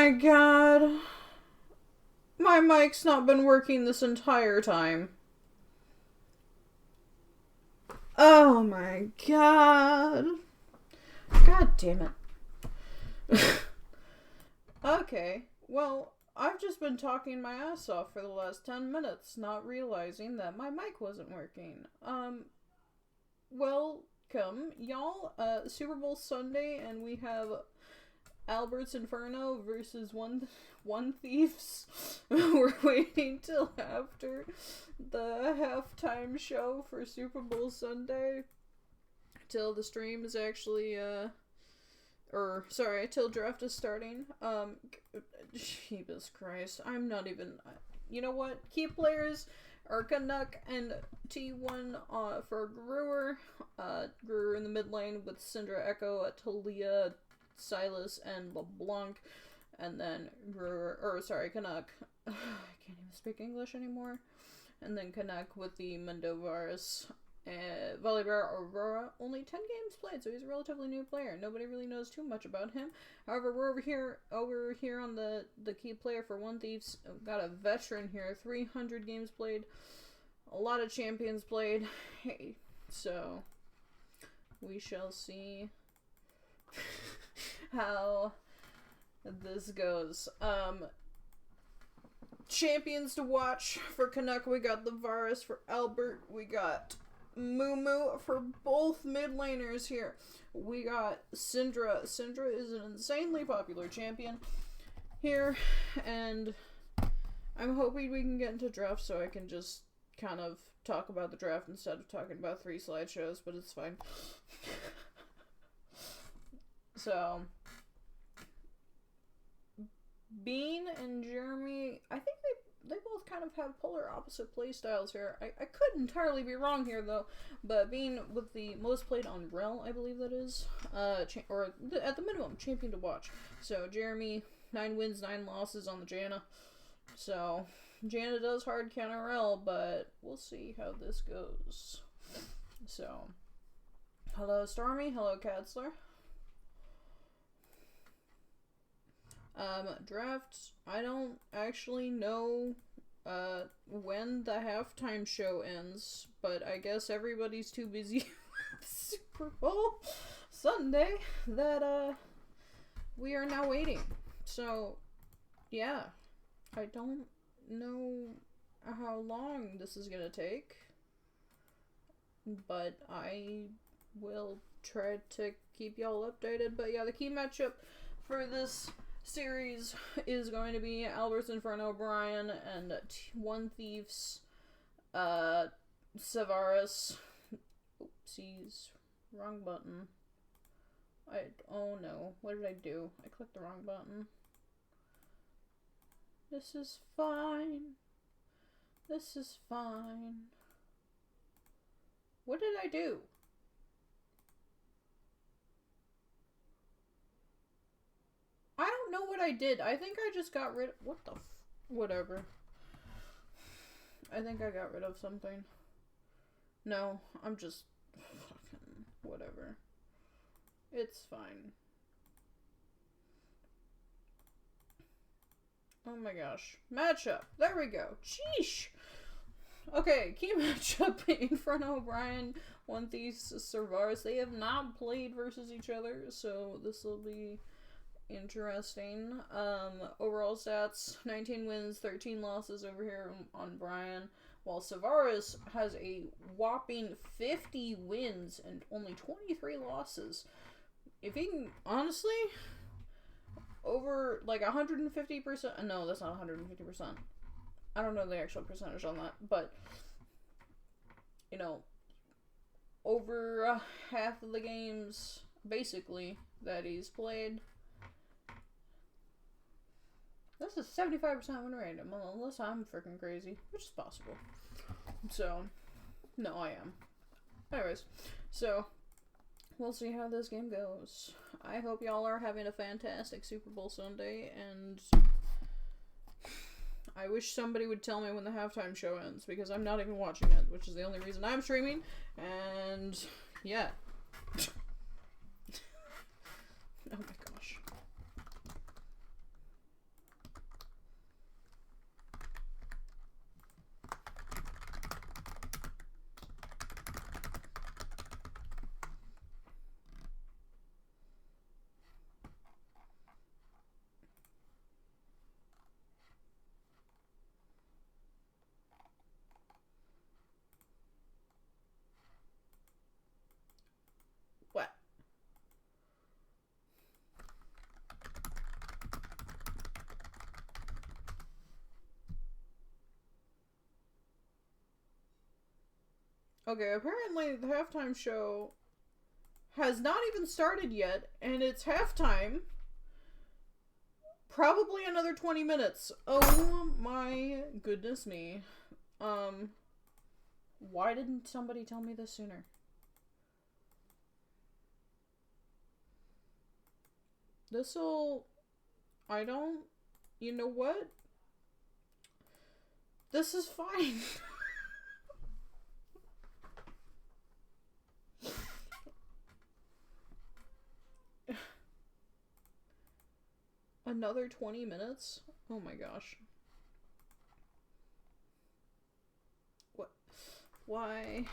my god. My mic's not been working this entire time. Oh my god. God damn it. Okay, well, I've just been talking my ass off for the last 10 minutes, not realizing that my mic wasn't working. Welcome, y'all. Super Bowl Sunday, and we have Albert's Inferno versus One Thieves. We're waiting till after the halftime show for Super Bowl Sunday, till the stream is actually, till draft is starting. Jesus Christ, I'm not even, you know what, key players are Canuck and T1 for Brewer. Brewer in the mid lane with Syndra, Echo, Talia, Silas, and LeBlanc. And then Canuck. I can't even speak English anymore. And then Canuck with the Mendovaris. Volibear Aurora, only 10 games played, so he's a relatively new player. Nobody really knows too much about him. However, we're over here on the key player for One Thieves. We've got a veteran here, 300 games played, a lot of champions played. Hey, so we shall see how this goes. Champions to watch for Canuck, we got Lavaris. For Albert, we got Moo for both mid laners here. We got Syndra. Syndra is an insanely popular champion here, and I'm hoping we can get into draft so I can just kind of talk about the draft instead of talking about 3 slideshows, but it's fine. So, Bean and Jeremy, I think they both kind of have polar opposite play styles here. I could entirely be wrong here, though, but Bean with the most played on Rel, I believe that is, or at the minimum, champion to watch. So, Jeremy, 9 wins, 9 losses on the Janna. So, Janna does hard counter Rel, but we'll see how this goes. So, hello Stormy, hello Katzler. Draft, I don't actually know, when the halftime show ends, but I guess everybody's too busy with Super Bowl Sunday that, we are now waiting. So, yeah, I don't know how long this is gonna take, but I will try to keep y'all updated. But yeah, the key matchup for this series is going to be Albert's Inferno Brian and One Thieves Savaris. Oopsies. Wrong button. Oh no. What did I do? I clicked the wrong button. This is fine. This is fine. What did I do? I don't know what I did. I think I just got rid of... What the whatever. I think I got rid of something. No, I'm just... Fucking... Whatever. It's fine. Oh my gosh. Matchup. There we go. Sheesh. Okay, key matchup. Inferno Brian, One Thieves Servaris. They have not played versus each other, so this will be interesting. Overall stats, 19 wins, 13 losses over here on Brian, while Savaris has a whopping 50 wins and only 23 losses. If he can, honestly, over like 150%, no, that's not 150%. I don't know the actual percentage on that, but, you know, over half of the games, basically, that he's played, this is 75% win rate, unless I'm freaking crazy, which is possible. So, no, I am. Anyways, so, we'll see how this game goes. I hope y'all are having a fantastic Super Bowl Sunday, and I wish somebody would tell me when the halftime show ends, because I'm not even watching it, which is the only reason I'm streaming, and yeah. Oh my gosh. Okay, apparently the halftime show has not even started yet, and it's halftime. Probably another 20 minutes. Oh my goodness me. Why didn't somebody tell me this sooner? This'll... I don't... You know what? This is fine. Another 20 minutes? Oh my gosh. What? Why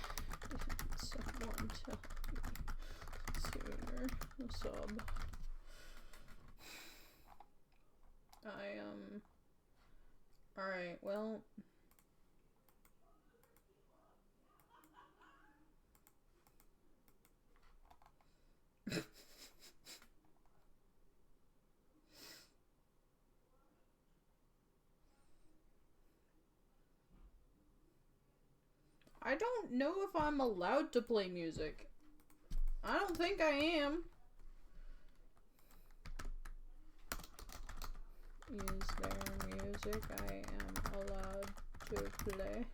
didn't someone tell me sooner? Sub. Alright, well... I don't know if I'm allowed to play music. I don't think I am. Is there music I am allowed to play?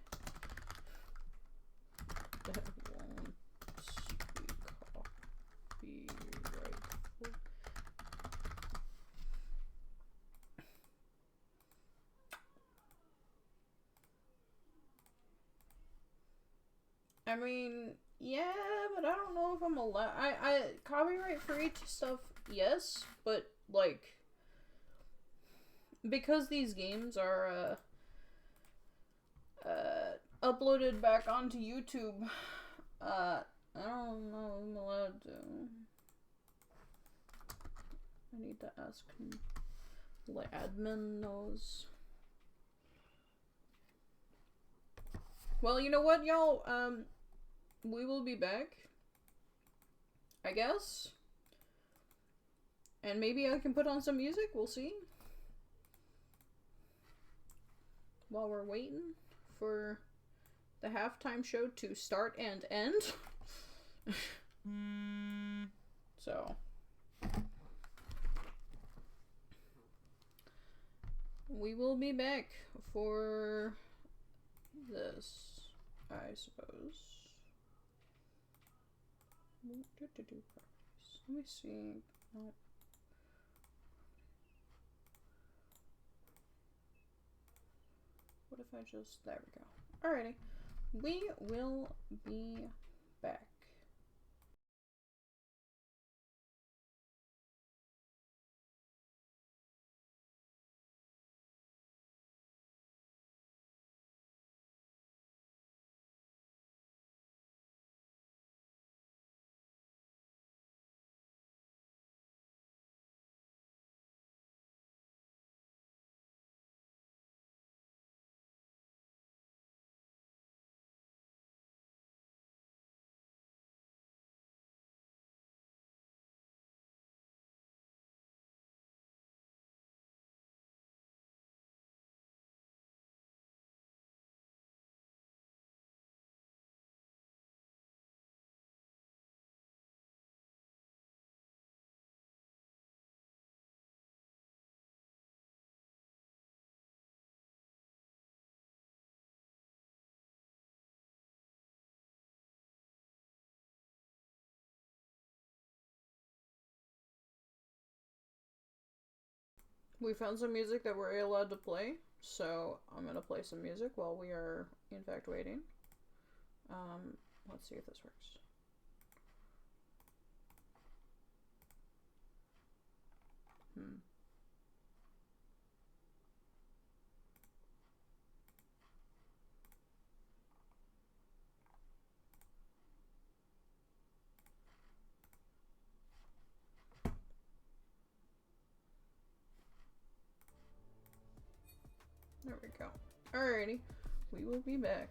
That won't be copyrightful. I mean, yeah, but I don't know if I'm allowed. I copyright free stuff, yes, but like, because these games are uploaded back onto YouTube, I don't know if I'm allowed to. I need to ask the admin knows. Well, you know what, y'all? We will be back, I guess. And maybe I can put on some music, we'll see. While we're waiting for the halftime show to start and end. So. We will be back for this, I suppose. Let me see. Oh. What if I just... There we go. Alrighty. We will be back. We found some music that we're allowed to play, so I'm gonna play some music while we are, in fact, waiting. Let's see if this works. There we go. Alrighty, we will be back.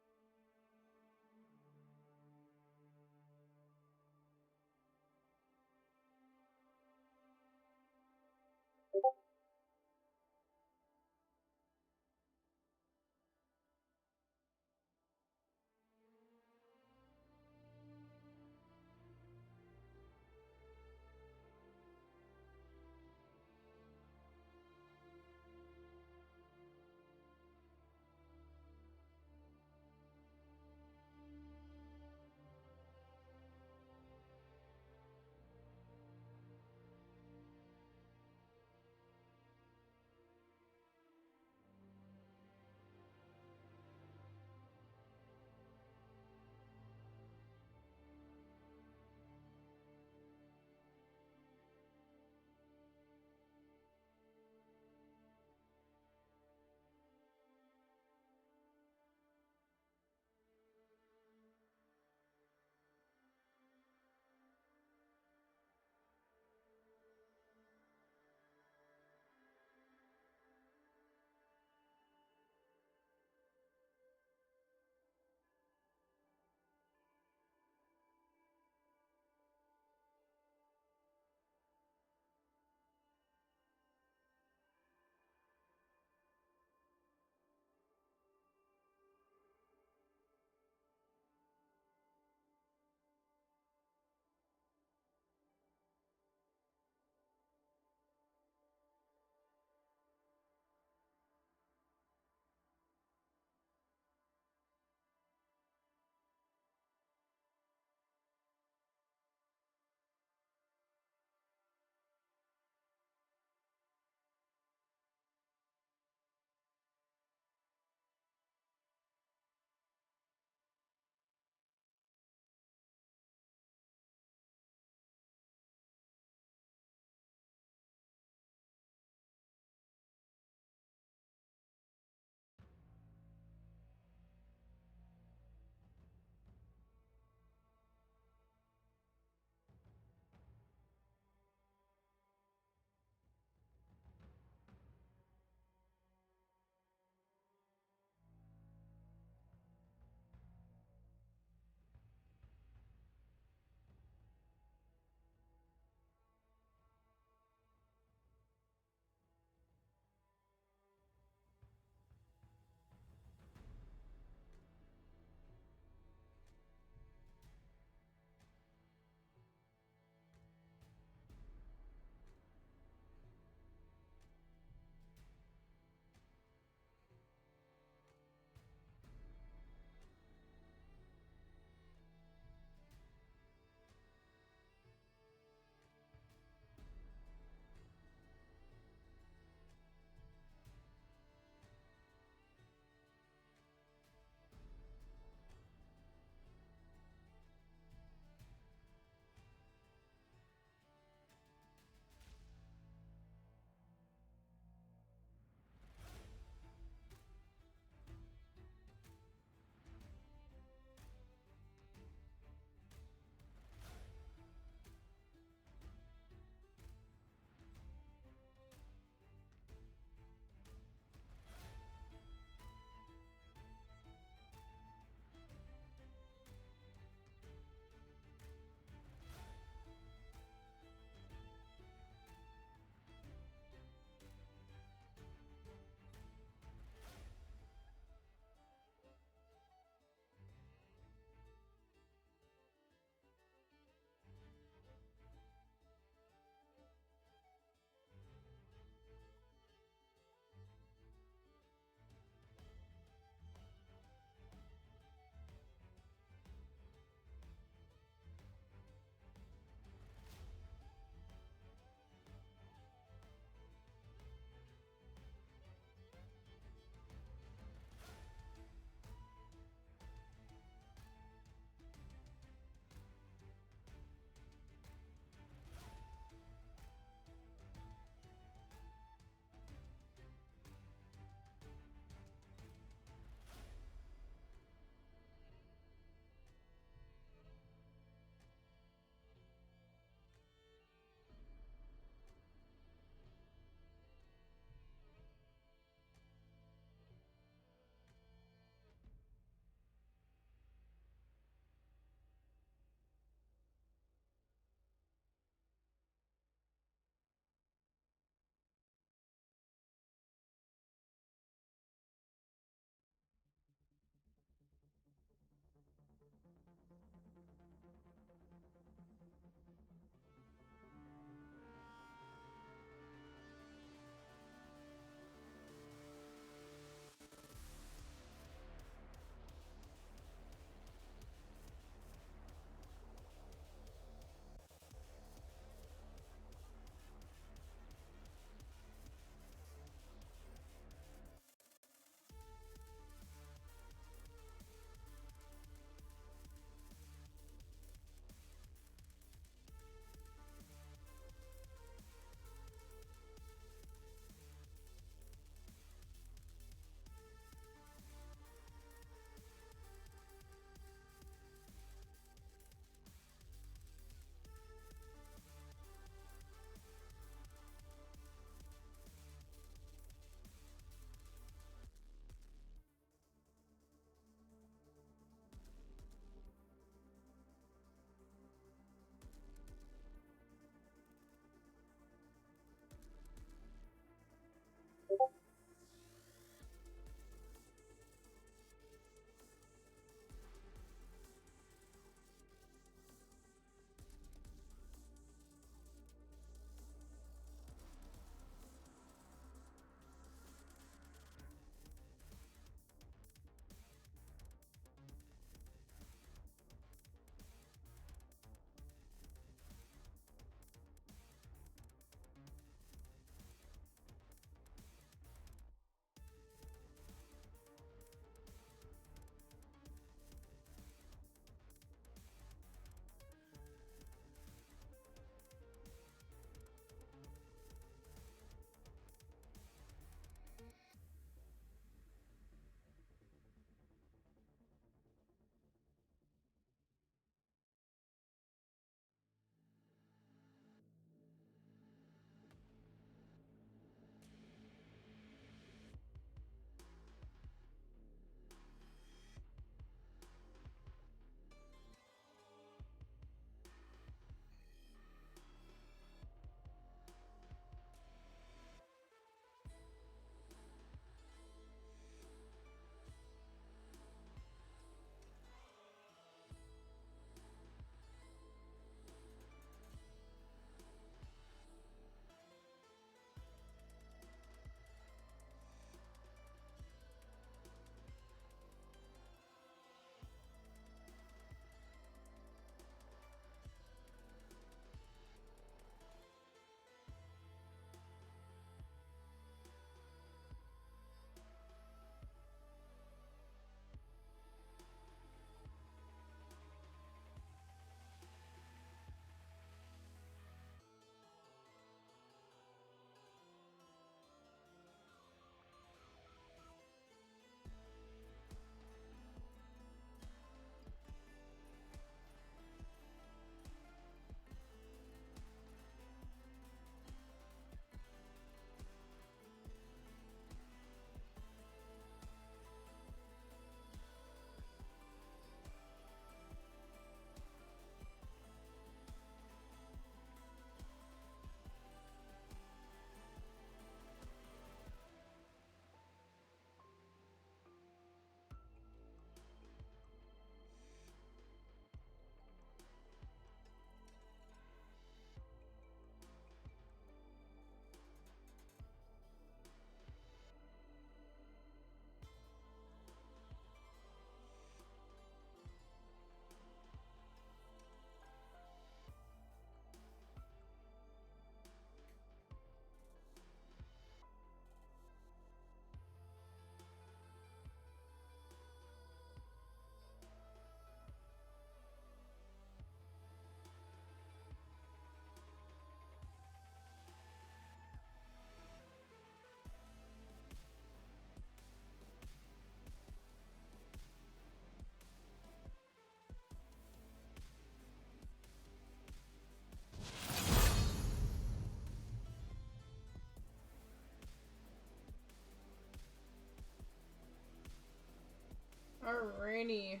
Alrighty.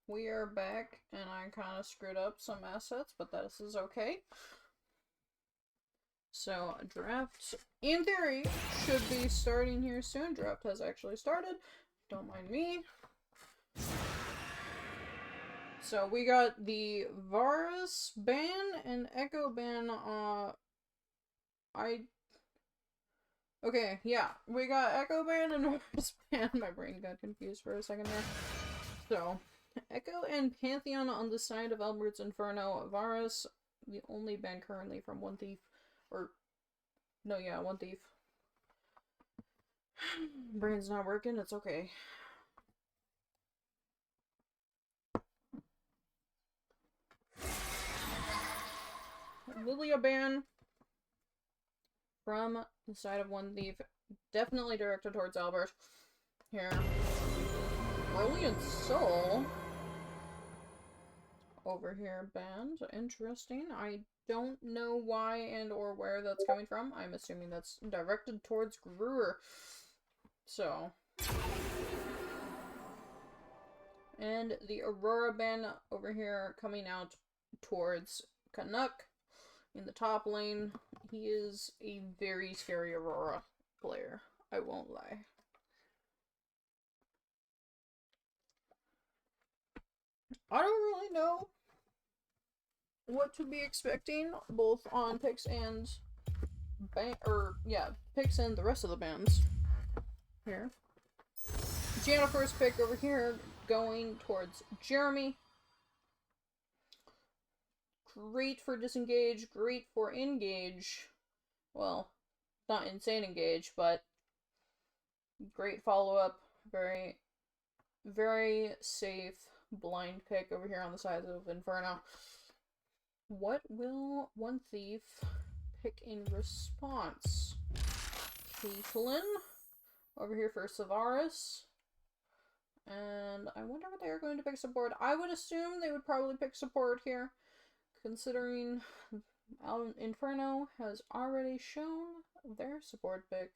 We are back, and I kind of screwed up some assets, but this is okay. So, draft, in theory, should be starting here soon. Draft has actually started. Don't mind me. So, we got the Varus ban and Echo ban, Okay, yeah. We got Echo ban and Varus ban. My brain got confused for a second there. So, Echo and Pantheon on the side of Albert's Inferno. Varus, the only ban currently from One Thief. Or, no, yeah, One Thief. Brain's not working, it's okay. Lilia ban from the side of One Thief. Definitely directed towards Albert. Here. Brilliant Soul. Over here banned. Interesting. I don't know why and or where that's coming from. I'm assuming that's directed towards Gruer. So. And the Aurora ban over here coming out towards Canuck in the top lane. He is a very scary Aurora player. I won't lie. I don't really know what to be expecting, both on picks and picks and the rest of the bands. Here. Gianna first pick over here, going towards Jeremy. Great for disengage, great for engage. Well, not insane engage, but great follow-up. Very, very safe blind pick over here on the side of Inferno. What will One Thief pick in response? Caitlyn over here for Savaris. And I wonder what they are going to pick support. I would assume they would probably pick support here, considering Inferno has already shown their support pick.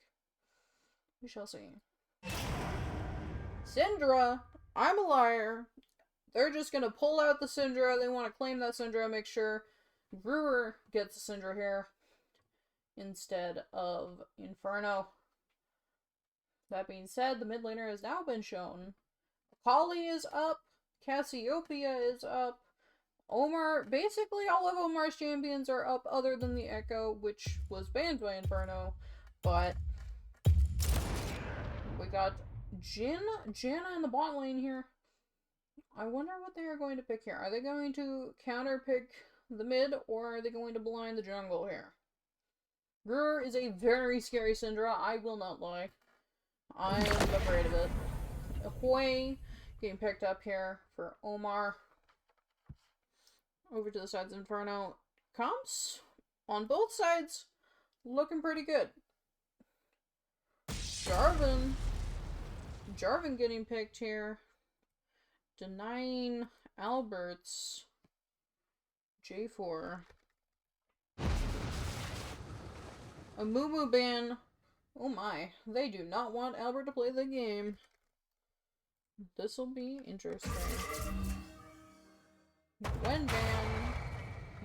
We shall see. Syndra! I'm a liar. They're just gonna pull out the Syndra. They want to claim that Syndra, make sure Brewer gets the Syndra here instead of Inferno. That being said, the mid laner has now been shown. Polly is up. Cassiopeia is up. Omar, basically all of Omar's champions are up other than the Echo, which was banned by Inferno. But we got Janna in the bot lane here. I wonder what they are going to pick here. Are they going to counter pick the mid, or are they going to blind the jungle here? Brewer is a very scary Syndra, I will not lie. I am afraid of it. Hui getting picked up here for Omar. Over to the sides of Inferno. Comps on both sides looking pretty good. Jarvan getting picked here. Denying Albert's J4. A Moo ban. Oh my, they do not want Albert to play the game. This'll be interesting. Gwen ban.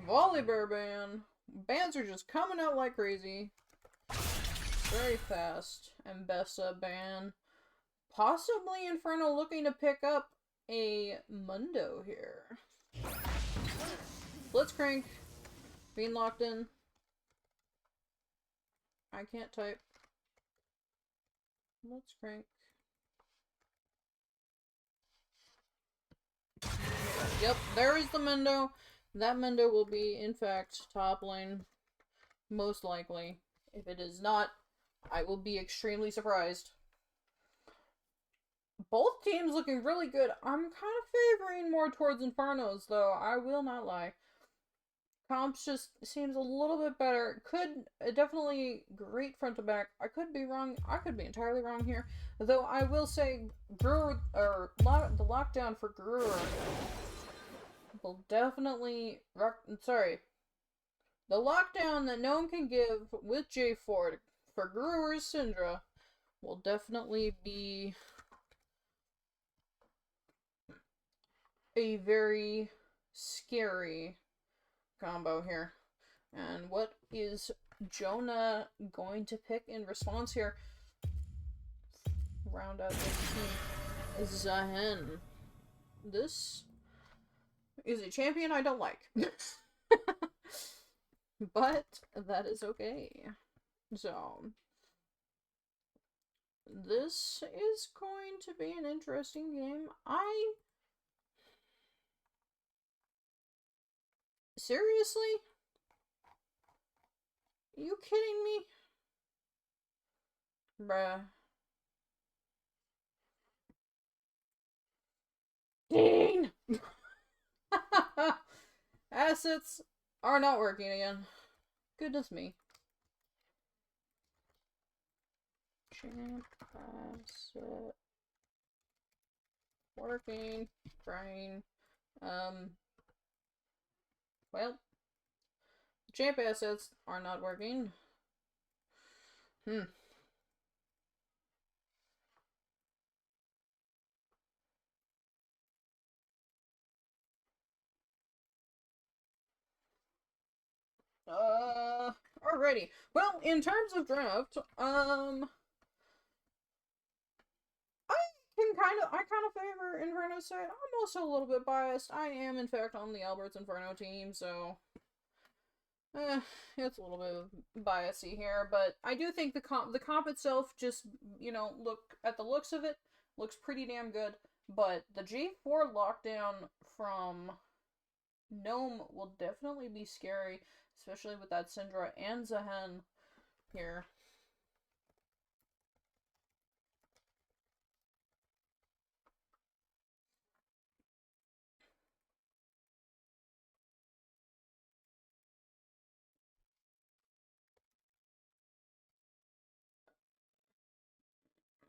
Volibear ban. Bans are just coming out like crazy. Very fast. Mbessa ban. Possibly Inferno looking to pick up a Mundo here. Blitzcrank being locked in. I can't type. Blitzcrank. Yep, there is the Mundo. That Mundo will be, in fact, top lane. Most likely. If it is not, I will be extremely surprised. Both teams looking really good. I'm kind of favoring more towards Infernos, though. I will not lie. Comps just seems a little bit better. Definitely great front to back. I could be wrong. I could be entirely wrong here. Though I will say, the lockdown for Gruer will definitely... The lockdown that no one can give with J4 for Gruer's Syndra will definitely be a very scary combo here. And what is Jonah going to pick in response here? Round out this team. Zahen. This is a champion I don't like. But that is okay. So, this is going to be an interesting game. Seriously? You kidding me? Bruh. Dang! Assets are not working again. Goodness me. Champ asset working. Trying. Well. Champ assets are not working. Alrighty. Well, in terms of draft, I kind of favor Inferno side. I'm also a little bit biased. I am, in fact, on the Albert's Inferno team, so it's a little bit of biasy here. But I do think the comp itself, just look at the looks of it, looks pretty damn good. But the G4 lockdown from Gnome will definitely be scary, especially with that Syndra and Zahen here.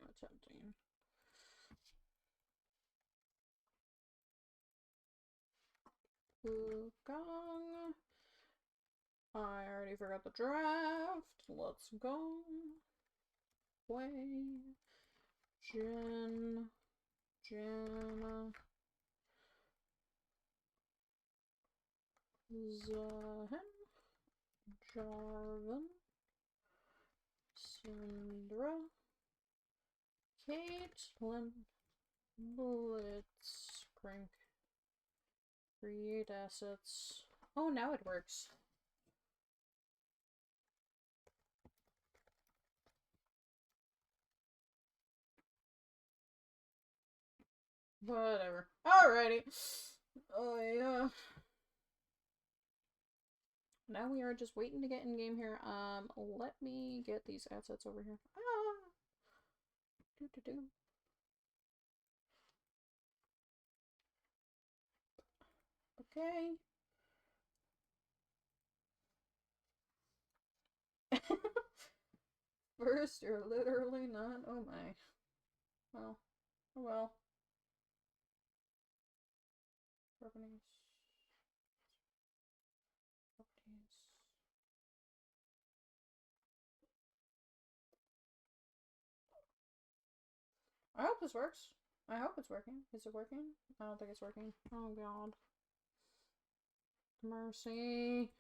Attempting. Wukong. I already forgot the draft. Let's go. Way. Jenna. Zahen. Jarvan. Syndra. Caitlyn. Blitzcrank. Create assets. Oh, now it works. Whatever. Alrighty. Oh, yeah. Now we are just waiting to get in game here. Let me get these assets over here. Do. Okay. First, you're literally not. Oh my. Well. Oh well. Properties. I hope this works. I hope it's working. Is it working? I don't think it's working. Oh god. Mercy.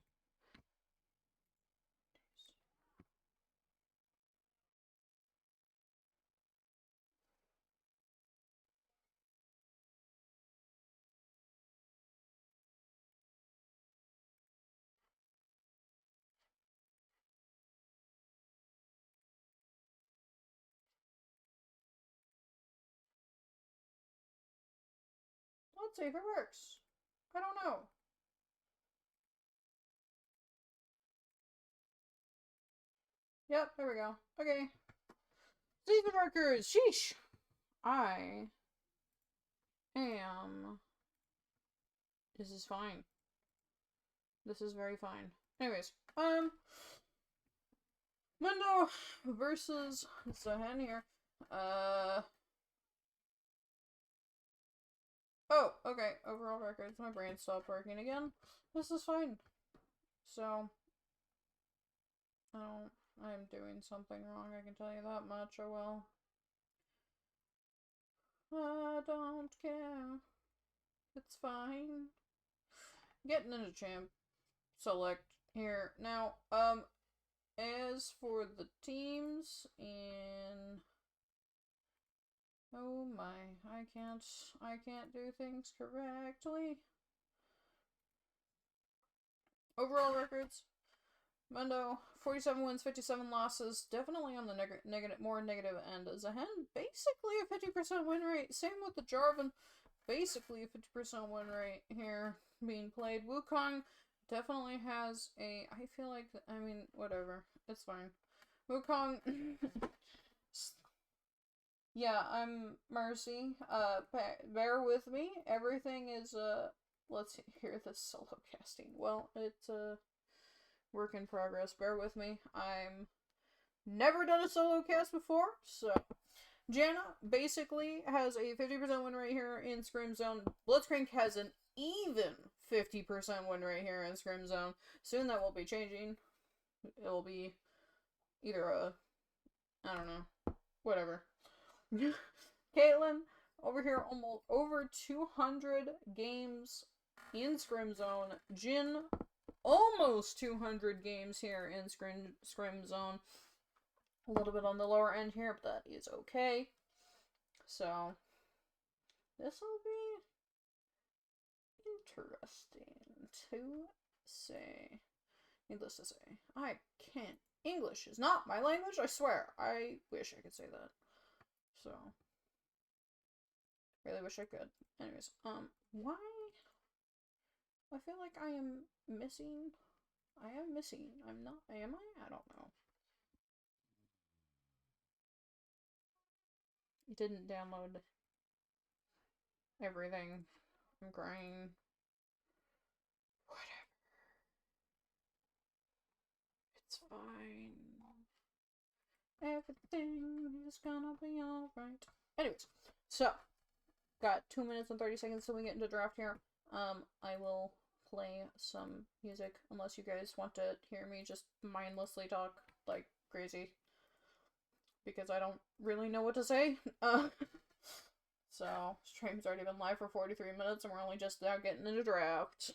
Let's see if it works. I don't know. Yep, there we go. Okay. Season markers! Sheesh! I am... This is fine. This is very fine. Anyways, Mundo versus Zahen here. Oh, okay. Overall records. My brain stopped working again. This is fine. So, I'm doing something wrong, I can tell you that much. Oh well. I don't care. It's fine. Getting into champ select here. Now, as for the teams in... Oh my, I can't do things correctly. Overall records. Mundo, 47 wins, 57 losses. Definitely on the more negative end. Zahen, basically a 50% win rate. Same with the Jarvan. Basically a 50% win rate here being played. Wukong definitely has a... I feel like... I mean, whatever. It's fine. Wukong... yeah, I'm Mercy. Bear with me. Everything is, let's hear this solo casting. Well, it's a work in progress. Bear with me. I'm never done a solo cast before, so... Janna basically has a 50% win rate here in Scrim Zone. Blitzcrank has an even 50% win rate here in Scrim Zone. Soon that will be changing. It'll be either a... I don't know. Whatever. Caitlyn, over here, almost over 200 games in Scrim Zone. Jin, almost 200 games here in Scrim Zone. A little bit on the lower end here, but that is okay. So, this will be interesting to say. Needless to say, I can't. English is not my language, I swear. I wish I could say that. So, really wish I could. Anyways, why? I feel like I am missing. I am missing. I'm not. Am I? I don't know. It didn't download everything. I'm crying. Whatever. It's fine. Everything is gonna be alright. Anyways, so got 2 minutes and 30 seconds till we get into draft here. I will play some music unless you guys want to hear me just mindlessly talk like crazy. Because I don't really know what to say. So, stream's already been live for 43 minutes and we're only just now getting into draft.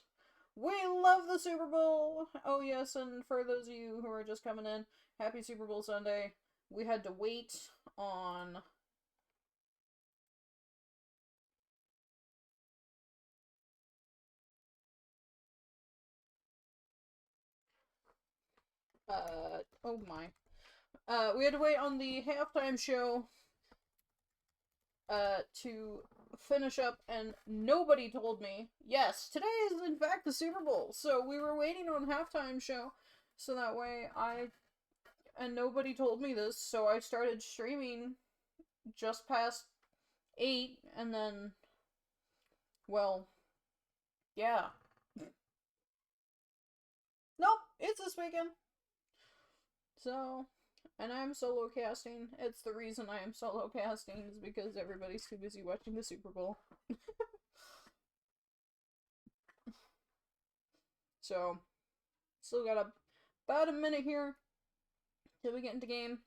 We love the Super Bowl! Oh yes, and for those of you who are just coming in, happy Super Bowl Sunday. We had to wait on... oh my. We had to wait on the halftime show to finish up, and nobody told me, yes, today is in fact the Super Bowl, so we were waiting on halftime show, so that way and nobody told me this, so I started streaming just past 8, and then, well, yeah. Nope, it's this weekend. So, and I'm solo casting. It's the reason I am solo casting is because everybody's too busy watching the Super Bowl. So, still got about a minute here till we get into game.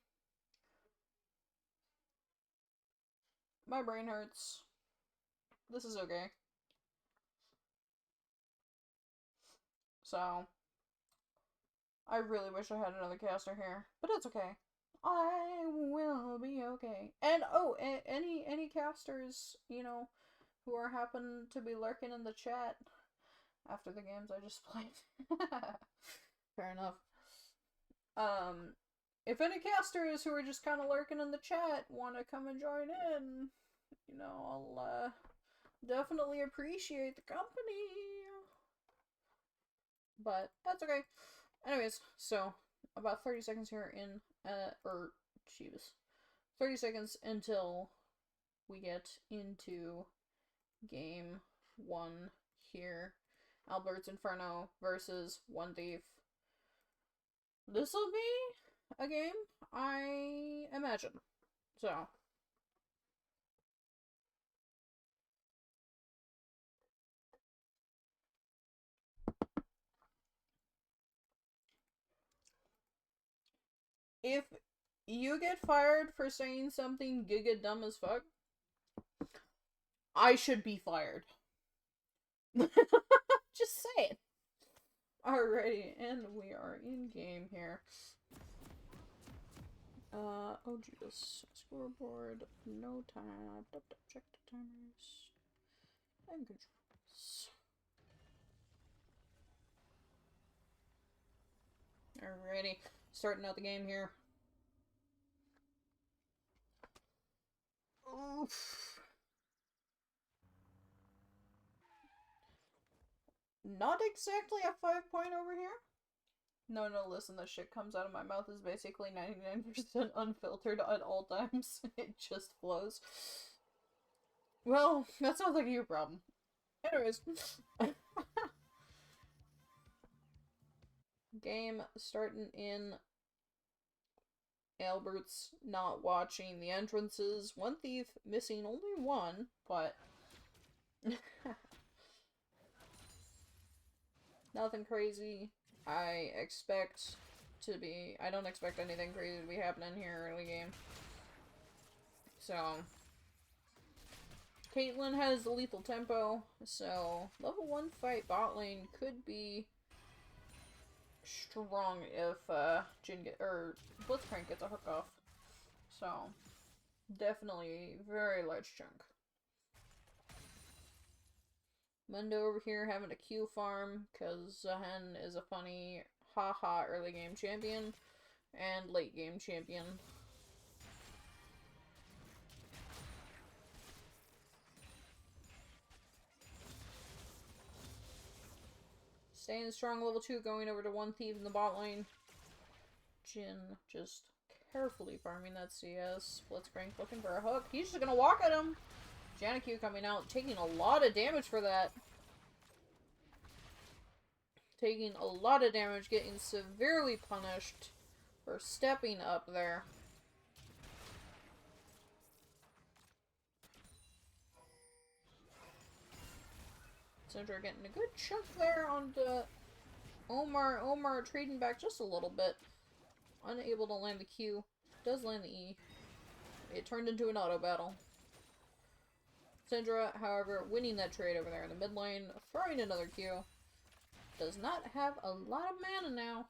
My brain hurts. This is okay. So, I really wish I had another caster here, but it's okay. I will be okay. And oh, any casters, you know, who are happen to be lurking in the chat after the games I just played. Fair enough. If any casters who are just kind of lurking in the chat want to come and join in, you know, I'll definitely appreciate the company. But that's okay. Anyways, so about 30 seconds here in, 30 seconds until we get into game 1 here. Albert's Inferno versus One Thief. This will be a game, I imagine. So. If you get fired for saying something giga dumb as fuck, I should be fired. Just say it. Alrighty, and we are in game here. Oh Jesus. Scoreboard, no time. Check the timers. And controls. Alrighty, starting out the game here. Oof. Not exactly a 5 point over here. No, listen, the shit comes out of my mouth is basically 99% unfiltered at all times. It just flows. Well, that sounds like a you problem. Anyways. Game starting in. Albert's not watching the entrances. One thief missing only one, but nothing crazy. I don't expect anything crazy to be happening here early game. So, Caitlyn has the lethal tempo, so level 1 fight bot lane could be strong if Blitzcrank gets a hook off. So, definitely very large chunk. Mundo over here having a Q farm, because Zahen is a funny haha early game champion and late game champion. Staying strong level 2, going over to one thief in the bot lane. Jin just carefully farming that CS. Blitzcrank looking for a hook. He's just gonna walk at him. Janiku coming out, taking a lot of damage for that. Taking a lot of damage, getting severely punished for stepping up there. Sandra getting a good chunk there on the Omar. Omar trading back just a little bit. Unable to land the Q. Does land the E. It turned into an auto battle. Syndra, however, winning that trade over there in the mid lane, throwing another Q. Does not have a lot of mana now.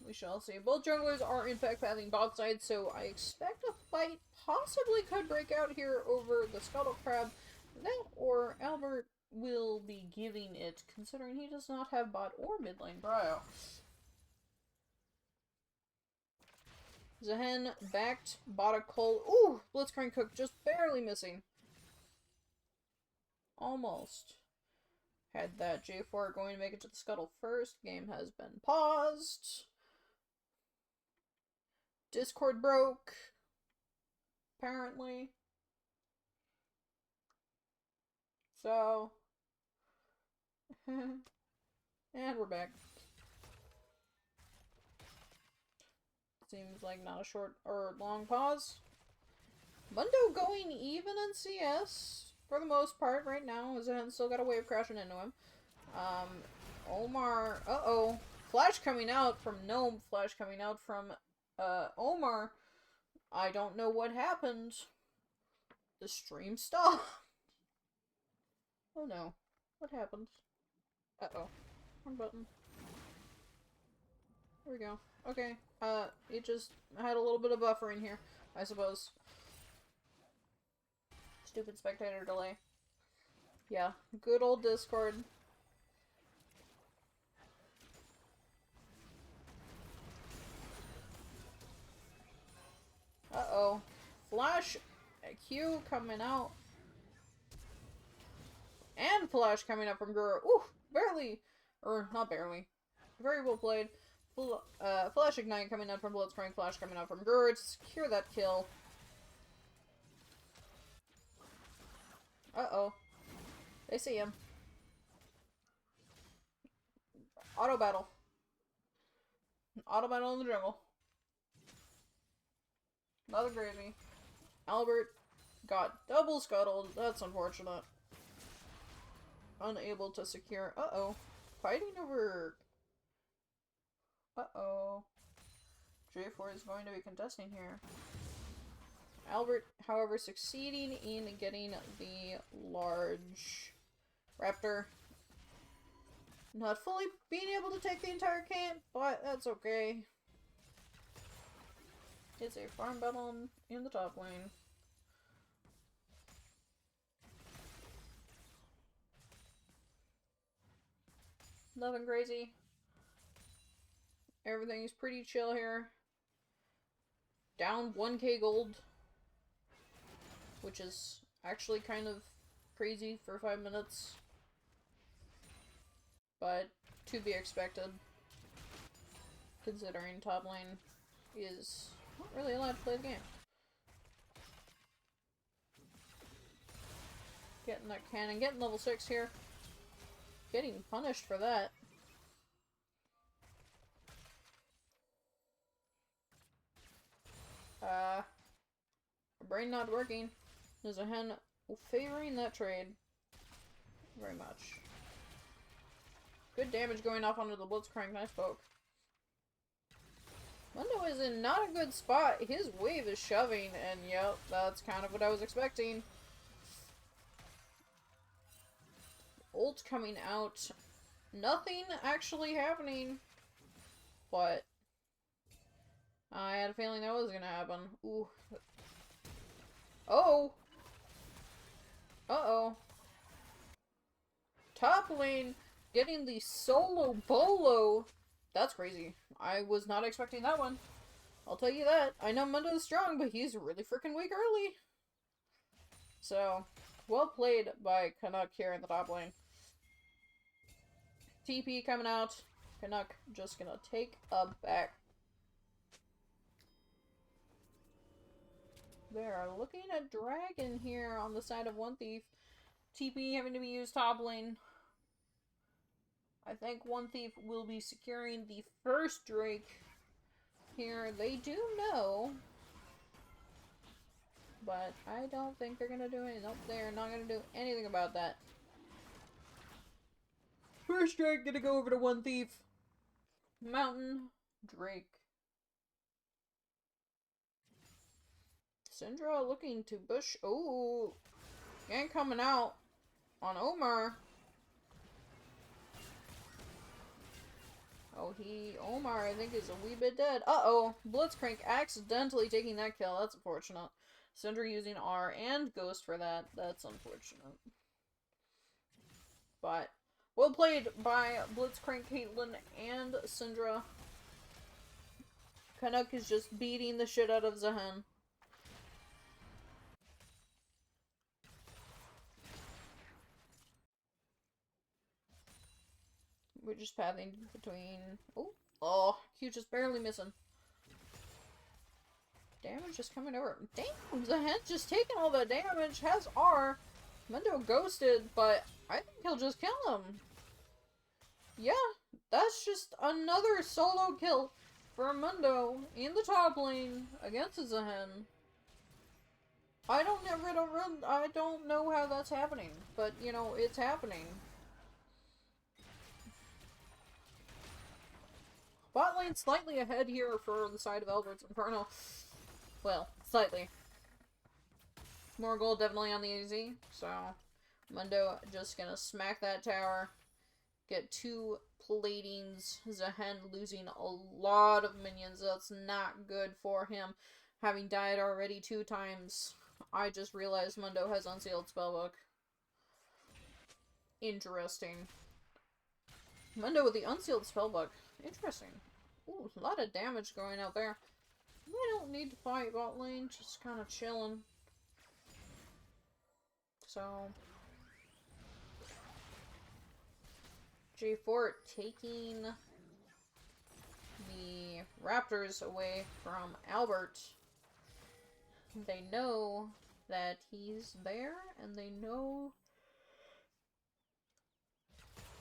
We shall see. Both junglers are in fact pathing bot side, so I expect a fight possibly could break out here over the Scuttle Crab. That or Albert will be giving it, considering he does not have bot or mid lane prio. Zahen backed, bought a Cole. Ooh! Blitzcrank Cook just barely missing. Almost. Had that J4 going to make it to the Scuttle first. Game has been paused. Discord broke. Apparently. So. And we're back. Seems like not a short or long pause. Mundo going even in CS for the most part right now. Zahen still got a wave crashing into him. Omar, Flash coming out from Gnome, Flash coming out from Omar. I don't know what happened. The stream stopped. Oh no. What happened? Uh-oh. Wrong button. There we go. Okay. It just had a little bit of buffering here, I suppose. Stupid spectator delay. Yeah, good old Discord. Uh-oh. Flash Q coming out. And Flash coming up from Guru. Ooh, barely. Or, not barely. Very well played. Flash Ignite coming out from Blitzcrank. Flash coming out from Guru to secure that kill. Uh-oh. They see him. Auto battle. Auto battle in the jungle. Another gravy. Albert got double scuttled. That's unfortunate. Unable to secure. Uh-oh. Fighting over... Uh-oh. J4 is going to be contesting here. Albert, however, succeeding in getting the large Raptor. Not fully being able to take the entire camp, but that's okay. It's a farm battle in the top lane. Nothing crazy. Everything's pretty chill here. Down 1k gold. Which is actually kind of crazy for 5 minutes. But to be expected. Considering top lane is not really allowed to play the game. Getting that cannon, getting level 6 here. Getting punished for that. Brain not working. There's a hen favoring that trade. Very much. Good damage going off onto the Blitzcrank. Nice poke. Mundo is in not a good spot. His wave is shoving, and yep, that's kind of what I was expecting. Ult coming out. Nothing actually happening. But I had a feeling that was gonna happen. Ooh. Oh! Uh-oh. Top lane getting the solo bolo. That's crazy. I was not expecting that one. I'll tell you that. I know Mundo's strong, but he's really freaking weak early. So, well played by Canuck here in the top lane. TP coming out. Canuck just gonna take a back. They're looking at Dragon here on the side of One Thief. TP having to be used top lane. I think One Thief will be securing the first Drake here. They do know. But I don't think they're gonna do anything. Nope, they're not gonna do anything about that. First Drake gonna go over to One Thief. Mountain Drake. Syndra looking to push. Oh, gang coming out on Omar. Oh, Omar, I think, is a wee bit dead. Uh-oh, Blitzcrank accidentally taking that kill. That's unfortunate. Syndra using R and Ghost for that. That's unfortunate. But, well played by Blitzcrank, Caitlyn, and Syndra. Canuck is just beating the shit out of Zahen. We're just pathing between... Oh, Q just barely missing. Damage just coming over. Damn, Zahen just taking all the damage. Has R. Mundo ghosted, but I think he'll just kill him. Yeah, that's just another solo kill for Mundo in the top lane against Zahen. I don't know how that's happening, but you know, it's happening. Bot lane slightly ahead here for the side of Albert's Inferno. Well, slightly. More gold definitely on the easy, so Mundo just gonna smack that tower. Get 2 platings. Zahen losing a lot of minions. That's not good for him. Having died already 2 times. I just realized Mundo has unsealed spellbook. Interesting. Mundo with the unsealed spellbook. Interesting. Ooh, a lot of damage going out there. We don't need to fight bot lane, just kind of chilling. So, J4 taking the Raptors away from Albert. They know that he's there, and they know...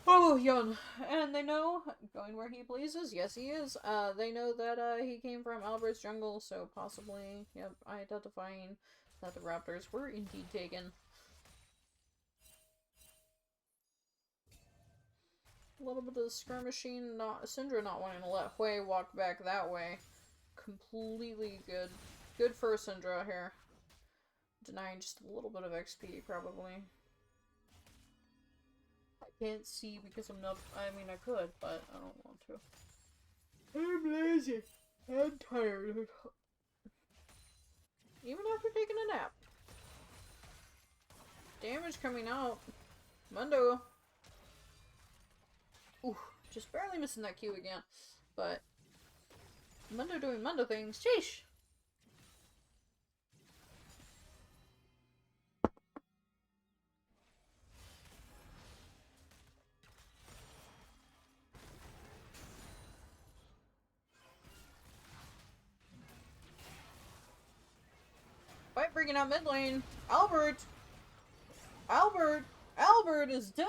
Oh, Yon. And they know, going where he pleases, yes he is. They know that he came from Albert's jungle, so possibly, yep, identifying that the Raptors were indeed taken. A little bit of skirmishing, Syndra not wanting to let Hui walk back that way. Completely good. Good for Syndra here. Denying just a little bit of XP, probably. can't see because I'm not. I mean, I could, but I don't want to. I'm lazy. I'm tired. Even after taking a nap. Damage coming out. Mundo. Ooh, just barely missing that Q again. But Mundo doing Mundo things. Sheesh! Fight breaking out mid lane. Albert! Albert! Albert is dead!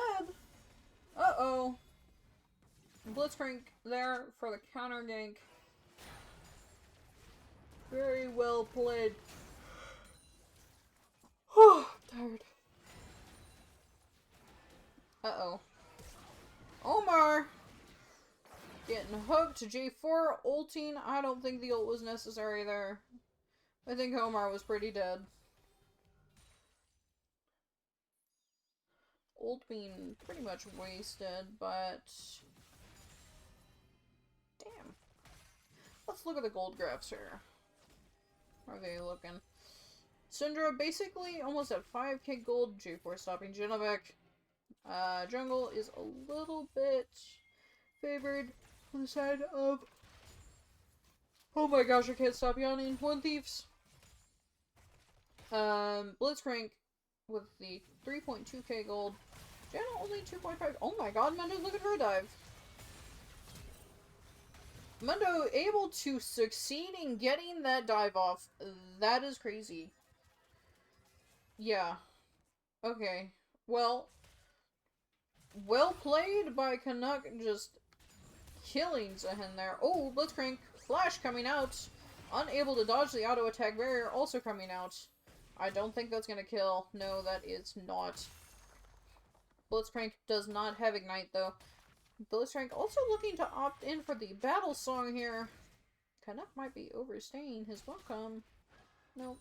Uh-oh. Blitzcrank there for the counter gank. Very well played. I'm tired. Uh-oh. Omar! Getting hooked to J4, ulting. I don't think the ult was necessary there. I think Omar was pretty dead. Ult being pretty much wasted, but... Damn. Let's look at the gold graphs here. How are they looking? Syndra basically almost at 5k gold. J4 stopping Genevic. Jungle is a little bit favored on the side of... Oh my gosh, I can't stop yawning. One Thieves. Blitzcrank with the 3.2k gold. Janna only 2.5. Oh my god, Mundo, look at her dive. Mundo able to succeed in getting that dive off. That is crazy. Yeah. Okay. Well played by Canuck, just killing Zahin there. Oh, Blitzcrank. Flash coming out. Unable to dodge the auto attack barrier, also coming out. I don't think that's gonna kill. No, that is not. Blitzcrank does not have Ignite, though. Blitzcrank also looking to opt in for the battle song here. Canuck might be overstaying his welcome. Nope.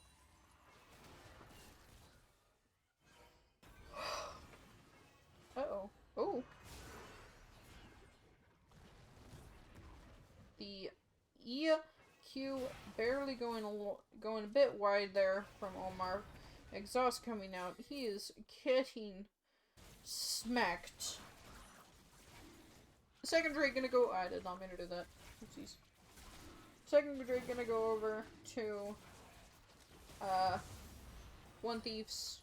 Uh-oh. Oh. The EQ barely going a bit wide there from Omar. Exhaust coming out. He is getting smacked. Second Drake gonna go. I did not mean to do that. Oopsies. Second Drake gonna go over to One Thieves.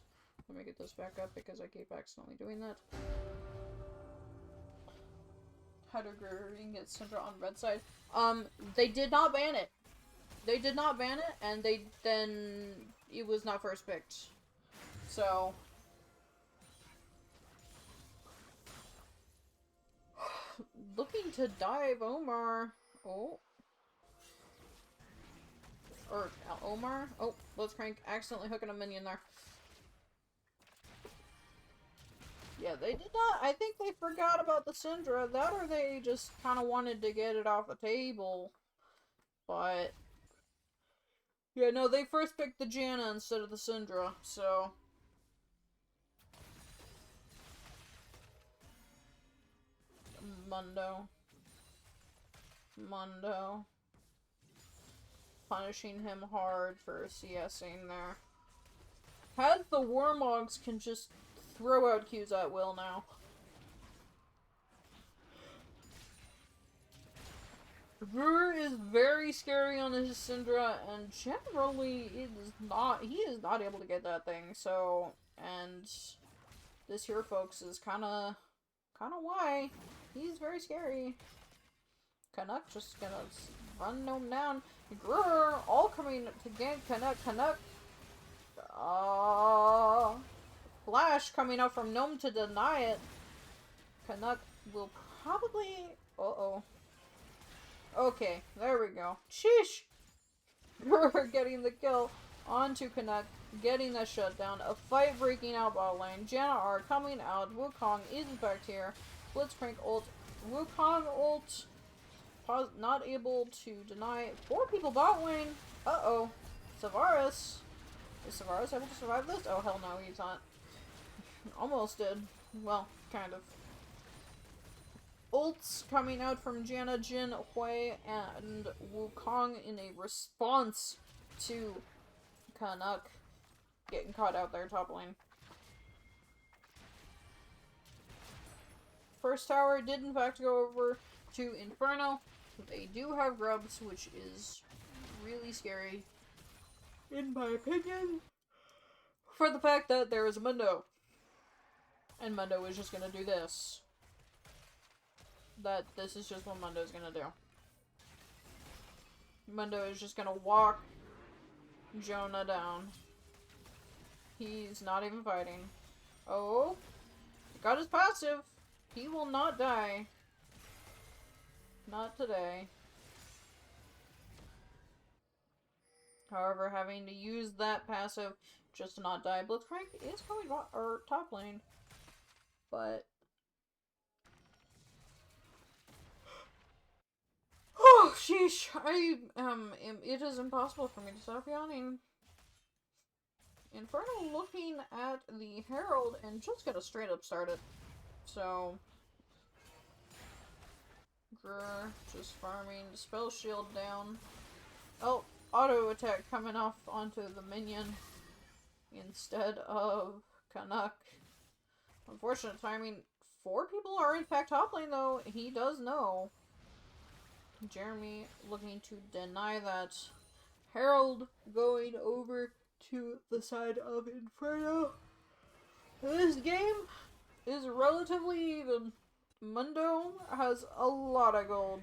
Let me get this back up because I keep accidentally doing that. How to green get Syndra on red side. They did not ban it. They did not ban it, and then it was not first picked. So looking to dive Omar. Oh. Or Omar. Oh, Blitzcrank accidentally hooking a minion there. Yeah, they did not. I think they forgot about the Syndra. That or they just kind of wanted to get it off the table. But yeah, no, they first picked the Janna instead of the Syndra, so... Mundo. Punishing him hard for CSing there. Had the Warmogs can just throw out Qs at will now. Brewer is very scary on his Syndra, and generally he is not able to get that thing, so, and this here, folks, is kinda why he's very scary. Canuck just gonna run him down. Brewer all coming to gank Canuck. Flash coming out from Gnome to deny it. Canuck will probably... Uh-oh. Okay, there we go. Sheesh! We're getting the kill onto Canuck, getting the shutdown. A fight breaking out bot lane. Janna R coming out. Wukong is back here. Blitzcrank ult. Wukong ult. Not able to deny 4 people bot lane. Uh-oh. Savaris. Is Savaris able to survive this? Oh, hell no, he's not. Almost did. Well, kind of. ults coming out from Janna, Jin, Hui, and Wukong in a response to Canuck getting caught out there top lane. First tower did in fact go over to Inferno. They do have grubs, which is really scary, in my opinion, for the fact that there is a Mundo. And Mundo is just gonna do this. This is just what Mundo's gonna do. Mundo is just gonna walk Jonah down. He's not even fighting. Oh, got his passive. He will not die. Not today. However, having to use that passive just to not die. Blitzcrank is coming top lane. But oh, sheesh. It is impossible for me to stop yawning. Inferno looking at the Herald and just got a straight up started. So, Grr just farming. Spell shield down. Oh, auto attack coming off onto the minion instead of Canuck. Unfortunate timing. 4 people are in fact top lane though. He does know. Jeremy looking to deny that. Herald going over to the side of Inferno. This game is relatively even. Mundo has a lot of gold.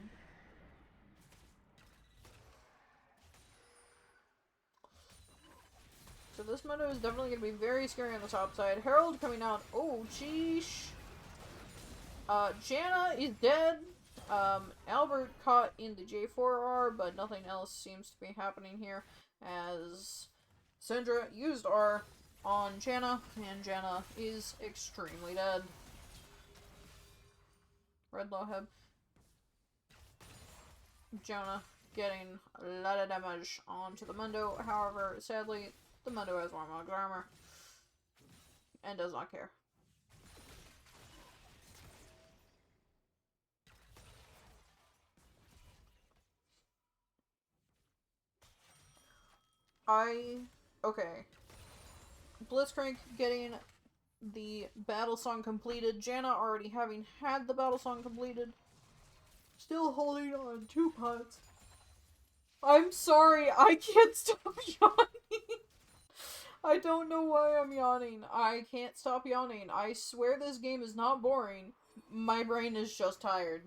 So this Mundo is definitely going to be very scary on the top side. Herald coming out. Oh, sheesh. Janna is dead. Albert caught in the J4R, but nothing else seems to be happening here as Syndra used R on Janna, and Janna is extremely dead. Red Lowheb. Jonah getting a lot of damage onto the Mundo. However, sadly, the Mundo has Warmog armor and does not care. Okay. Blitzcrank getting the battle song completed. Janna already having had the battle song completed. Still holding on 2 pots. I'm sorry, I can't stop yawning. I don't know why I'm yawning. I can't stop yawning. I swear this game is not boring. My brain is just tired.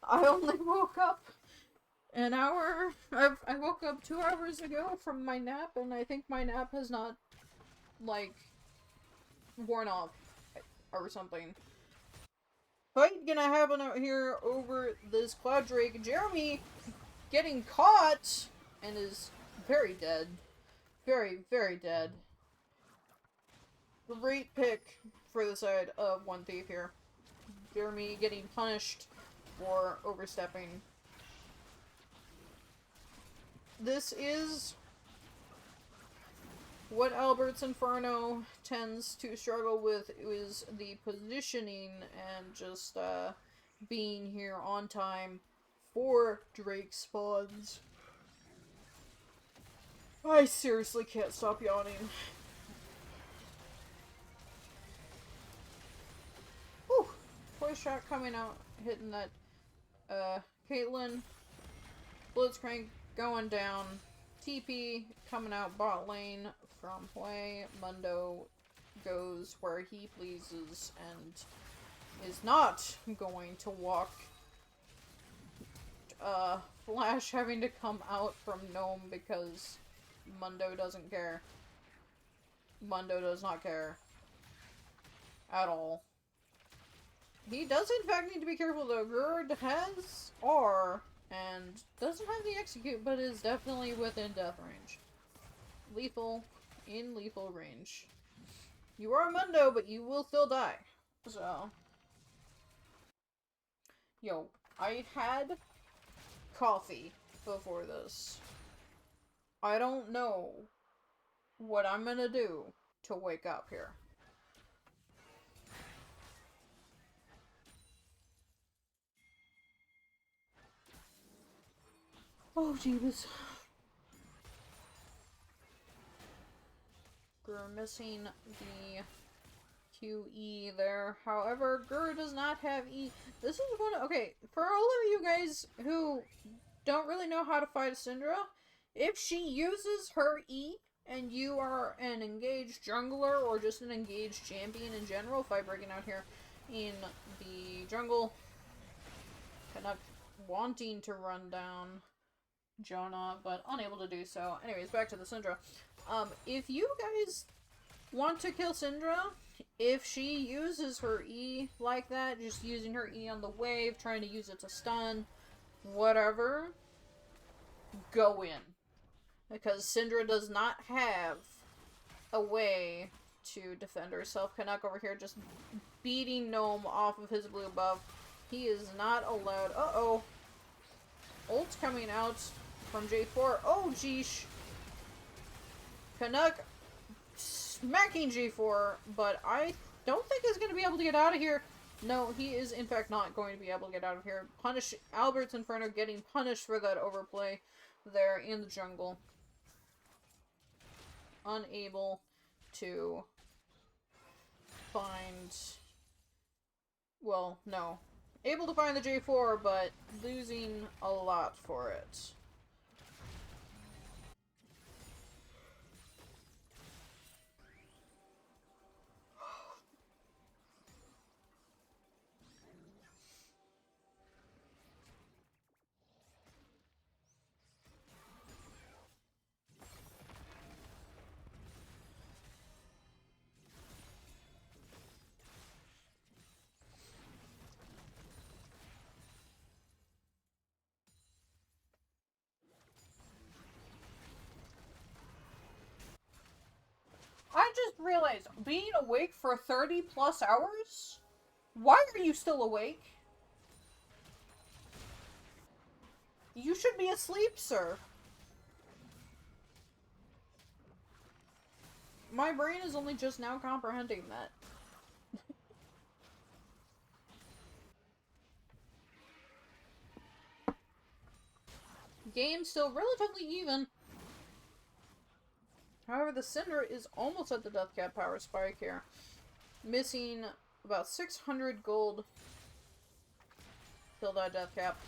I only woke up an hour. I woke up 2 hours ago from my nap, and I think my nap has not, like, worn off or something. Fight gonna happen out here over this Cloud Drake. Jeremy getting caught and is very dead. Very, very dead. Great pick for the side of One Thief here. Jeremy getting punished for overstepping. This is what Albert's Inferno tends to struggle with, is the positioning and just being here on time for Drake spawns. I seriously can't stop yawning. Whew! Voice shot coming out, hitting that Caitlyn. Blitzcrank going down. TP coming out bot lane from Hui. Mundo goes where he pleases and is not going to walk. Flash having to come out from Gnome because Mundo doesn't care. Mundo does not care. At all. He does in fact need to be careful though. Gerd has R and doesn't have the execute, but is definitely within death range. Lethal, in lethal range. You are Mundo, but you will still die. So. Yo, I had coffee before this. I don't know what I'm gonna do to wake up here. Oh, jeebus. We're missing the QE there. However, Gur does not have E. This is one. Okay, for all of you guys who don't really know how to fight a Syndra, if she uses her E and you are an engaged jungler or just an engaged champion in general, fight breaking out here in the jungle, kind of wanting to run down Jonah, but unable to do so. Anyways, back to the Syndra. If you guys want to kill Syndra, if she uses her E like that, just using her E on the wave, trying to use it to stun, whatever, go in. Because Syndra does not have a way to defend herself. Canuck over here just beating Gnome off of his blue buff. He is not allowed. Uh-oh. Ult's coming out from J4. Oh, geesh. Canuck smacking J4, but I don't think he's going to be able to get out of here. No, he is in fact not going to be able to get out of here. Punish Albert's Inferno getting punished for that overplay there in the jungle. Unable to find... Well, no. Able to find the J4, but losing a lot for it. I just realized, being awake for 30 plus hours? Why are you still awake? You should be asleep, sir. My brain is only just now comprehending that. Game still relatively even. However, the Syndra is almost at the death cap power spike here. Missing about 600 gold till that death cap.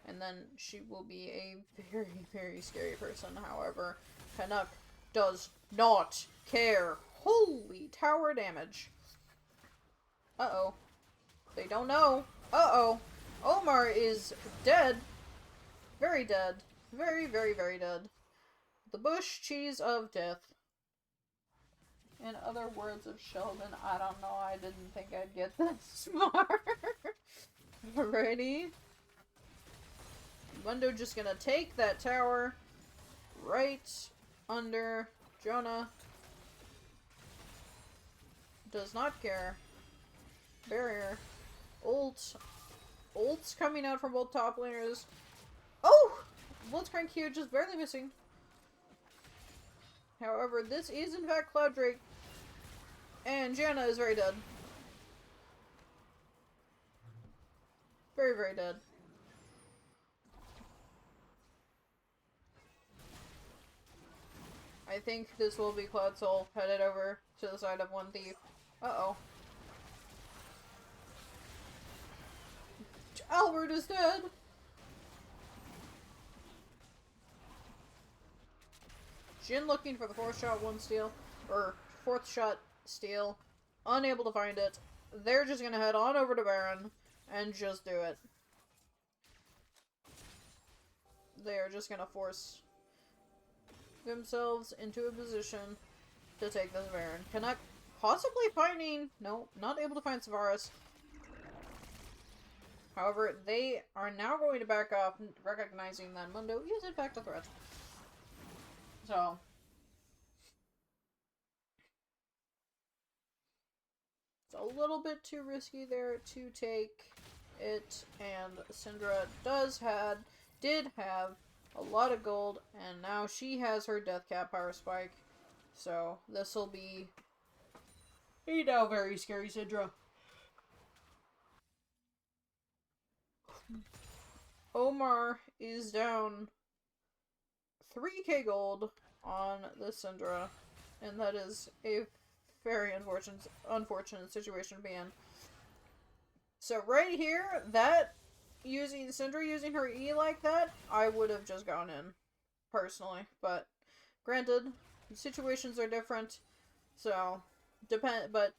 And then she will be a very, very scary person. However, Canuck does not care. Holy tower damage. Uh-oh. They don't know. Uh-oh. Omar is dead. Very dead. Very, very, very dead. The bush cheese of death. In other words of Sheldon, I don't know, I didn't think I'd get this far. Alrighty. Mundo just gonna take that tower right under Jonah. Does not care. Barrier. Ult's coming out from both top laners. Oh! Blitzcrank here just barely missing. However, this is in fact Cloud Drake. And Janna is very dead. Very, very dead. I think this will be Cloud Soul headed over to the side of one thief. Uh-oh. Albert is dead! Jin looking for the fourth shot, one steal. Or, fourth shot, steal. Unable to find it. They're just gonna head on over to Baron and just do it. They are just gonna force themselves into a position to take this Baron. Canuck possibly finding... No, not able to find Savaris. However, they are now going to back off, recognizing that Mundo is in fact a threat. So... it's a little bit too risky there to take it, and Syndra did have a lot of gold, and now she has her death cap power spike. So this will be a now very scary Syndra. Omar is down 3k gold on this Syndra, and that is a very unfortunate situation to be in. So right here, that Syndra using her E like that, I would have just gone in, personally. But granted, situations are different, so but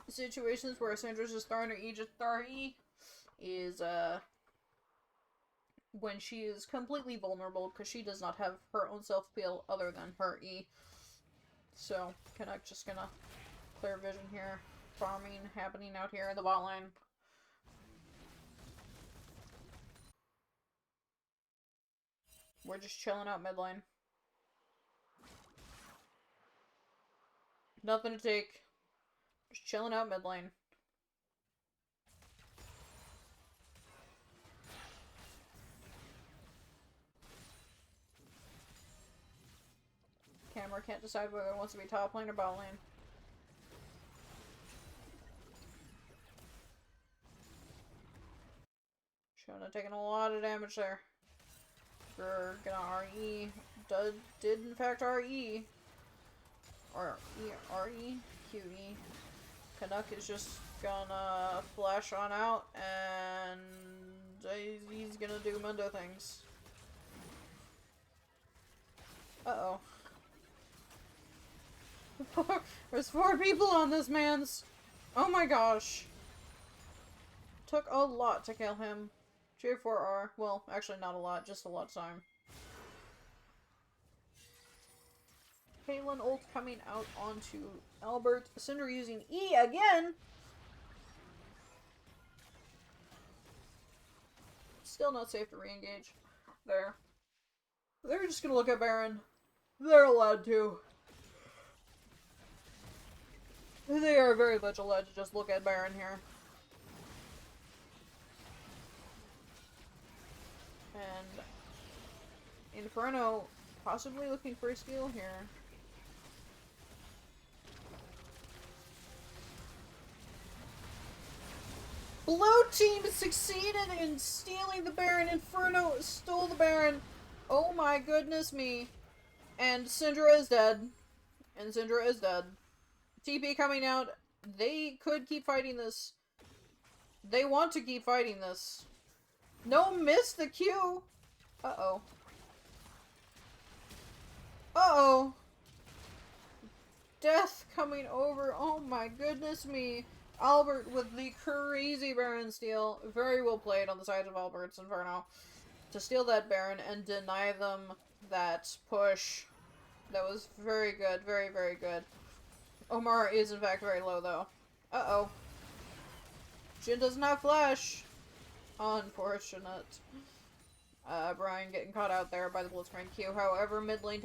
situations where Syndra's just throwing her E, is when she is completely vulnerable because she does not have her own self-peel other than her E. So, Canuck just gonna clear vision here. Farming happening out here in the bot lane. We're just chilling out mid lane. Nothing to take. Just chilling out mid lane. Camera can't decide whether it wants to be top lane or bot lane. Shona taking a lot of damage there. We're gonna RE. Did in fact RE. Or RE? QE. Canuck is just gonna flash on out and he's gonna do Mundo things. Uh-oh. There's 4 people on this man's. Oh my gosh. Took a lot to kill him. J4R. Well, actually not a lot, just a lot of time. Caitlyn ult coming out onto Albert. Syndra using E again. Still not safe to re-engage. There. They're just gonna look at Baron. They're allowed to. They are very much allowed to just look at Baron here. And Inferno possibly looking for a steal here. Blue team succeeded in stealing the Baron. Inferno stole the Baron. Oh my goodness me. And Syndra is dead. And Syndra is dead. TP coming out. They could keep fighting this. They want to keep fighting this. No, miss the Q. Uh-oh. Uh-oh. Death coming over. Oh my goodness me. Albert with the crazy Baron steal. Very well played on the side of Albert's Inferno. To steal that Baron and deny them that push. That was very good. Very, very good. Omar is in fact very low though. Uh-oh. Jhin does not flash. Unfortunate. Brian getting caught out there by the Blitzcrank Q. However, mid lane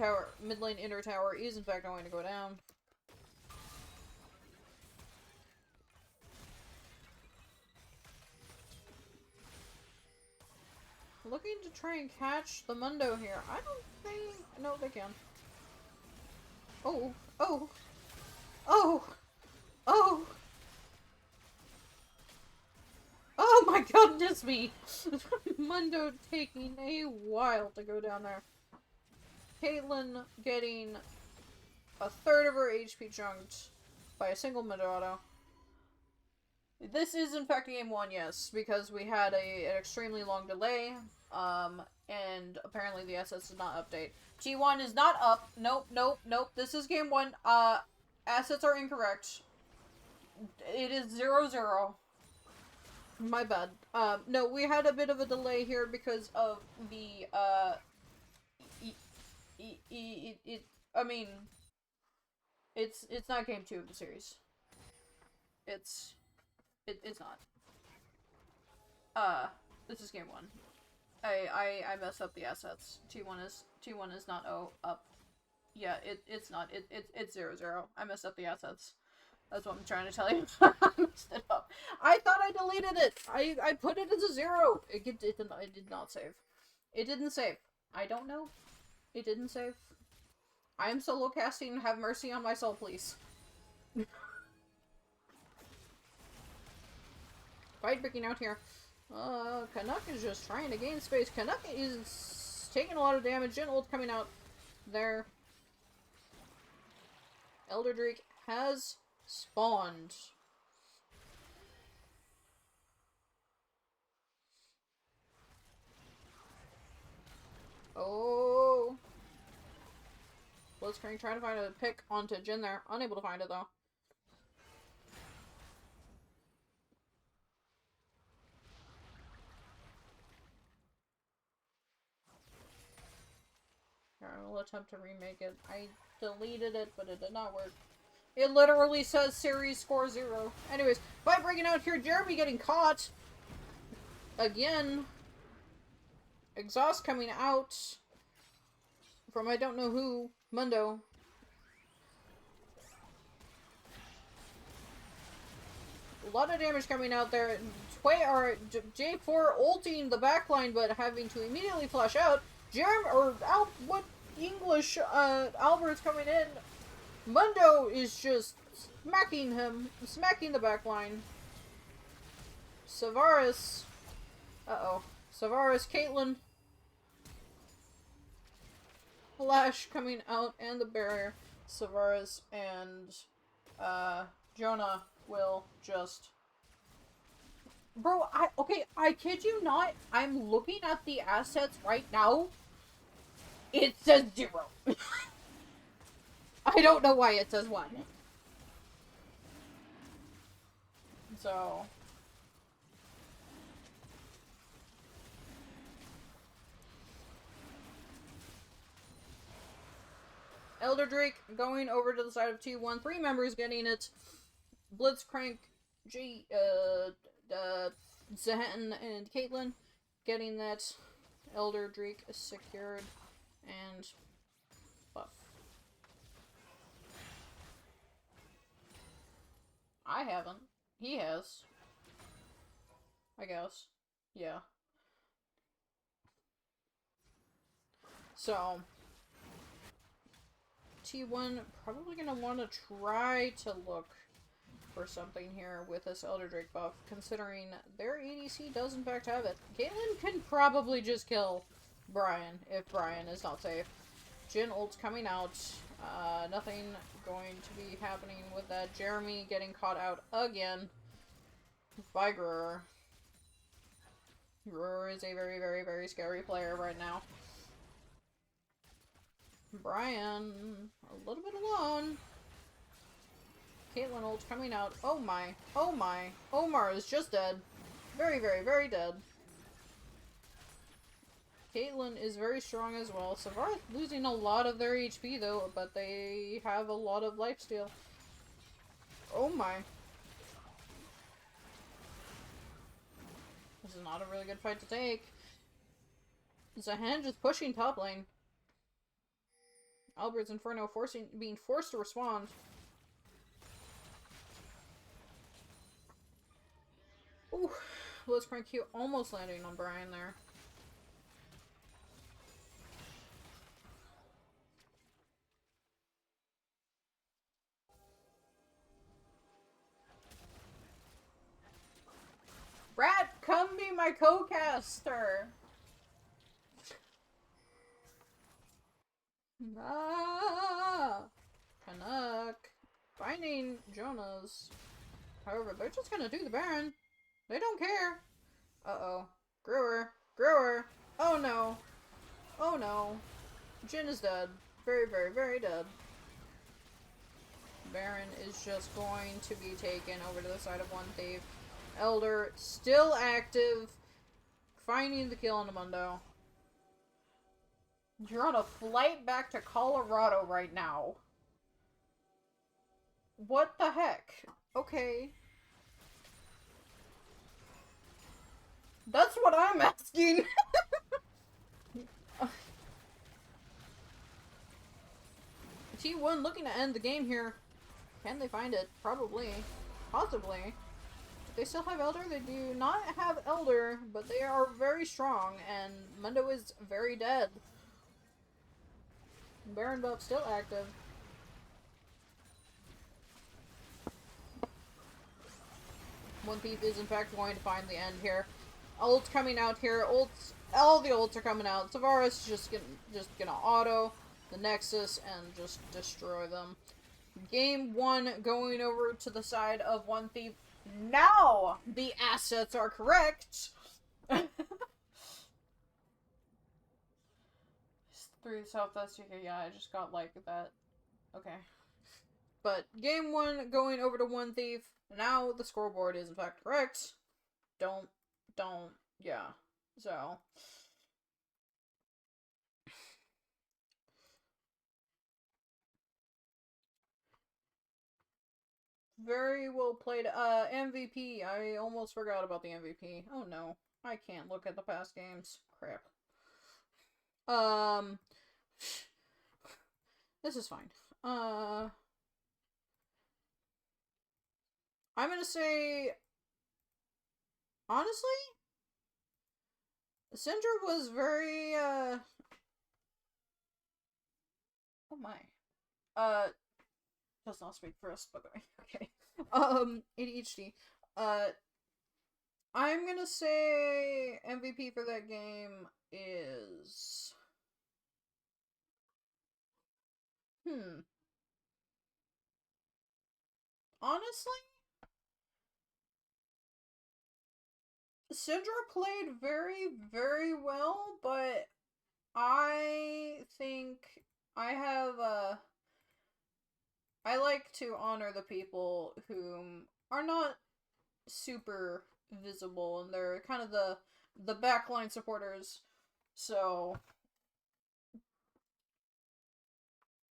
inner tower is in fact going to go down. Looking to try and catch the Mundo here. I don't think... No, they can. Oh. Oh. Oh. Oh. Oh my goodness me! Mundo taking a while to go down there. Caitlyn getting a third of her HP chunked by a single mid auto. This is in fact game 1, yes, because we had an extremely long delay, and apparently the assets did not update. T1 is not up. Nope, nope, nope. This is game 1. Assets are incorrect. It is 0-0. My bad. No, we had a bit of a delay here because of the, I mean, it's not game 2 of the series. It's not. This is game 1. I messed up the assets. T1 is not up. Yeah, it's not. It's 0-0. I messed up the assets. That's what I'm trying to tell you. I messed it up. I thought I deleted it. I put it as a 0. It did not save. It didn't save. I don't know. It didn't save. I am solo casting. Have mercy on my soul, please. Fight breaking out here. Canuck is just trying to gain space. Canuck is taking a lot of damage. Jin ult coming out there. Elder Drake has spawned. Oh. Blitzcrank trying to find a pick onto Jin there. Unable to find it though. I will attempt to remake it. I deleted it, but it did not work. It literally says series score 0. Anyways, fight breaking out here. Jeremy getting caught. Again. Exhaust coming out. From I don't know who. Mundo. A lot of damage coming out there. J4 ulting the backline, but having to immediately flash out. What English, Albert's coming in. Mundo is just smacking the backline. Savaris. Savaris, Caitlyn. Flash coming out and the barrier. Savaris and, Jonah will just... Bro, I kid you not, I'm looking at the assets right now. It says 0. I don't know why it says 1. So... Elder Drake going over to the side of T1. 3 members getting it. Blitzcrank, Zahan, and Caitlyn getting that. Elder Drake secured. And buff. I haven't. He has. I guess. Yeah. So... T1 probably gonna want to try to look for something here with this Elder Drake buff, considering their ADC does in fact have it. Caitlyn can probably just kill Brian if Brian is not safe. Jin ult's coming out. Nothing going to be happening with that. Jeremy getting caught out again by Gruer. Gruer is a very, very, very scary player right now. Brian, a little bit alone. Caitlyn ult coming out. Oh my. Oh my. Omar is just dead. Very, very, very dead. Caitlyn is very strong as well. Savaris losing a lot of their HP though, but they have a lot of lifesteal. Oh my. This is not a really good fight to take. Zahan just pushing top lane. Albert's Inferno being forced to respond. Ooh, Blitzcrank Q almost landing on Brian there. Brad, come be my co-caster! Ah! Canuck! Finding Jonah's. However, they're just gonna do the Baron. They don't care. Uh-oh. Gruer. Gruer! Oh no! Oh no. Jin is dead. Very, very, very dead. Baron is just going to be taken over to the side of one thief. Elder, still active. Finding the kill on the Mundo. You're on a flight back to Colorado right now. What the heck? Okay. That's what I'm asking. T1 looking to end the game here. Can they find it? Probably. Possibly. Do they still have Elder? They do not have Elder, but they are very strong, and Mundo is very dead. Baron buff still active. One Thief is in fact going to find the end here. Ult coming out here. Ult all the ults are coming out. Tavares is just gonna auto the Nexus and just destroy them. Game 1 going over to the side of One Thief. Now the assets are correct. 3 Southwest UK. Yeah, I just got like that. Okay. But game 1 going over to One Thief. Now the scoreboard is in fact correct. Don't. Yeah. So. Very well played. MVP. I almost forgot about the MVP. Oh no. I can't look at the past games. Crap. This is fine. I'm gonna say, honestly, Syndra was very, oh my. Does not speak for us, by the way. Okay. ADHD. I'm gonna say MVP for that game is... Honestly, Syndra played very, very well, but I think I have, I like to honor the people whom are not super visible, and they're kind of the backline supporters. So,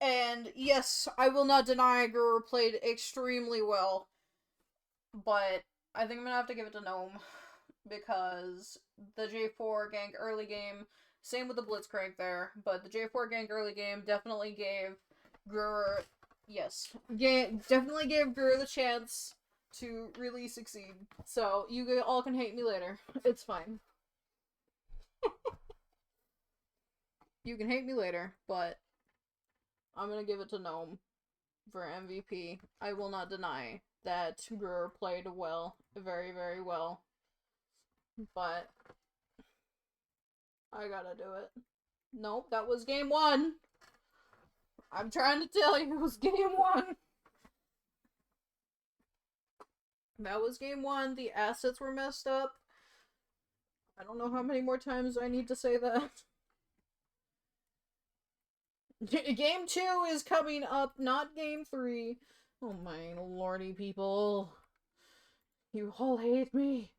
and yes, I will not deny Guru played extremely well, but I think I'm gonna have to give it to Gnome, because the J4 gank early game, same with the Blitzcrank there, but the J4 gank early game definitely gave Guru, definitely gave Guru the chance to really succeed. So, you all can hate me later. It's fine. You can hate me later, but I'm gonna give it to Gnome for MVP. I will not deny that Guru played well. Very, very well. But I gotta do it. Nope, that was game 1. I'm trying to tell you, it was game 1. That was game 1. The assets were messed up. I don't know how many more times I need to say that. Game 2 is coming up, not game 3. Oh my lordy, people. You all hate me.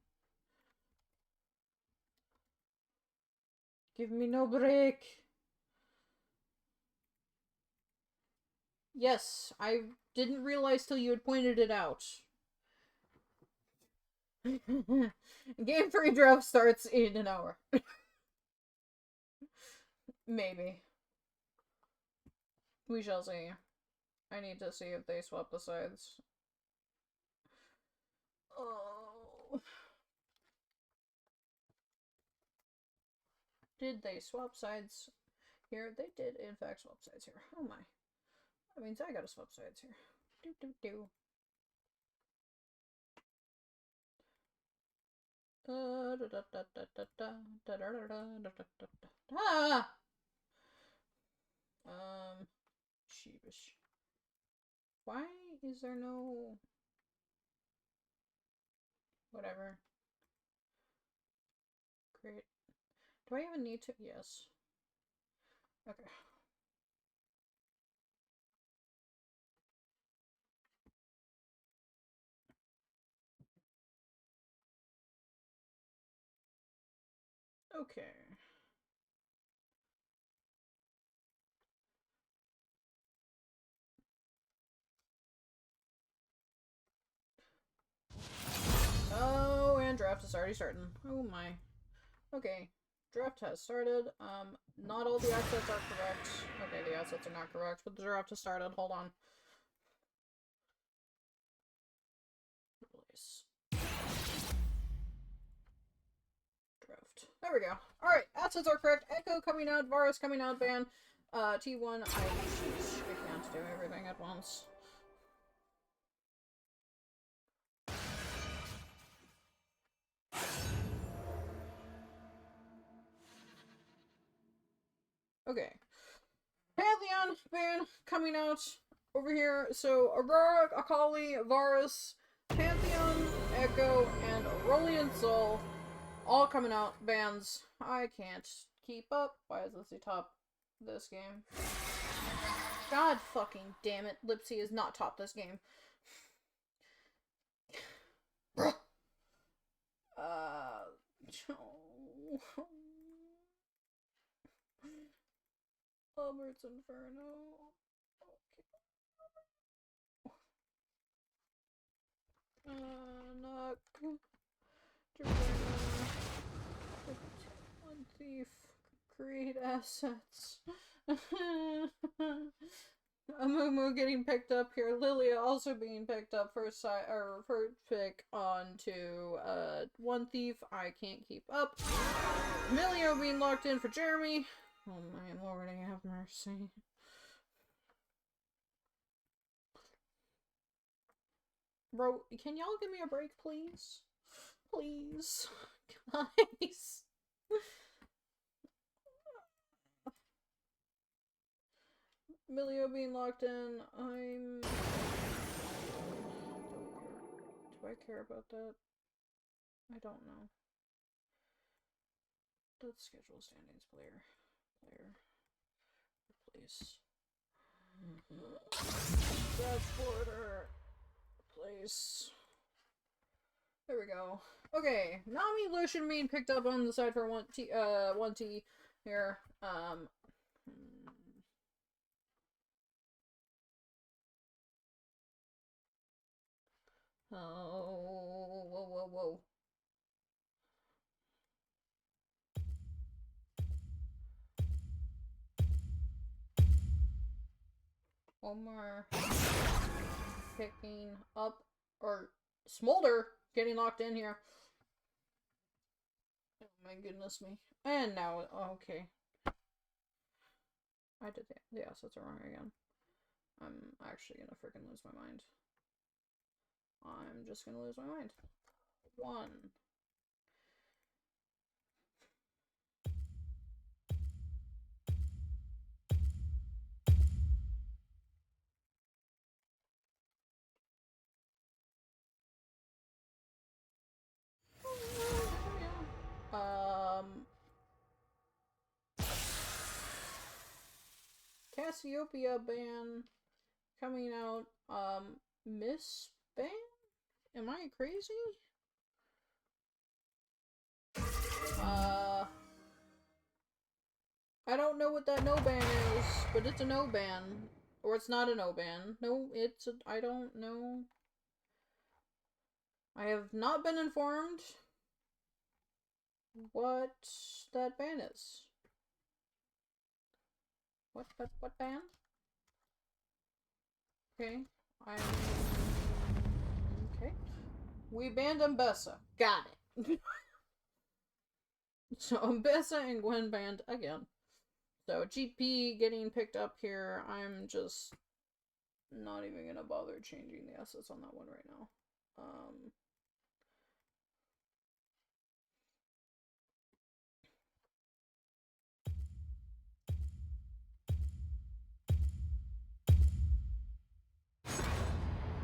Give me no break. Yes, I didn't realize till you had pointed it out. Game 3 draft starts in an hour. Maybe. We shall see. I need to see if they swap the sides. Oh. Did they swap sides here? They did, in fact, swap sides here. Oh my. That means I gotta swap sides here. Do. Ah! Sheepish. Why is there no... Whatever. Great. Do I even need to? Yes. Okay. Okay. Oh, and draft is already starting. Oh my. Okay. Draft has started. Not all the assets are correct. Okay, the assets are not correct, but the draft has started. Hold on. Place. Draft. There we go. Alright, assets are correct. Echo coming out, Varus coming out, Van. T1, I can't do everything at once. Okay. Pantheon ban coming out over here. So Aurora, Akali, Varus, Pantheon, Echo, and Aurelion Soul all coming out bans. I can't keep up. Why is this the top this game? God fucking damn it. Lipsy is not top this game. Albert's Inferno. Knock. One thief. Create assets. Amumu getting picked up here. Lilia also being picked up for first pick onto one thief. I can't keep up. Emilio being locked in for Jeremy. Oh my lord, I have mercy. Bro, can y'all give me a break, please? Please. Guys. Emilio being locked in. Do I care about that? I don't know. Let's schedule standings. Player. Replace. Dashboarder. Replace. There we go. Okay, Nami Lucian being picked up on the side for 1T here. Oh, whoa. Omar picking up, or Smolder getting locked in here. Oh my goodness me. And now, okay. I did the assets are wrong again. I'm actually gonna freaking lose my mind. I'm just gonna lose my mind. 1. Cassiopeia ban coming out. Miss ban? Am I crazy? I don't know what that no ban is, but it's a no ban. Or it's not a no ban. No, it's a, I don't know. I have not been informed what that ban is. What ban? Okay, okay. We banned Mbessa. Got it. So Mbessa and Gwen banned again. So GP getting picked up here. I'm just not even gonna bother changing the assets on that one right now.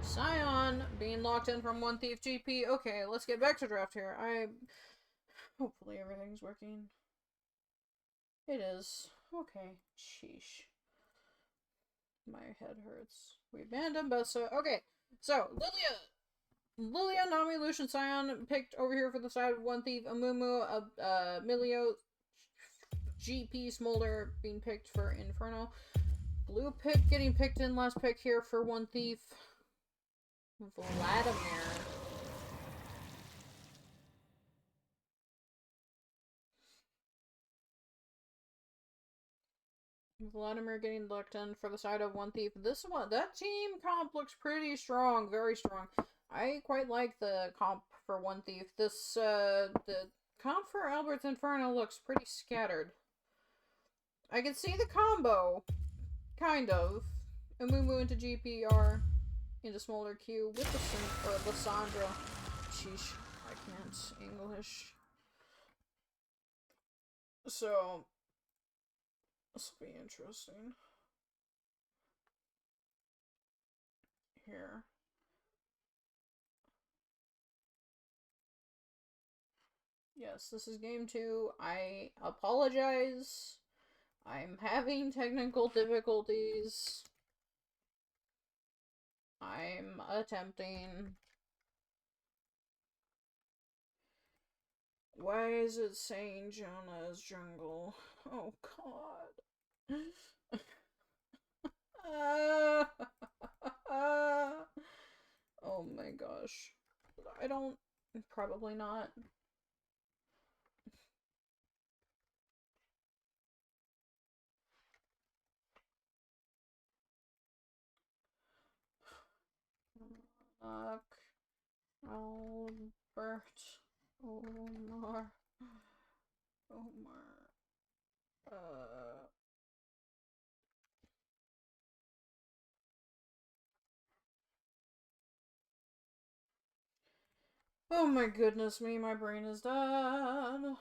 Scion being locked in from one thief GP. Okay, let's get back to draft here. Hopefully everything's working. It is. Okay. Sheesh. My head hurts. We banned Mbessa. Okay, so Lilia, Nami, Lucian, Scion picked over here for the side of one thief. Amumu, Milio, GP, Smolder being picked for Inferno. Blue pick getting picked in last pick here for one thief. Vladimir getting locked in for the side of one thief. This one, that team comp looks pretty strong, very strong. I quite like the comp for one thief. This, the comp for Albert's Inferno looks pretty scattered. I can see the combo, kind of. Amumu into GPR, into Smolder Q with the Lysandra. Sheesh, I can't English. So, This will be interesting. Here. Yes, this is game 2. I apologize. I'm having technical difficulties. I'm attempting. Why is it saying Jonah is jungle? Oh god. Oh my gosh. I don't... Probably not. Albert, Omar, oh my goodness me, my brain is done.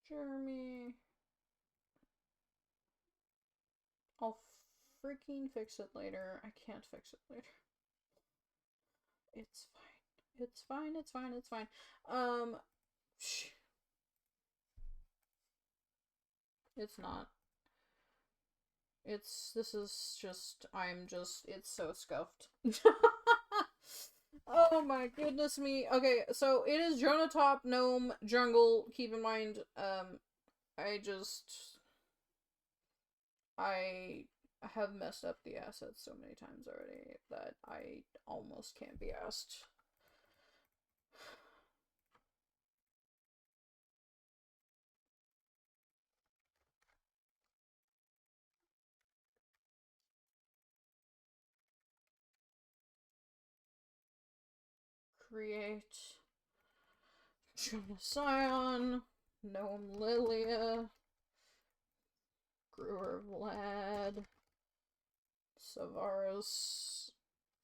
Jeremy. I'll freaking fix it later. I can't fix it later. It's fine. It's fine, it's fine, it's fine. It's not. This is just, it's so scuffed. Oh my goodness me. Okay, so it is Jonah top, gnome, jungle. Keep in mind, I have messed up the assets so many times already that I almost can't be asked. Create Jonah Scion, Gnome Lilia, Brewer Vlad, Savaris,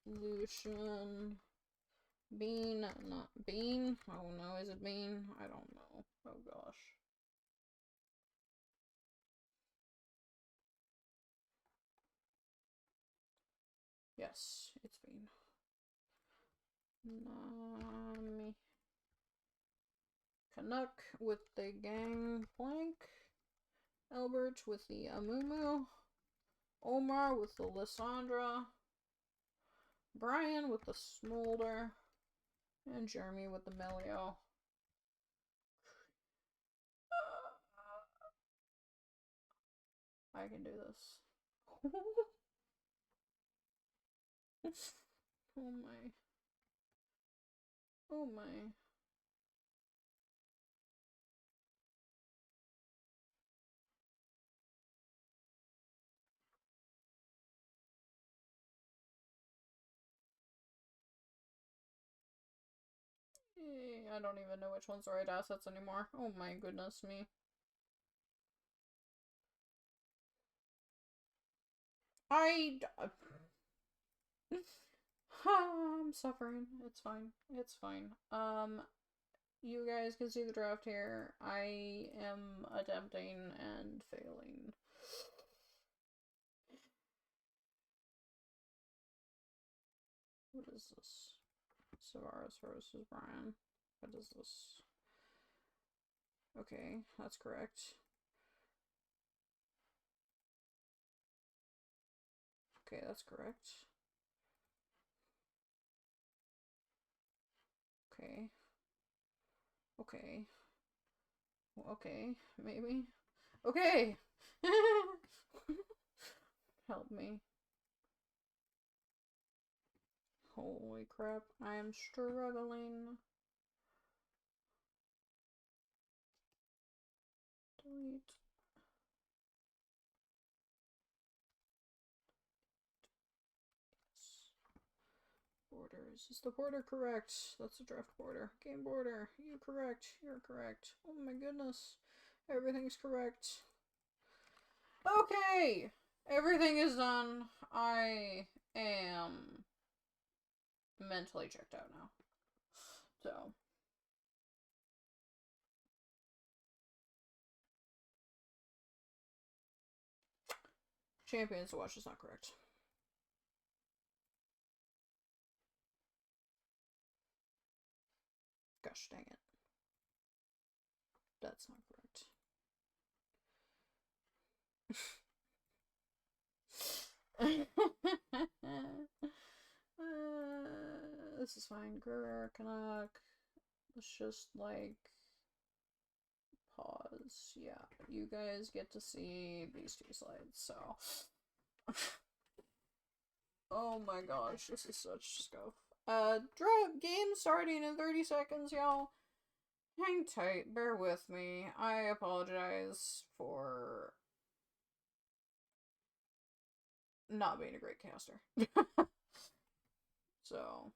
Lucian, Bean, not Bean. Oh no, is it Bean? I don't know. Oh gosh. Yes, it's Bean. Nami. Canuck with the Gangplank. Albert with the Amumu. Omar with the Lysandra. Brian with the Smolder. And Jeremy with the Melio. I can do this. Oh my. Oh my. I don't even know which one's the right assets anymore. Oh my goodness me. I'm suffering. It's fine. It's fine. You guys can see the draft here. I am attempting and failing. What is this? Savaris versus Brian. What is this? Okay, that's correct. Okay, that's correct. Okay. Okay. Okay, maybe. Okay! Help me. Holy crap, I am struggling. Delete. Borders. Is the border correct? That's a draft border. Game border. You correct. You're correct. Oh my goodness. Everything's correct. Okay! Everything is done. I am mentally checked out now. So. Champions to watch is not correct. Gosh dang it. That's not correct. This is fine. Grr, Canuck. Let's just, like, pause. Yeah, you guys get to see these two slides, so. Oh my gosh, this is such stuff. Game starting in 30 seconds, y'all. Hang tight, bear with me. I apologize for not being a great caster. So.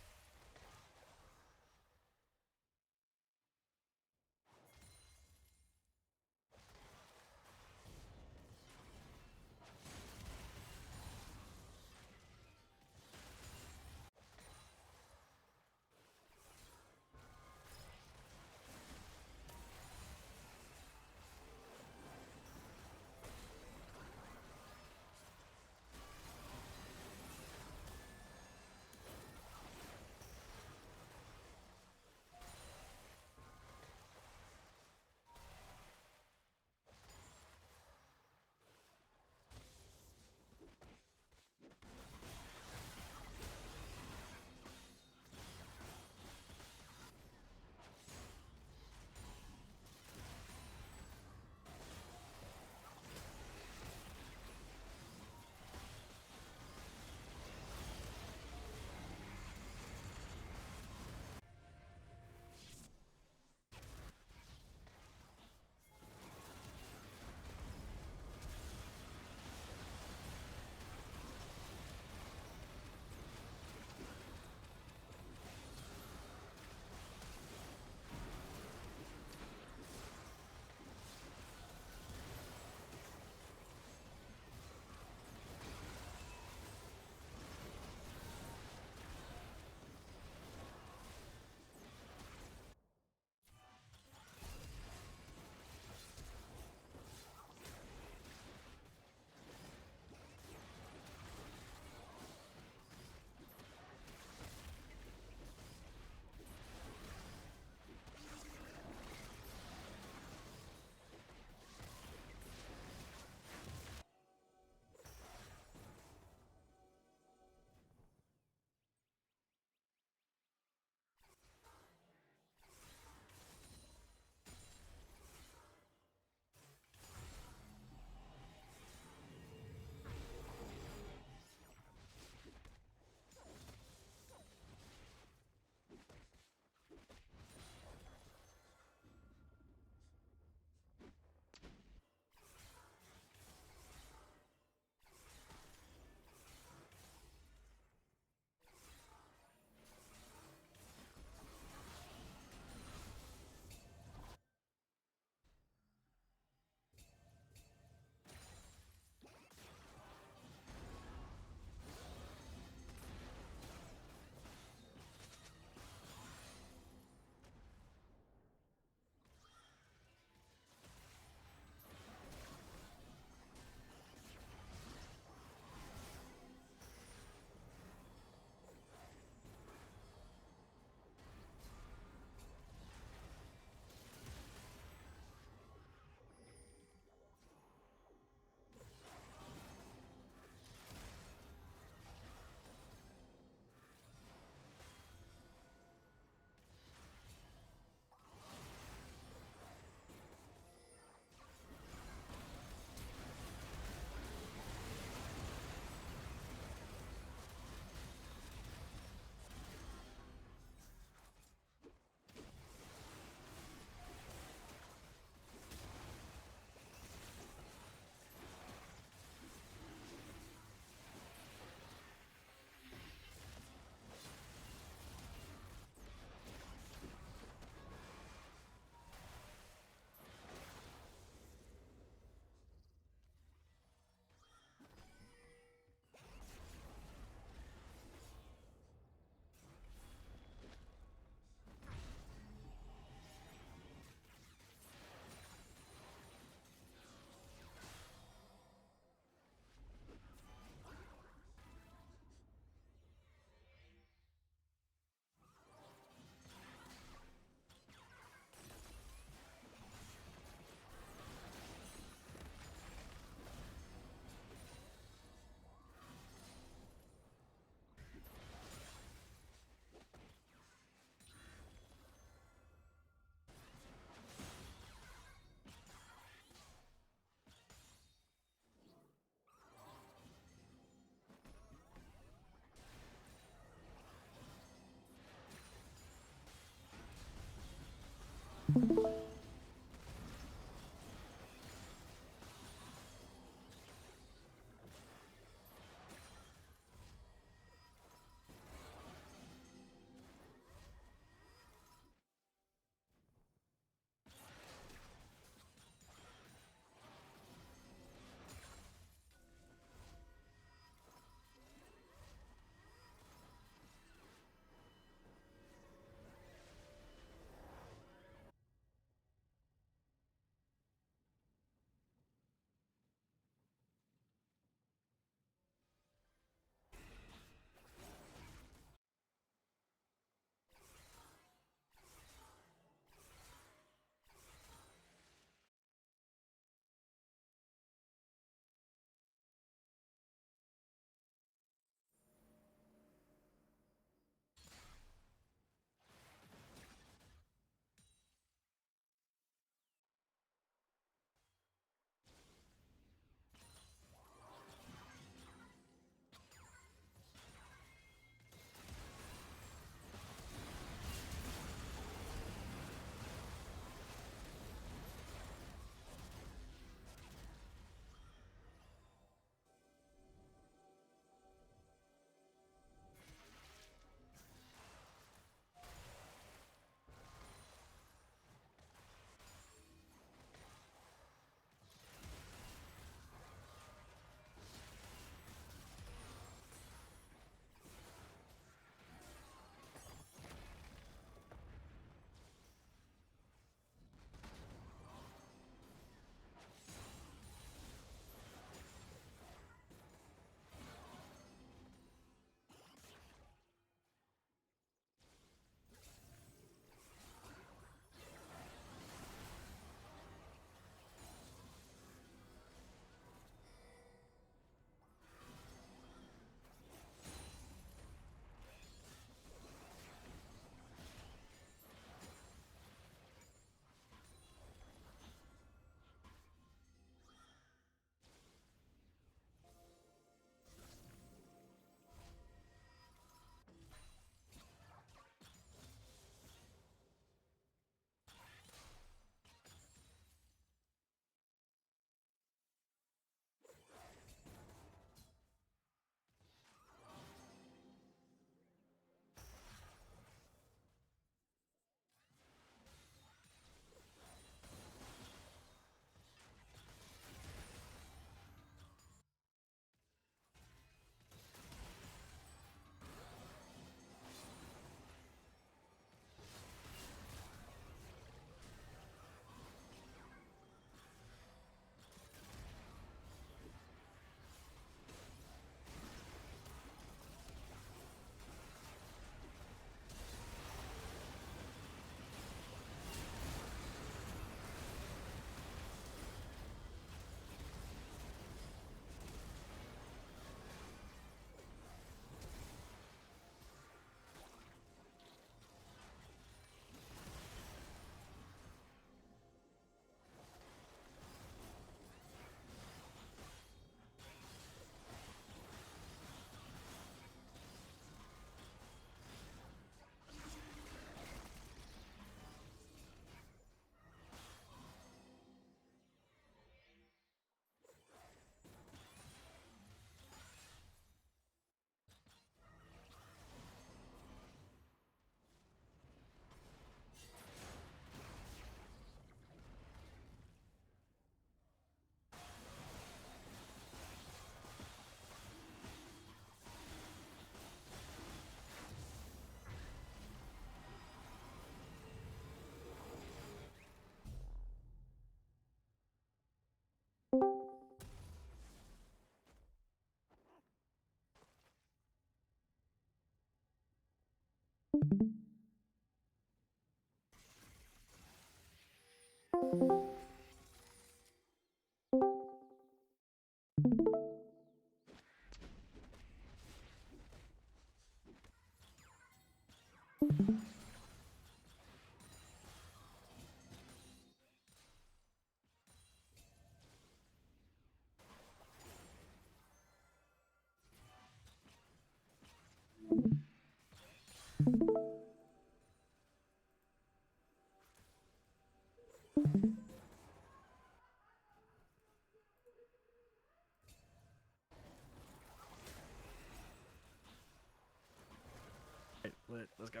Let's go.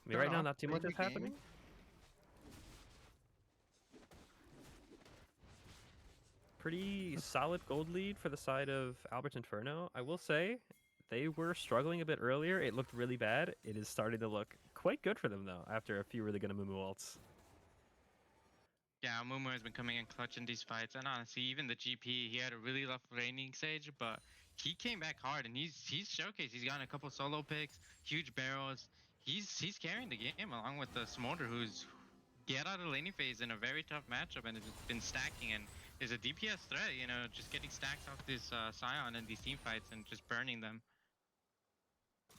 I mean, right now, not too much is happening. Pretty solid gold lead for the side of Albert's Inferno. I will say, they were struggling a bit earlier. It looked really bad. It is starting to look quite good for them, though, after a few really good Amumu ults. Yeah, Mumu has been coming in clutch in these fights, and honestly, even the GP, he had a really rough laning stage, but he came back hard, and he's showcased. He's gotten a couple solo picks, huge barrels. He's carrying the game along with the Smolder, who's get out of laning phase in a very tough matchup, and has been stacking, and is a DPS threat. You know, just getting stacks off this Scion in these team fights and just burning them.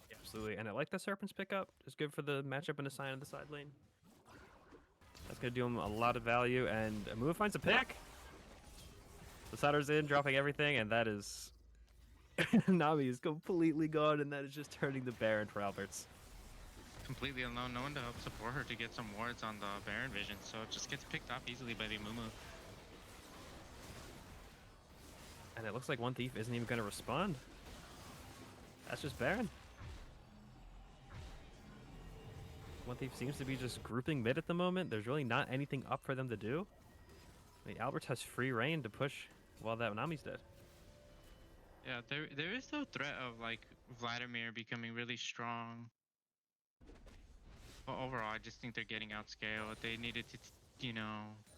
Yeah, absolutely, and I like the Serpent's pickup. It's good for the matchup in the side of the side lane. That's going to do him a lot of value, and Amumu finds a pick. The Saturn's in, dropping everything, and that is... Nami is completely gone, and that is just turning the Baron for Alberts. Completely alone, no one to help support her to get some wards on the Baron vision, so it just gets picked off easily by the Mumu. And it looks like One Thief isn't even going to respond. That's just Baron. One Thief seems to be just grouping mid at the moment. There's really not anything up for them to do. I mean, Albert has free reign to push while that Nami's dead. Yeah, there is no threat of like Vladimir becoming really strong. But overall, I just think they're getting outscaled. They needed to,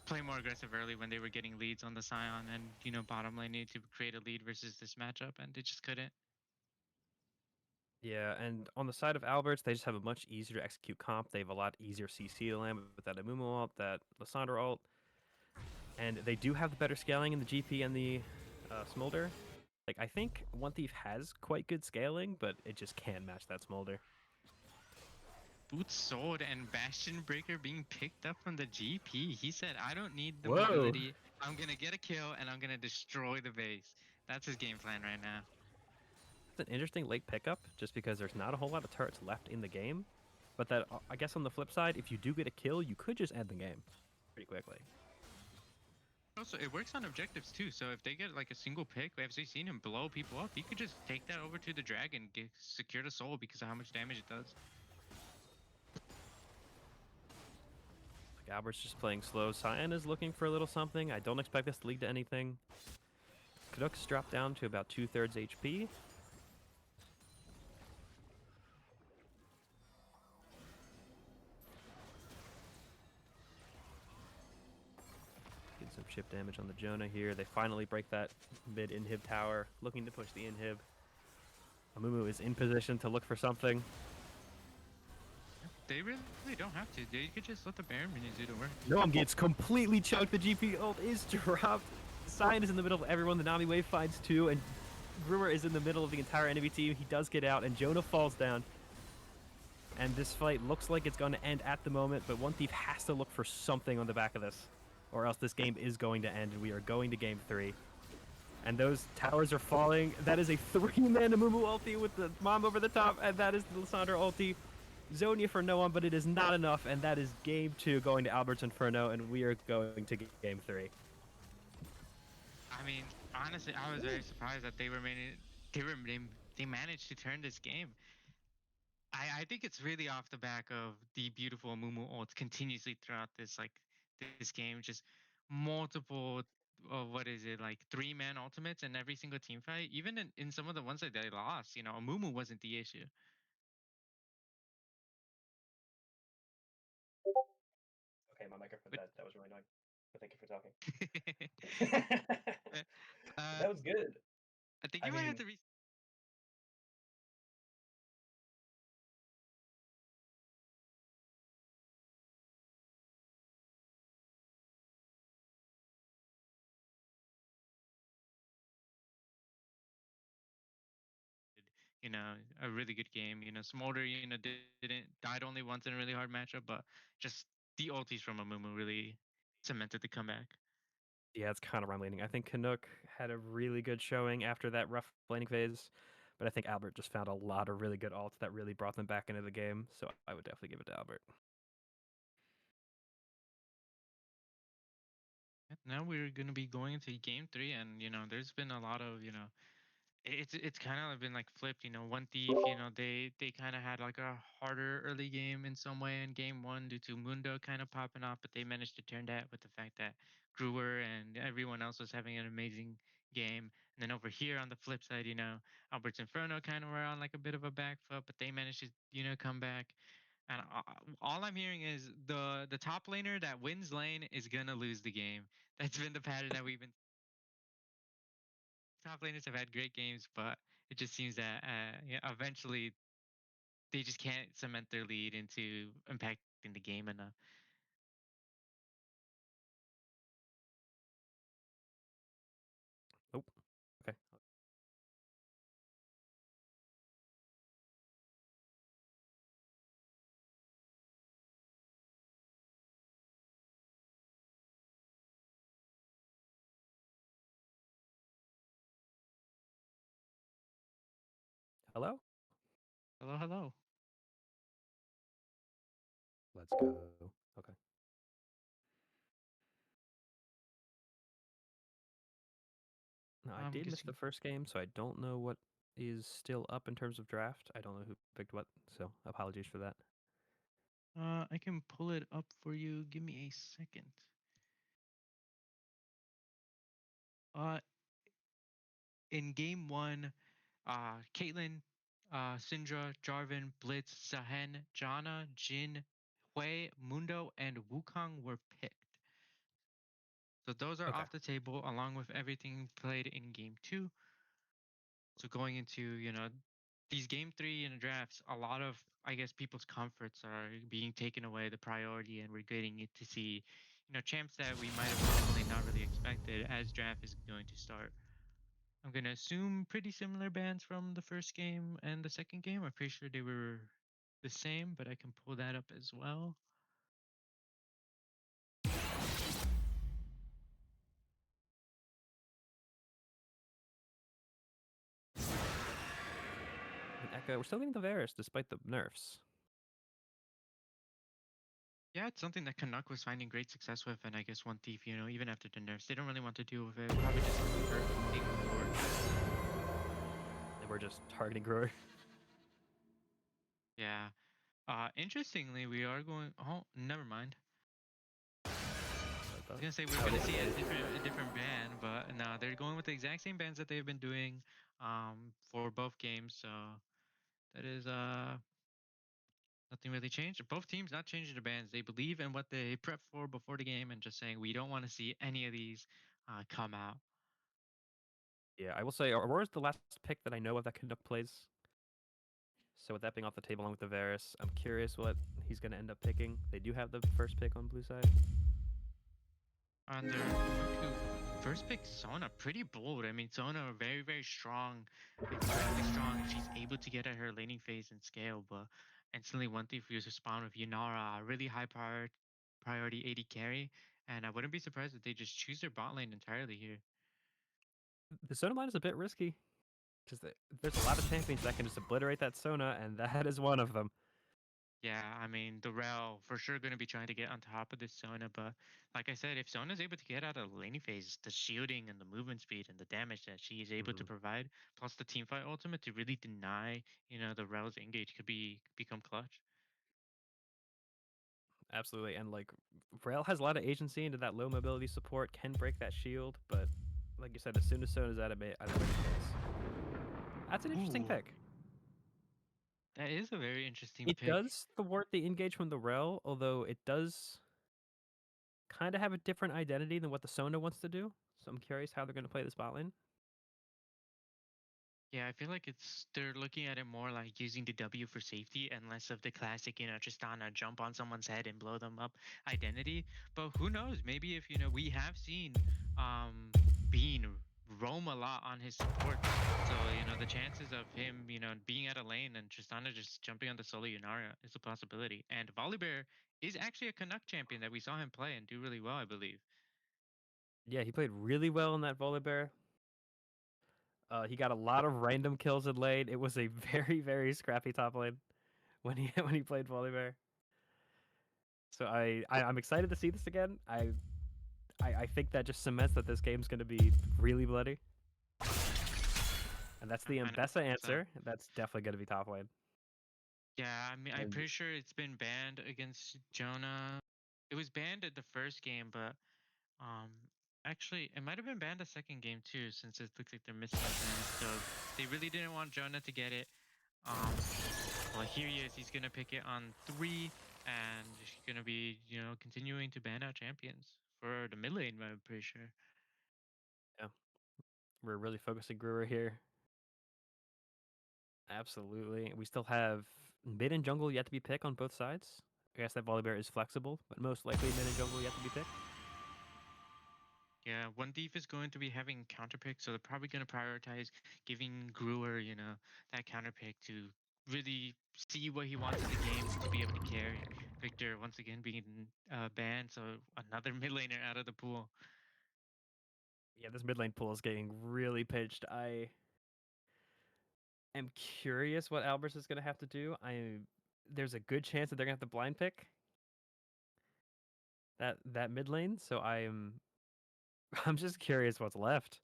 play more aggressive early when they were getting leads on the Scion, and bottom lane needed to create a lead versus this matchup, and they just couldn't. Yeah, and on the side of Alberts, they just have a much easier to execute comp. They have a lot easier CC to land with that Amumu ult, that Lissandra ult. And they do have the better scaling in the GP and the Smolder. Like, I think One Thief has quite good scaling, but it just can't match that Smolder. Boots Sword and Bastion Breaker being picked up from the GP. He said, I don't need the Whoa. mobility. I'm going to get a kill, and I'm going to destroy the base. That's his game plan right now. It's an interesting late pickup, just because there's not a whole lot of turrets left in the game. But that, I guess on the flip side, if you do get a kill, you could just end the game pretty quickly. Also, it works on objectives too. So if they get like a single pick, we have seen him blow people up. You could just take that over to the dragon, secure the soul because of how much damage it does. Like Albert's just playing slow. Cyan is looking for a little something. I don't expect this to lead to anything. Canucks drop down to about 2/3 HP. Get some chip damage on the Jonah here. They finally break that mid inhib tower, looking to push the inhib. Amumu is in position to look for something. They really don't have to. They could just let the Baron minions do the work. Noam gets completely chunked. The GP ult is dropped. Cyan is in the middle of everyone. The Nami wave finds two, and Brewer is in the middle of the entire enemy team. He does get out, and Jonah falls down. And this fight looks like it's going to end at the moment, but One Thief has to look for something on the back of this, or else this game is going to end, and we are going to game 3. And those towers are falling. That is a 3-man Amumu ulti with the mom over the top, and that is the Lissandra ulti. Zonia for no one, but it is not enough, and that is game 2 going to Albert's Inferno, and we are going to game 3. I mean, honestly, I was very surprised that they managed to turn this game. I think it's really off the back of the beautiful Mumu ults continuously throughout this game. Just multiple, what is it, like 3-man ultimates in every single team fight. Even in some of the ones that they lost, Mumu wasn't the issue. Okay, my microphone, But, that was really annoying. But thank you for talking. That was good. I think I you might have mean, to re- a really good game. Smolder, died only once in a really hard matchup, but just the ultis from Amumu really cemented the comeback. Yeah, it's kind of where I'm leaning. I think Canuck had a really good showing after that rough laning phase, but I think Albert just found a lot of really good ults that really brought them back into the game. So I would definitely give it to Albert. Now we're gonna be going into game 3, and there's been a lot of it's kind of been like flipped. One Thief, they kind of had like a harder early game in some way in game 1 due to Mundo kind of popping off, but they managed to turn that with the fact that Brewer and everyone else was having an amazing game. And then over here on the flip side, Albert's Inferno kind of were on like a bit of a back foot, but they managed to come back. And all I'm hearing is the top laner that wins lane is gonna lose the game. That's been the pattern that we've been. Top laners have had great games, but it just seems that eventually they just can't cement their lead into impacting the game enough. Oh, okay. Hello? Hello, hello. Let's go. Okay. Now, I I'm did miss the guessing. first game, so I don't know what is still up in terms of draft. I don't know who picked what, so apologies for that. I can pull it up for you. Give me a second. Uh, in game 1, Caitlyn, Syndra, Jarvan, Blitz, Sahen, Janna, Jin, Hui, Mundo, and Wukong were picked. So those are Okay. off the table along with everything played in game 2. So going into, these game 3 in the drafts, a lot of, I guess, people's comforts are being taken away, the priority, and we're getting it to see, champs that we might have normally not really expected as draft is going to start. I'm going to assume pretty similar bans from the first game and the second game. I'm pretty sure they were the same, but I can pull that up as well. And Echo, we're still getting the Varus despite the nerfs. Yeah, it's something that Canuck was finding great success with, and I guess One Thief, even after the nerfs, they don't really want to deal with it. Probably just prefer ignored. And we're just targeting Grower. Yeah. Interestingly, we are going. Oh, never mind. I was gonna say we're gonna see a different ban, but no, they're going with the exact same bans that they've been doing, for both games. So that is nothing really changed. Both teams not changing the bans. They believe in what they prep for before the game, and just saying we don't want to see any of these come out. Yeah, I will say Aurora's the last pick that I know of that Canuck plays. So with that being off the table along with the Varus, I'm curious what he's going to end up picking. They do have the first pick on blue side. And they're going to first pick Sona. Pretty bold. I mean, Sona very, very strong, incredibly strong. She's able to get at her laning phase and scale, but instantly One Thief uses spawn with Yunara, a really high priority AD carry. And I wouldn't be surprised if they just choose their bot lane entirely here. The Sona line is a bit risky. Because there's a lot of champions that can just obliterate that Sona, and that is one of them. Yeah, I mean, the Rel for sure going to be trying to get on top of this Sona, but like I said, if Sona's able to get out of the laning phase, the shielding and the movement speed and the damage that she is able to provide, plus the teamfight ultimate to really deny, the Rel's engage could become clutch. Absolutely, and like Rail has a lot of agency into that low mobility support, can break that shield, but like you said, as soon as Sona's out of base, that's an interesting Ooh, pick. that is a very interesting It pick. does thwart the engage from the Rel, although it does kind of have a different identity than what the Sona wants to do. So I'm curious how they're going to play this bot lane. Yeah, I feel like they're looking at it more like using the W for safety and less of the classic, Tristana jump on someone's head and blow them up identity. But who knows? Maybe if we have seen Bean roam a lot on his support. So, the chances of him, being out of lane and Tristana just jumping on the solo Yunara is a possibility. And Volibear is actually a Canuck champion that we saw him play and do really well, I believe. Yeah, he played really well in that Volibear. He got a lot of random kills in lane. It was a very, very scrappy top lane when he when he played Volibear. So I'm excited to see this again. I think that just cements that this game's going to be really bloody. And that's the I know. Mbessa So, answer. That's definitely going to be top lane. yeah, I mean, I'm And pretty sure it's been banned against Jonah. It was banned at the first game, but um, actually, it might have been banned the second game too, since it looks like they're missing a ban. So they really didn't want Jonah to get it. Um, well, here he is. He's gonna pick it on 3, and he's gonna be, continuing to ban out champions for the mid lane. I'm pretty sure. yeah, we're really focusing Brewer here. Absolutely. We still have mid and jungle yet to be picked on both sides. I guess that Volibear is flexible, but most likely mid and jungle yet to be picked. Yeah, one thief is going to be having counter pick, so they're probably going to prioritize giving Brewer, that counter pick to really see what he wants in the game to be able to carry. Victor once again being banned, so another mid laner out of the pool. Yeah, this mid lane pool is getting really pitched. I am curious what Albers is going to have to do. There's a good chance that they're going to have to blind pick that mid lane, so I'm just curious what's left.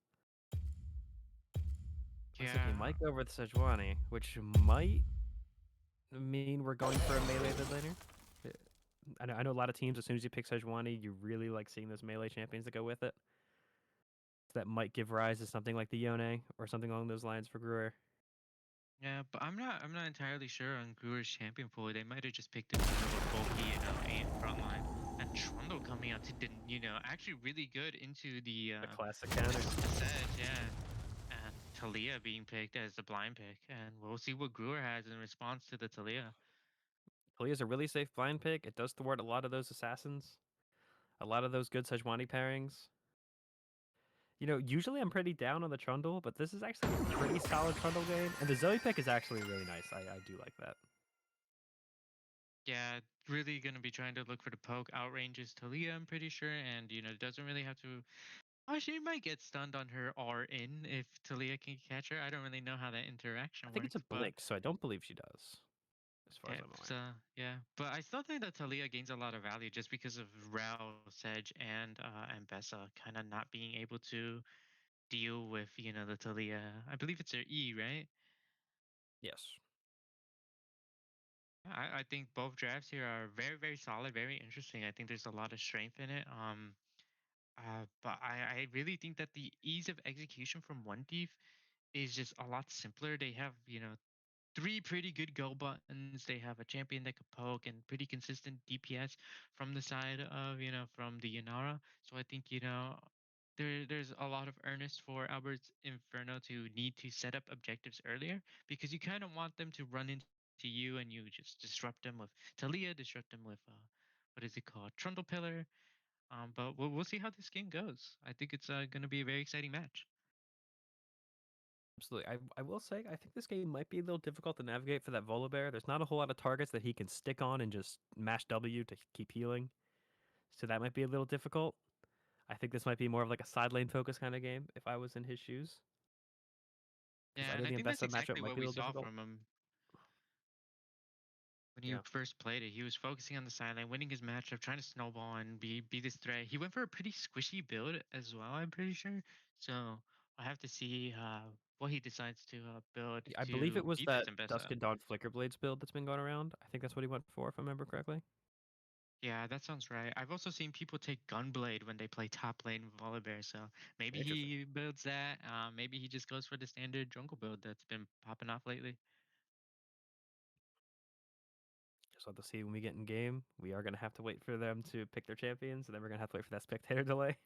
Looks like he Yeah, might go with Sejuani, which might mean we're going for a melee mid laner. Uh, I know a lot of teams, as soon as you pick Sejuani, you really like seeing those melee champions that go with it. So that might give rise to something like the Yone or something along those lines for Gruer. yeah, but I'm not entirely sure on Brewer's champion pool. They might have just picked a kind of a bulky, AIM frontline. And Trundle coming out to, actually really good into The classic counter. the Sedge, yeah. And Talia being picked as the blind pick, and we'll see what Brewer has in response to the Talia. Talia's a really safe blind pick. It does thwart a lot of those assassins, a lot of those good Sejuani pairings. Usually I'm pretty down on the Trundle, but this is actually a pretty solid Trundle game, and the Zoe pick is actually really nice. I do like that. Yeah, really gonna be trying to look for the poke outranges Talia, I'm pretty sure, and doesn't really have to. Oh, she might get stunned on her R in if Talia can catch her. I don't really know how that I interaction think it's a works, but blink, so I don't believe she does, as far as okay, I'm aware. so yeah, but I still think that Talia gains a lot of value just because of Rao, Sedge, and Bessa kind of not being able to deal with the Talia. I believe it's her E, right? Yes. I think both drafts here are very, very solid, very interesting. I think there's a lot of strength in it. But I really think that the ease of execution from one thief is just a lot simpler. They have, 3 pretty good go buttons. They have a champion that could poke and pretty consistent DPS from the side of, from the Yanara. So I think, there's a lot of earnest for Albert's Inferno to need to set up objectives earlier because you kind of want them to run into you and you just disrupt them with Talia, disrupt them with what is it called, Trundle Pillar. But we'll see how this game goes. I think it's going to be a very exciting match. Absolutely. I will say, I think this game might be a little difficult to navigate for that Volibear. There's not a whole lot of targets that he can stick on and just mash W to keep healing. So that might be a little difficult. I think this might be more of like a side lane focus kind of game if I was in his shoes. Because Yeah, I and know I the think that's Ambessa matchup exactly might what be a we little saw difficult. from him when he Yeah. first played it. He was focusing on the sideline, winning his matchup, trying to snowball and be this threat. He went for a pretty squishy build as well, I'm pretty sure. So I have to see what he decides to build I believe to it was beat this that Mbessa. Dusk and Dawn Flicker Blades build that's been going around. I think that's what he went for, if I remember correctly. Yeah, that sounds right. I've also seen people take Gunblade when they play top lane with Volibear, so maybe Interesting. he builds that. Maybe he just goes for the standard jungle build that's been popping off lately. Just have to see when we get in game. We are going to have to wait for them to pick their champions, and then we're going to have to wait for that spectator delay.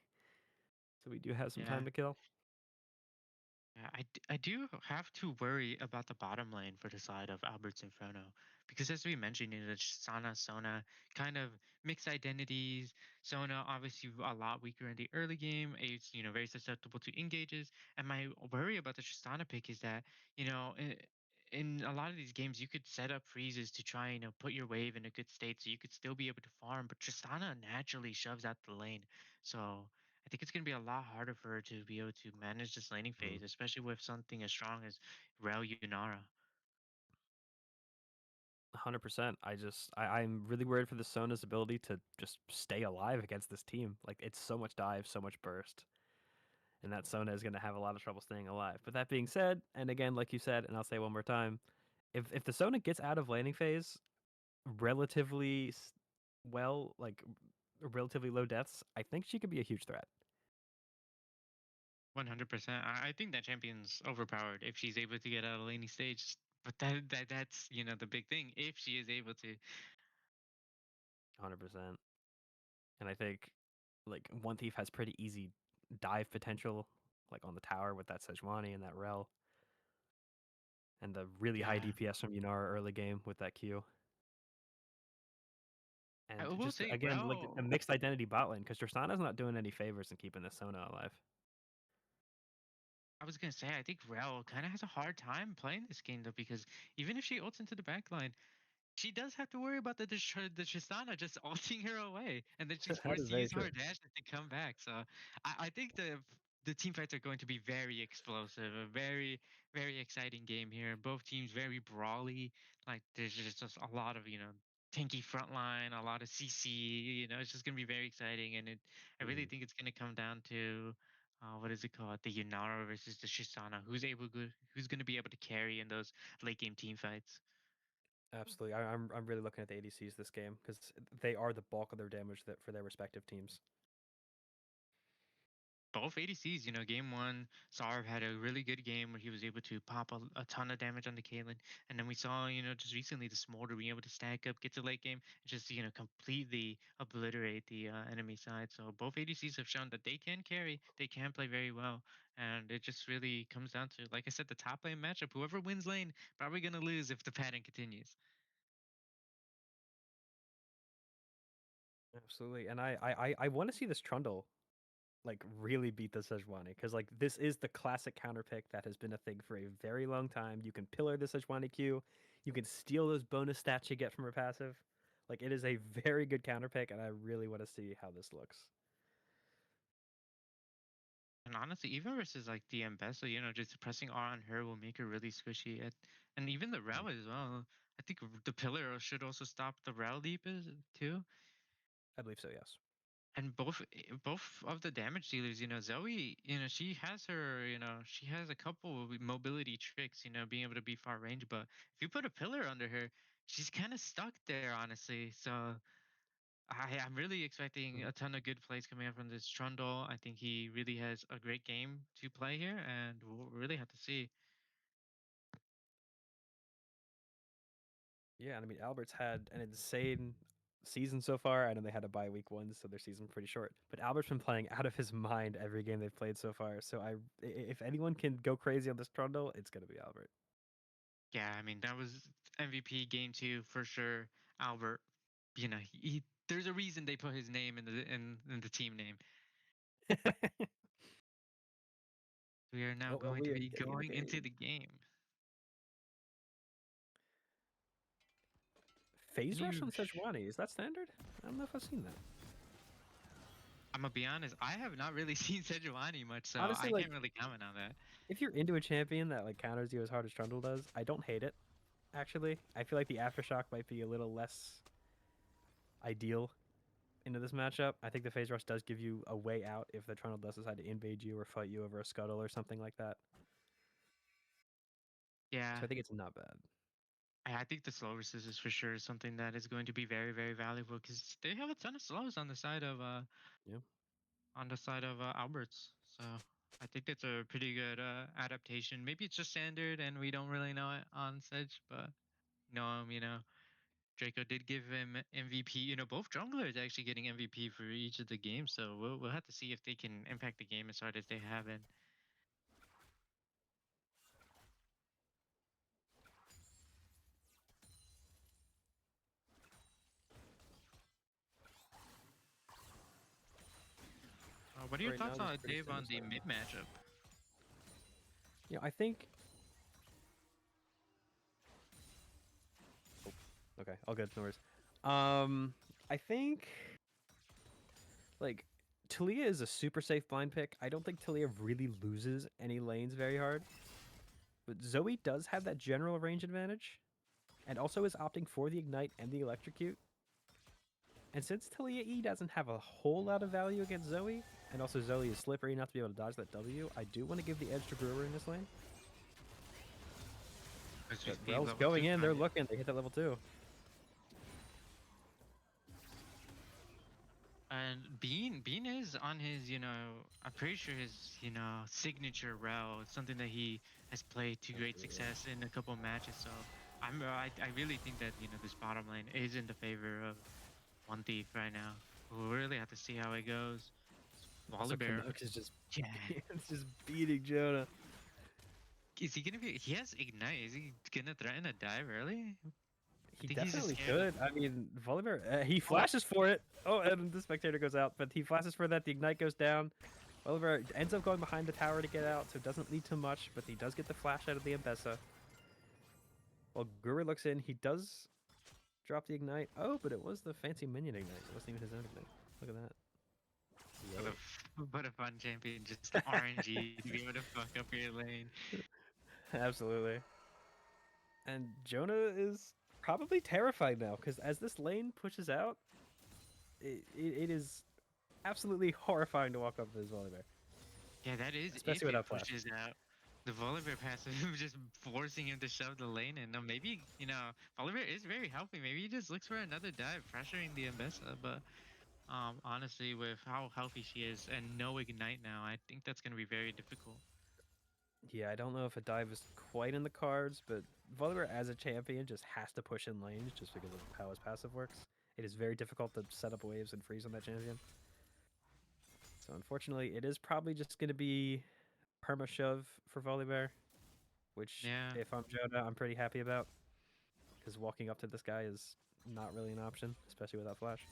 So we do have some Yeah. time to kill. I do have to worry about the bottom lane for the side of Albert's Inferno because, as we mentioned, Sana, Sona kind of mixed identities. Sona obviously a lot weaker in the early game. It's very susceptible to engages. And my worry about the Tristana pick is that in a lot of these games you could set up freezes to try and put your wave in a good state so you could still be able to farm. But Tristana naturally shoves out the lane, so I think it's going to be a lot harder for her to be able to manage this laning phase, especially with something as strong as Rel Yunara. 100%. I'm really worried for the Sona's ability to just stay alive against this team. Like, it's so much dive, so much burst, and that Sona is going to have a lot of trouble staying alive. But that being said, and again, like you said, and I'll say one more time, if the Sona gets out of laning phase relatively well, like relatively low deaths, I think she could be a huge threat. 100%. I think that champion's overpowered if she's able to get out of laning stage. But that's the big thing if she is able to. 100%. And I think like One Thief has pretty easy dive potential, like on the tower with that Sejuani and that Rel, and the really high Yeah, DPS from Yunara early game with that Q. I And will just say again, like a Rel. mixed identity bot lane, because Tristana's not doing any favors in keeping this Sona alive. I was gonna say I think Rel kind of has a hard time playing this game though because even if she ults into the backline, she does have to worry about the Tristana just ulting her away, and then she's That forced is to very use her true. dash to come back. So I think the team fights are going to be very explosive, a very very exciting game here. Both teams very brawly. Like there's just a lot of tanky front line, a lot of CC. It's just gonna be very exciting, and I really Mhm. think it's gonna come down to. What is it called? The Yunara versus the Tristana. Who's gonna be able to carry in those late game team fights? Absolutely, I'm really looking at the ADCs this game because they are the bulk of their damage that for their respective teams. Both ADCs, game one, Sarv had a really good game where he was able to pop a ton of damage on the Caitlyn. And then we saw, just recently the Smolder being able to stack up, get to late game, and just, completely obliterate the enemy side. So both ADCs have shown that they can carry, they can play very well. And it just really comes down to, like I said, the top lane matchup. Whoever wins lane, probably going to lose if the pattern continues. Absolutely, and I want to see this Trundle like really beat the Sejuani because like this is the classic counter pick that has been a thing for a very long time. You can pillar the Sejuani Q, you can steal those bonus stats you get from her passive. Like it is a very good counter pick, and I really want to see how this looks. And honestly, even versus like the Ambessa, just pressing R on her will make her really squishy. And even the Mm. Rel as well. I think the pillar should also stop the Rel leap too. I believe so. Yes. And both of the damage dealers, Zoe, she has her, she has a couple of mobility tricks, being able to be far range. But if you put a pillar under her, she's kind of stuck there, honestly. So I'm really expecting Mhm. a ton of good plays coming out from this Trundle. I think he really has a great game to play here, and we'll really have to see. Yeah, and I mean Albert's had an insane season so far. I know they had a bye week one, so their season pretty short. But Albert's been playing out of his mind every game they've played so far. So if anyone can go crazy on this Trundle, it's gonna be Albert. Yeah, I mean that was MVP game two for sure. Albert, there's a reason they put his name in the team name. We are now Well, going we to are be getting in the going into game. the game. Phase rush on You, Sejuani, is that standard? I don't know if I've seen that. I'm gonna be honest. I have not really seen Sejuani much, so Honestly, I can't like really comment on that. if you're into a champion that like counters you as hard as Trundle does, I don't hate it. Actually, I feel like the aftershock might be a little less ideal into this matchup. I think the phase rush does give you a way out if the Trundle does decide to invade you or fight you over a scuttle or something like that. So Yeah, I think it's not bad. I think the slow resist is for sure something that is going to be very, very valuable because they have a ton of slows Yeah. on the side of Alberts. So I think that's a pretty good adaptation. Maybe it's just standard and we don't really know it on Sedge, but Draco did give him MVP. Both junglers actually getting MVP for each of the games. So we'll have to see if they can impact the game as hard as they have. And What are your right now thoughts looks on pretty Dave on the sinister. mid matchup? You know, I think. Oh, okay, all good. No worries. I think like Talia is a super safe blind pick. I don't think Talia really loses any lanes very hard. But Zoe does have that general range advantage, and also is opting for the ignite and the electrocute. And since Talia E doesn't have a whole lot of value against Zoe, and also Zoe is slippery enough to be able to dodge that W, I do want to give the edge to Brewer in this lane. As we But see Rel's level going 2 in, they're coming. looking, they hit that level 2. And Bean is on his, I'm pretty sure his, signature rel. It's something that he has played to great success in a couple matches. So I really think that this bottom lane is in the favor of One Thief right now. We'll really have to see how it goes. Also, Volibear, Canuck is just, yeah. it's just beating Jonah. Is he gonna be? He has ignite. Is he gonna threaten a dive early? I He think he's just definitely scared. could. I mean, Volibear, he flashes for it. Oh, and the spectator goes out, but he flashes for that. The ignite goes down. Volibear ends up going behind the tower to get out, so it doesn't lead to much, but he does get the flash out of the Ambessa. Well, Guru looks in. He does drop the ignite. Oh, but it was the fancy minion ignite. It wasn't even his own ignite. Look at that. What a fun champion, just RNG to be able to fuck up your lane. Absolutely. And Jonah is probably terrified now, because as this lane pushes out, it is absolutely horrifying to walk up to this Volibear. Yeah, that is Especially if it without flash. pushes out. The Volibear passive just forcing him to shove the lane in. Now maybe, Volibear is very healthy. Maybe he just looks for another dive, pressuring the Ambessa. But honestly, with how healthy she is and no ignite now, I think that's going to be very difficult. Yeah, I don't know if a dive is quite in the cards, but Volibear as a champion just has to push in lanes just because of how his passive works. It is very difficult to set up waves and freeze on that champion. So unfortunately, it is probably just going to be perma shove for Volibear, which Yeah. if I'm Jonah, I'm pretty happy about, because walking up to this guy is not really an option, especially without flash.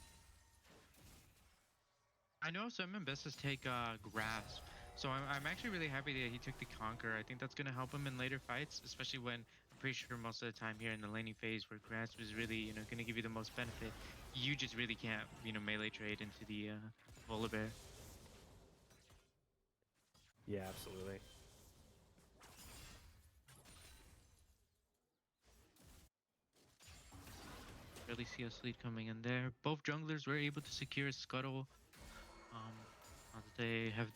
I know some Ambessas take Grasp, so I'm actually really happy that he took the Conquer. I think that's going to help him in later fights, especially when I'm pretty sure most of the time here in the laning phase where Grasp is really, going to give you the most benefit. You just really can't, melee trade into the Volibear. Yeah, absolutely. Really see a lead coming in there. Both junglers were able to secure a scuttle. They have,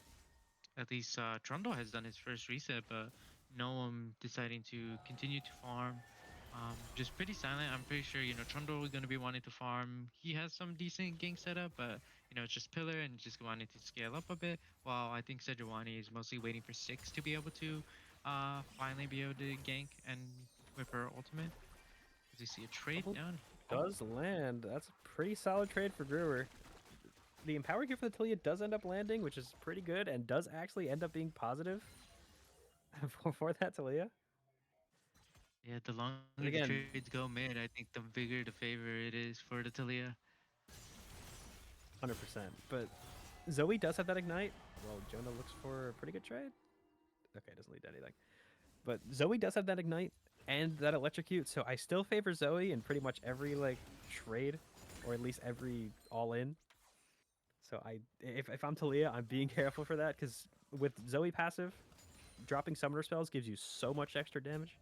at least Trundle has done his first reset, but no one deciding to continue to farm. Just pretty silent. I'm pretty sure, Trundle is going to be wanting to farm. He has some decent gank setup, but, it's just pillar and just wanting to scale up a bit. While I think Sejuani is mostly waiting for 6 to be able to finally be able to gank and whip her ultimate. As you see a trade down. Does land. That's a pretty solid trade for Brewer. The Empower Gear for the Talia does end up landing, which is pretty good, and does actually end up being positive for that Talia. Yeah, the longer the trades go mid, I think the bigger the favor it is for the Talia. 100%. But Zoe does have that ignite. Well, Jonah looks for a pretty good trade. Okay, doesn't lead to anything. But Zoe does have that ignite and that electrocute, so I still favor Zoe in pretty much every trade, or at least every all-in. So if I'm Talia, I'm being careful for that, because with Zoe passive, dropping summoner spells gives you so much extra damage.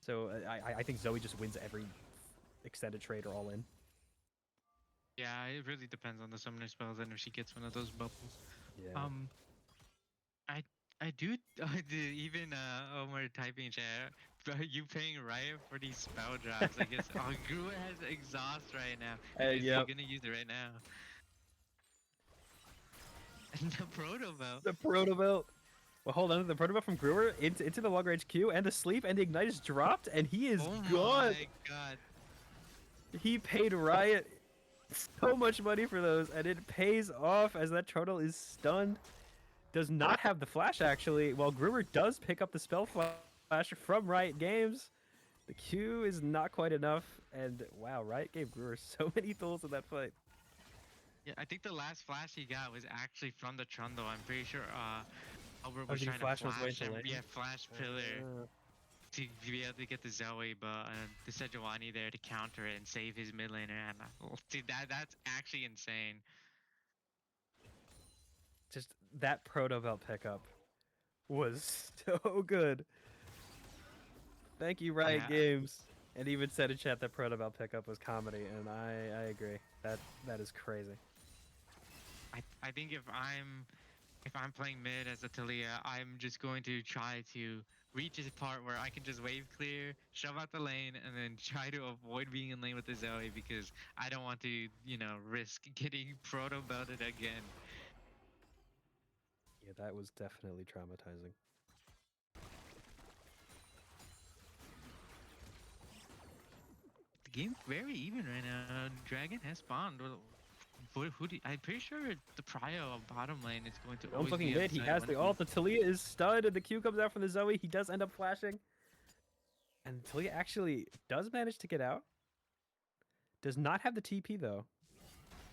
So I think Zoe just wins every extended trade or all-in. Yeah, it really depends on the summoner spells and if she gets one of those bubbles. Yeah. I do even Omar typing in chat. You paying Riot for these spell drops? I guess Guru has exhaust right now. Yeah. He's gonna use it right now. And the proto belt. The proto belt. Well, hold on. The proto belt from Brewer into the long range Q and the sleep, and the ignite is dropped, and he is gone. Oh my god. He paid Riot so much money for those, and it pays off as that turtle is stunned. Does not have the flash, actually, while Brewer does pick up the spell flash from Riot Games. The Q is not quite enough, and wow, Riot gave Brewer so many tools in that fight. Yeah, I think the last flash he got was actually from the Trundle. I'm pretty sure Albert Oh, was did he trying to flash on his way flash into and lane? flash pillar Uh, to be able to get the Zoe, but the Sejuani there to counter it and save his mid laner. And dude, that's actually insane. just that proto belt pickup was so good. Thank you, Riot Yeah, Games. And even said in chat that proto belt pickup was comedy, and I agree. That is crazy. I think if I'm playing mid as a Talia, I'm just going to try to reach a part where I can just wave clear, shove out the lane, and then try to avoid being in lane with the Zoe because I don't want to, risk getting proto belted again. Yeah, that was definitely traumatizing. The game's very even right now. Dragon has spawned. I'm pretty sure the Prio bottom lane is going to I'm always looking be on mid. He side has one the ult. The Talia is stunned, and the Q comes out from the Zoe. He does end up flashing. And Talia actually does manage to get out. Does not have the TP, though.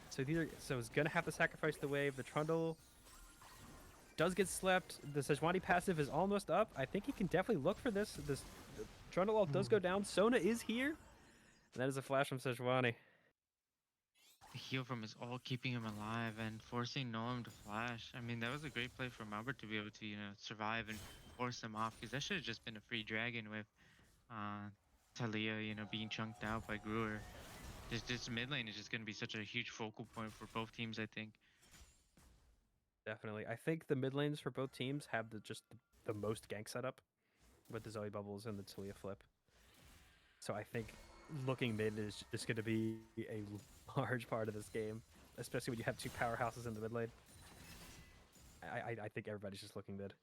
So he's going to have to sacrifice the wave. The Trundle does get slept. The Sejuani passive is almost up. I think he can definitely look for this. The Trundle ult does go down. Sona is here. And that is a flash from Sejuani. The heal from his ult keeping him alive and forcing Noam to flash. I mean, that was a great play from Albert to be able to, survive and force him off because that should have just been a free dragon with Talia, being chunked out by Brewer. This mid lane is just going to be such a huge focal point for both teams, I think. Definitely. I think the mid lanes for both teams have the most gank setup with the Zoe bubbles and the Talia flip. So I think looking mid is just going to be a large part of this game, especially when you have two powerhouses in the mid lane. I think everybody's just looking mid.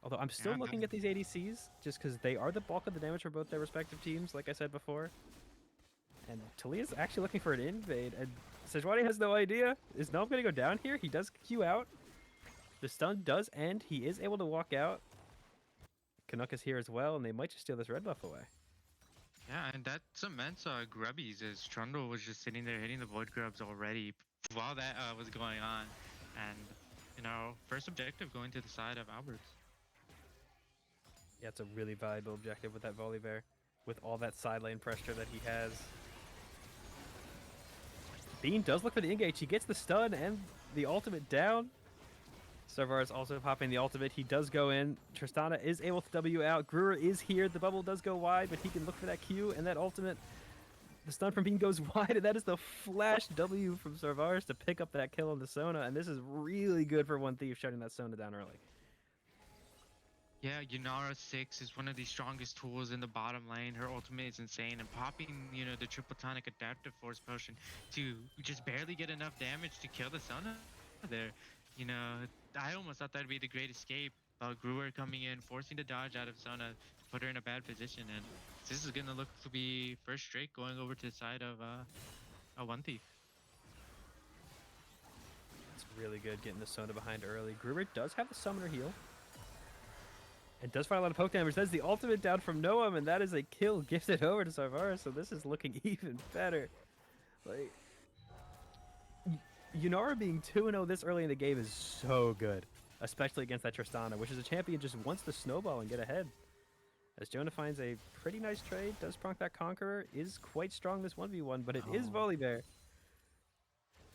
Although I'm still Yeah, looking at these ADCs just because they are the bulk of the damage for both their respective teams, like I said before. And Talia's actually looking for an invade, and Sejuani has no idea. Is Noam going to go down here? He does Q out. The stun does end. He is able to walk out. Canuck is here as well, and they might just steal this red buff away. Yeah, and that cements Grubbies as Trundle was just sitting there hitting the Void Grubs already while that was going on. And, first objective going to the side of Alberts. Yeah, it's a really valuable objective with that Volibear, with all that side lane pressure that he has. Bean does look for the engage. He gets the stun and the ultimate down. Servar is also popping the ultimate. He does go in. Tristana is able to W out. Brewer is here. The bubble does go wide, but he can look for that Q and that ultimate. The stun from Bean goes wide, and that is the flash W from Servaris to pick up that kill on the Sona. And this is really good for One Thief, shutting that Sona down early. Yeah, Yunara 6 is one of the strongest tools in the bottom lane. Her ultimate is insane, and popping, the triple tonic adaptive force potion to just barely get enough damage to kill the Sona there. I almost thought that'd be the great escape. Brewer coming in, forcing the dodge out of Sona to put her in a bad position, and this is gonna look to be first straight going over to the side of a One Thief. It's really good getting the Sona behind early. Brewer does have the summoner heal. And does find a lot of poke damage. That's the ultimate down from Noam, and that is a kill gifted over to Sarvara, so this is looking even better. Like, Yunara being 2-0 this early in the game is so good, especially against that Tristana, which is a champion just wants to snowball and get ahead. As Jonah finds a pretty nice trade, does pronk that Conqueror, is quite strong this 1v1, but it is Volibear.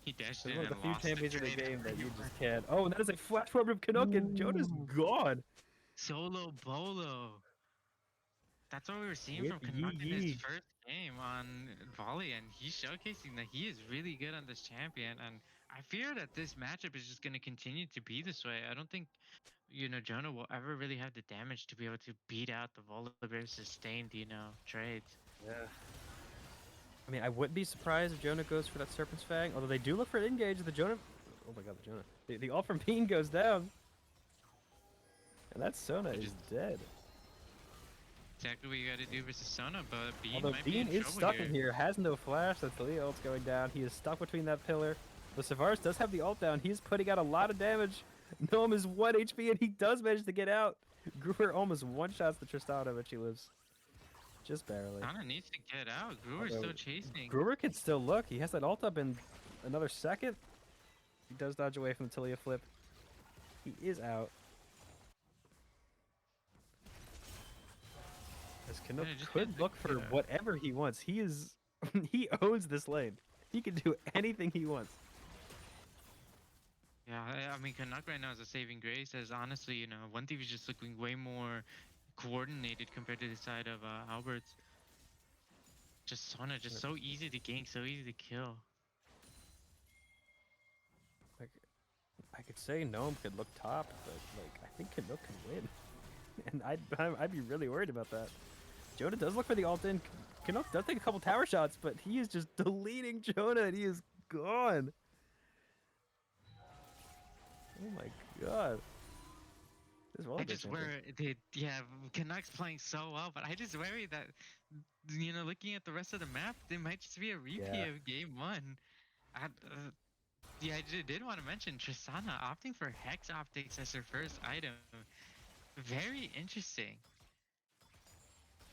He dashed It's in one of and the few lost champions in the trade. game that you just can't. Oh, and that is a flash forward from Canuck, and Jonah's gone. Solo Bolo. That's what we were seeing Yep, from Canuck in his yee. first game on Volley, and he's showcasing that he is really good on this champion. And I fear that this matchup is just going to continue to be this way. I don't think, Jonah will ever really have the damage to be able to beat out the Volibear sustained, trades. Yeah. I mean, I wouldn't be surprised if Jonah goes for that Serpent's Fang, although they do look for an engage. The Jonah... Oh my god, the Jonah. The ult from Bean goes down. And that Sona is dead. Exactly what you got to do versus Sona, but Bean Although might Bean be in is trouble stuck here. in here, has no flash, the Talia ult's going down. He is stuck between that pillar. The Savaris does have the ult down. He's putting out a lot of damage. Noam is 1 HP, and he does manage to get out. Gruber almost one-shots the Tristana, but she lives. Just barely. Sona needs to get out. Brewer's still chasing. Gruber can still look. He has that ult up, and another second. He does dodge away from the Tilia flip. He is out. As Canuck could look for whatever he wants. He is he owns this lane. He can do anything he wants. Yeah, I mean, Canuck right now is a saving grace, as honestly, you know, One Thief is just looking way more coordinated compared to the side of Albert's. Just Sona, just so easy to gank, so easy to kill. Like, I could say Gnome could look top, but like I think Canuck can win, and I'd be really worried about that. Jonah does look for the ult in. Canuck does take a couple tower shots, but he is just deleting Jonah, and he is gone. Oh my god. I just worry, Canucks playing so well, but I just worry that, you know, looking at the rest of the map, there might just be a repeat of game 1. I did want to mention Tristana opting for Hex Optics as her first item. Very interesting.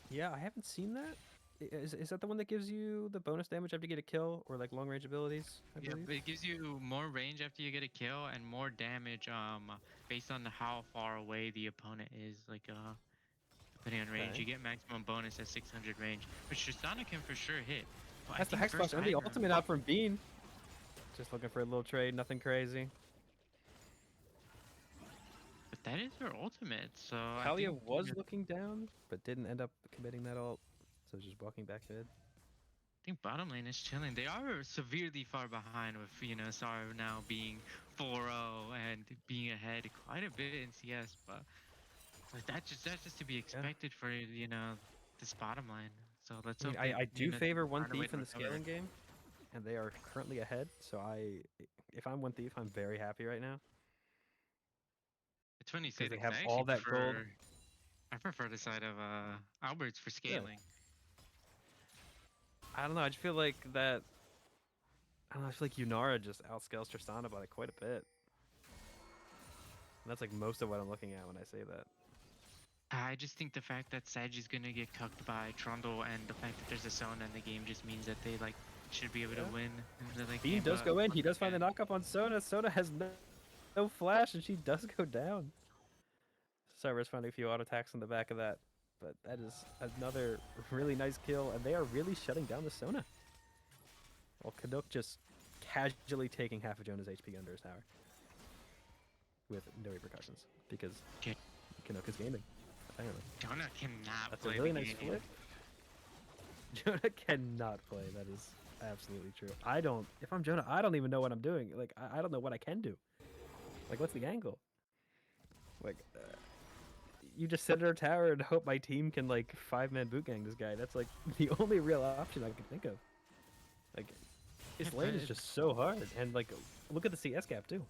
Yeah, I haven't seen that. Is that the one that gives you the bonus damage after you get a kill, or like long range abilities? Yeah, it gives you more range after you get a kill and more damage based on how far away the opponent is. Like depending on range, you get maximum bonus at 600 range, which Tristana can for sure hit. But that's the Hex Flash and the ultimate out from Bean. Just looking for a little trade, nothing crazy. But that is her ultimate, so Talia was looking down, but didn't end up committing that ult, so just walking back mid. I think bottom lane is chilling. They are severely far behind with, you know, Sar now being 4-0 and being ahead quite a bit in CS, but that's just to be expected for, you know, this bottom lane. So let's hope I do favor One Thief in the scaling game, and they are currently ahead, so if I'm One Thief, I'm very happy right now. It's funny you say they have all that gold. I prefer the side of Albert's for scaling. I don't know. I just feel like that. I don't know. I feel like Yunara just outscales Tristana by quite a bit. And that's like most of what I'm looking at when I say that. I just think the fact that Sag is gonna get cucked by Trundle and the fact that there's a Sona in the game just means that they like should be able to win. Bean does go in. He does find the knockup on Sona. Sona has no flash, and she does go down. Cyber's finding a few auto attacks on the back of that, but that is another really nice kill, and they are really shutting down the Sona. Well, Canuck just casually taking half of Jonah's HP under his tower with no repercussions because Canuck is gaming. Apparently. Jonah cannot That's play a really nice flip. Jonah cannot play. That is absolutely true. If I'm Jonah, I don't even know what I'm doing. Like, I don't know what I can do. Like, what's the angle? Like, you just sit at our tower and hope my team can, like, 5-man boot gang this guy. That's, like, the only real option I can think of. Like, his lane is just so hard. And, like, look at the CS gap, too.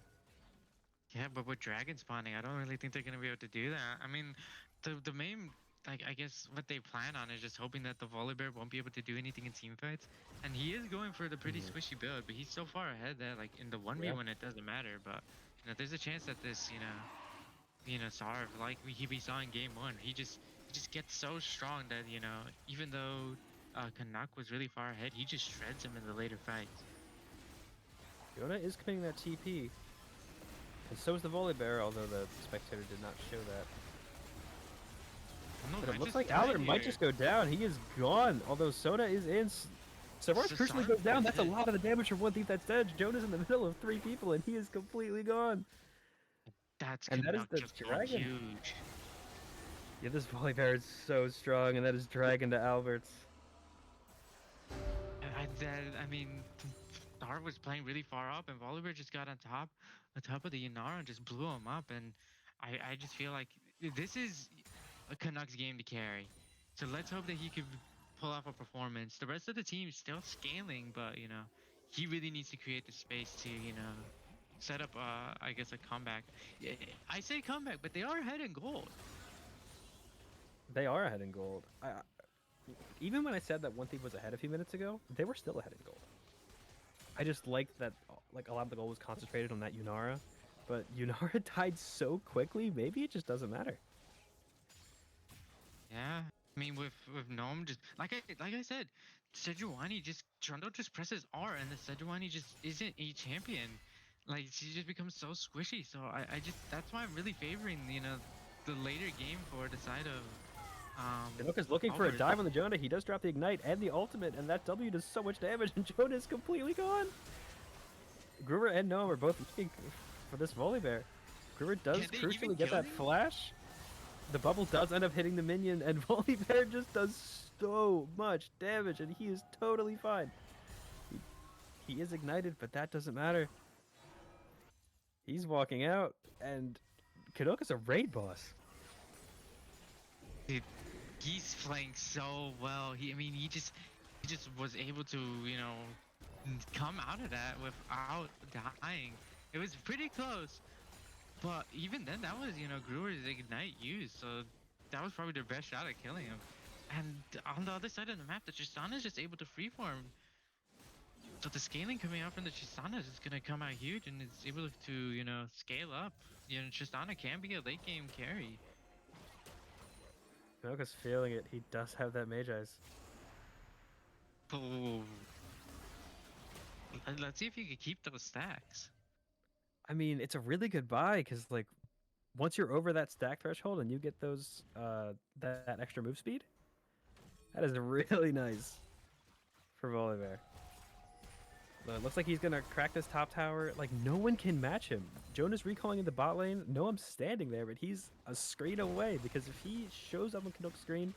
Yeah, but with Dragon spawning, I don't really think they're going to be able to do that. I mean, the main, like, I guess what they plan on is just hoping that the Volibear won't be able to do anything in team fights. And he is going for the pretty squishy build, but he's so far ahead that, like, in the 1v1 it doesn't matter. But, you know, there's a chance that this, you know, Sarv, like we saw in game 1, he just gets so strong that, you know, even though Canuck was really far ahead, he just shreds him in the later fights. Jonah is committing that TP. And so is the Volibear, although the spectator did not show that. But it looks like Albert might just go down. He is gone, although Sona is in. Savar's personally goes down. That's a lot of the damage for One Thief that's dead. Jonah's in the middle of 3 people, and he is completely gone. That is the dragon. Huge. Yeah, this Volibear is so strong, and that is dragon to Albert's. I mean, Star was playing really far up, and Volibear just got on top of the Inara and just blew him up. And I just feel like this is a Canucks game to carry. So let's hope that he could pull off a performance. The rest of the team is still scaling, but, you know, he really needs to create the space to, you know, set up, I guess, a comeback. I say comeback, but they are ahead in gold. They are ahead in gold. Even when I said that One Thief was ahead a few minutes ago, they were still ahead in gold. I just liked that, like, a lot of the gold was concentrated on that Yunara, but Yunara died so quickly, maybe it just doesn't matter. Yeah, I mean, with Gnome, just like I said, Sejuani just Trundle just presses R and the Sejuani just isn't a champion. Like she just becomes so squishy. So I just that's why I'm really favoring the later game for the side of Canucks looking for a Albert. dive on the Jonah. He does drop the ignite and the ultimate, and that W does so much damage, and Jonah is completely gone. Gruber and Noam are both looking for this Volibear. Gruber does Can they even crucially get kill that him? flash. The bubble does end up hitting the minion, and Volibear just does so much damage, and he is totally fine. He is ignited, but that doesn't matter. He's walking out, and Kadoka's a raid boss. Dude, he's playing so well. He just was able to, come out of that without dying. It was pretty close, but even then, that was, Gruer's ignite used, so that was probably their best shot at killing him. And on the other side of the map, the Tristana is just able to freeform. So the scaling coming out from the Tristana is gonna come out huge, and it's able to, scale up. Tristana can be a late game carry. Kadoka's feeling it. He does have that Mage Eyes. Oh. Let's see if you can keep those stacks. I mean, it's a really good buy, because, like, once you're over that stack threshold and you get those, that extra move speed, that is really nice for Volibear. It looks like he's gonna crack this top tower. Like, no one can match him. Jonah's recalling in the bot lane. Noam's standing there, but he's a screen away, because if he shows up on Canuck's screen,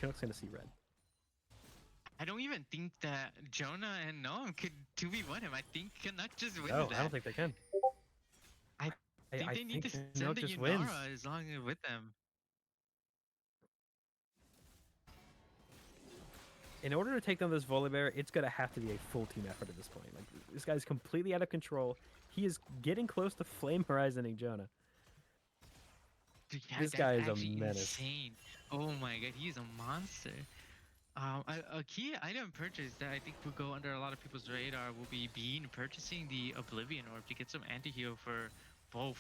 Canuck's gonna see red. I don't even think that Jonah and Noam could 2v1 him. I think Canuck just wins Oh, that. I don't think they can. I think they need to Canuck send the just wins. Yunara as long as with them. In order to take down this Volibear, it's gonna have to be a full team effort at this point. Like, this guy's completely out of control. He is getting close to flame horizoning Jonah. Dude, yeah, This that's guy is a actually menace. insane. Oh my god, he's a monster. A key item purchase that I think will go under a lot of people's radar will be purchasing the Oblivion Orb to get some anti-heal for both,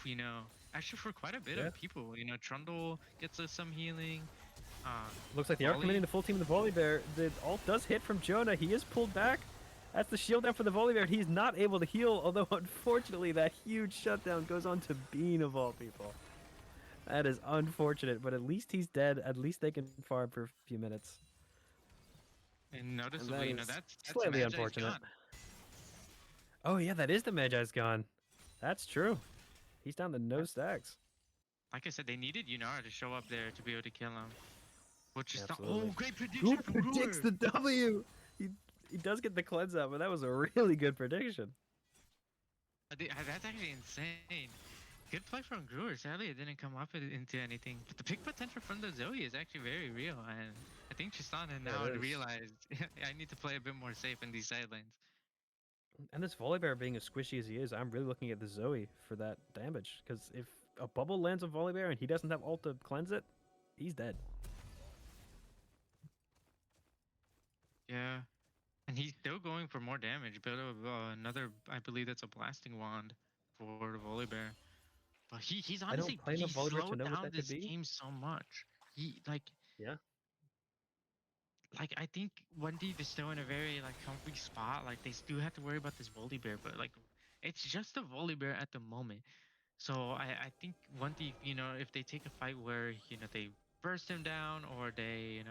actually for quite a bit of people. Trundle gets us some healing. Looks like they are committing the full team of the Volibear. The ult does hit from Jonah. He is pulled back. That's the shield down for the Volibear. He's not able to heal, although unfortunately that huge shutdown goes on to Bean of all people. That is unfortunate, but at least he's dead. At least they can farm for a few minutes. And noticeably, And that's slightly Magi's unfortunate. gone. Oh yeah, that is the Magi's gone. That's true. He's down to no stacks. Like I said, they needed Yunara to show up there to be able to kill him. Which is not. Absolutely. Oh, great prediction Who from predicts Brewer. the W? He does get the cleanse out, but that was a really good prediction. That's actually insane. Good play from Brewer. Sadly, it didn't come up into anything. But the pick potential from the Zoe is actually very real, and I think Tristana now it is. realized I need to play a bit more safe in these side lanes. And this Volibear being as squishy as he is, I'm really looking at the Zoe for that damage. Because if a bubble lands on Volibear and he doesn't have ult to cleanse it, he's dead. Yeah, and he's still going for more damage. Build another, I believe that's a blasting wand for the Volibear. But he's honestly play he enough Volibear to slowed know what down that could this be. game so much. He Yeah. like I think 1D is still in a very comfy spot. Like they still have to worry about this Volibear, but it's just a Volibear at the moment. So I think 1D, if they take a fight where they burst him down or they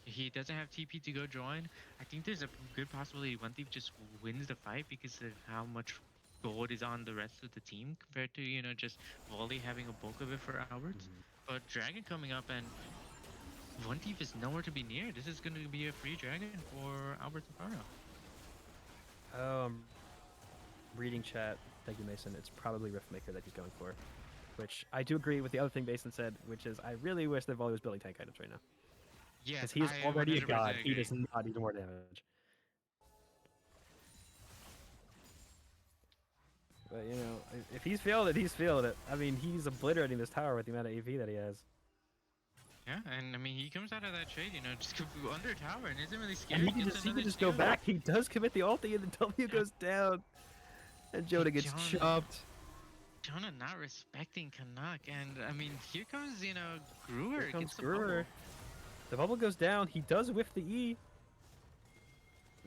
he doesn't have TP to go join, I think there's a good possibility 1D just wins the fight because of how much gold is on the rest of the team compared to just Volley having a bulk of it for Albert. But Dragon coming up and 1D is nowhere to be near. This is going to be a free Dragon for Albert Inferno. Reading chat. Thank you, Mason. It's probably Riftmaker that he's going for. Which I do agree with the other thing Mason said, which is I really wish that Volley was building tank items right now. Yes, Because he is I already a 100% god. He agree. does not need more damage. But, if he's feeling it, he's feeling it. I mean, he's obliterating this tower with the amount of AV that he has. Yeah, and I mean, he comes out of that trade, just go under tower and isn't really scared. And he can Gets just another go steal. back. He does commit the ulti, and the W goes down. And Jonah gets Jonah. chopped. Jonah not respecting Canuck, and I mean, here comes, Gruer. Here comes gets the Gruer. bubble. The bubble goes down. He does whiff the E.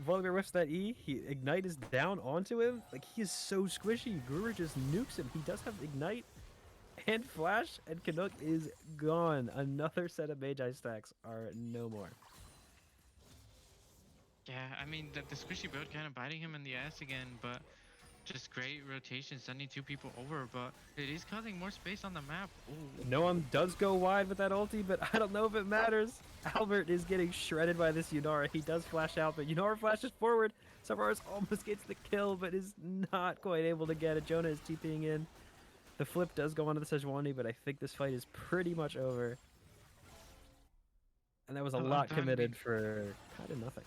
Volibear whiffs that E. Ignite is down onto him. Like, he is so squishy. Brewer just nukes him. He does have Ignite and Flash, and Canuck is gone. Another set of Magi stacks are no more. Yeah, I mean, the squishy build kind of biting him in the ass again, but just great rotation, sending 2 people over, but it is causing more space on the map. Ooh. Noam does go wide with that ulti, but I don't know if it matters. Albert is getting shredded by this Yunara. He does flash out, but Yunara flashes forward. Savaras almost gets the kill, but is not quite able to get it. Jonah is TPing in. The flip does go onto the Sejuani, but I think this fight is pretty much over. And that was a lot committed for kind of nothing.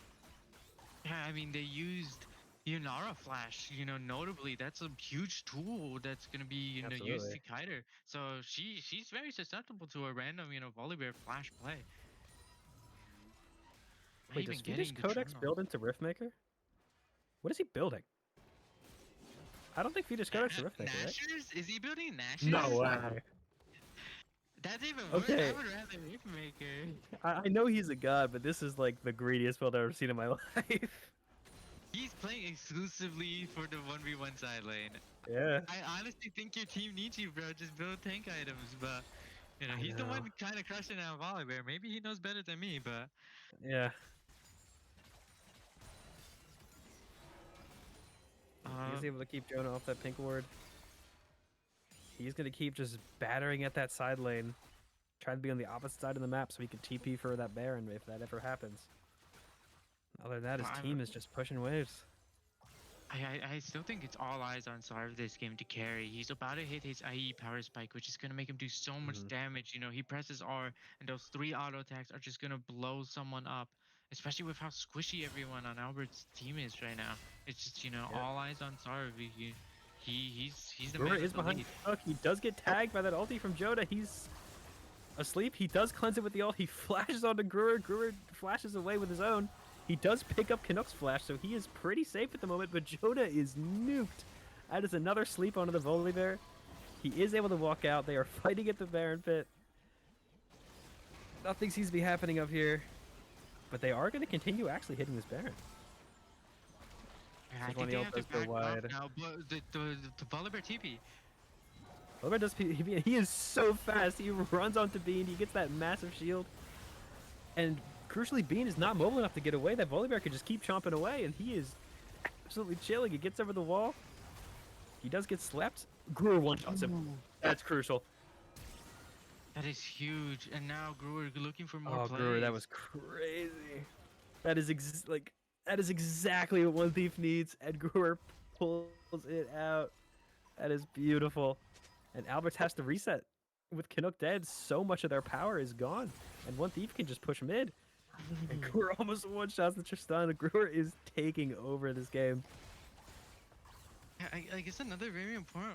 Yeah, I mean, they used Yunara Flash, notably. That's a huge tool that's going to be, used to kite her. So she's very susceptible to a random, Volibear Flash play. Wait, does Swedish Codex build into Riftmaker? What is he building? I don't think Swedish Codex is Riftmaker, Nashers? right? Is he building Nashers? No way. That's even worse. Okay. I would rather Riftmaker. I know he's a god, but this is like the greediest build I've ever seen in my life. He's playing exclusively for the 1v1 side lane. Yeah. I honestly think your team needs you, bro. Just build tank items, but he's the one kind of crushing out Volibear. Maybe he knows better than me, but yeah. He's able to keep Jonah off that pink ward. He's going to keep just battering at that side lane. Trying to be on the opposite side of the map so he can TP for that Baron if that ever happens. Other than that, his team is just pushing waves. I still think it's all eyes on Sarv this game to carry. He's about to hit his IE power spike, which is going to make him do so much damage. He presses R, and those 3 auto attacks are just going to blow someone up. Especially with how squishy everyone on Albert's team is right now. It's just, all eyes on Sarv. He's the man. Is behind Hook. He does get tagged by that ulti from Joda. He's asleep. He does cleanse it with the ult. He flashes onto Gruer. Gruer flashes away with his own. He does pick up Canuck's flash, so he is pretty safe at the moment, but Joda is nuked. That is another sleep onto the Volibear. He is able to walk out. They are fighting at the Baron pit. Nothing seems to be happening up here, but they are going to continue actually hitting this Baron. I think they have to back up now, but the Volibear TP. Volibear does PB. He is so fast. He runs onto Bean. He gets that massive shield. And crucially, Bean is not mobile enough to get away. That Volibear could just keep chomping away, and he is absolutely chilling. He gets over the wall. He does get slept. Gruer one-shots him. That's crucial. That is huge. And now Gruer looking for more plays. Gruer, that was crazy. That is exactly what One Thief needs, and Gruer pulls it out. That is beautiful. And Albert has to reset. With Canuck dead, so much of their power is gone. And One Thief can just push mid. And Gruer almost one-shots the Tristan. Gruer is taking over this game. I guess another very important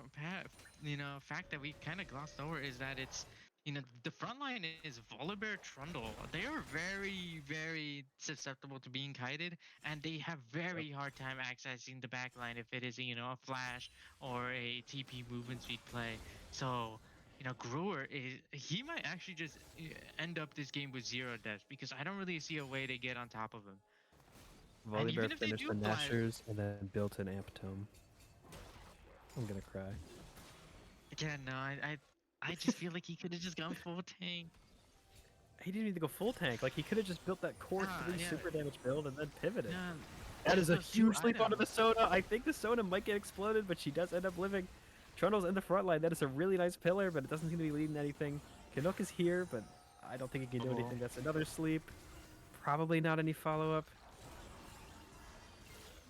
fact that we kind of glossed over is that it's, the front line is Volibear Trundle. They are very, very susceptible to being kited, and they have very hard time accessing the back line if it is, a flash or a TP movement speed play. So, Gruer he might actually just end up this game with 0 deaths, because I don't really see a way to get on top of him. Volibear finished the Nashers and then built an Amp Tome. I'm gonna cry. Yeah, no, I just feel like he could have just gone full tank. He didn't need to go full tank. Like, he could have just built that core 3 super damage build and then pivoted. Yeah, that is a huge sleep onto the Sona. I think the Sona might get exploded, but she does end up living. Trundle's in the front line. That is a really nice pillar, but it doesn't seem to be leading to anything. Canuck is here, but I don't think he can do anything. That's another sleep. Probably not any follow-up.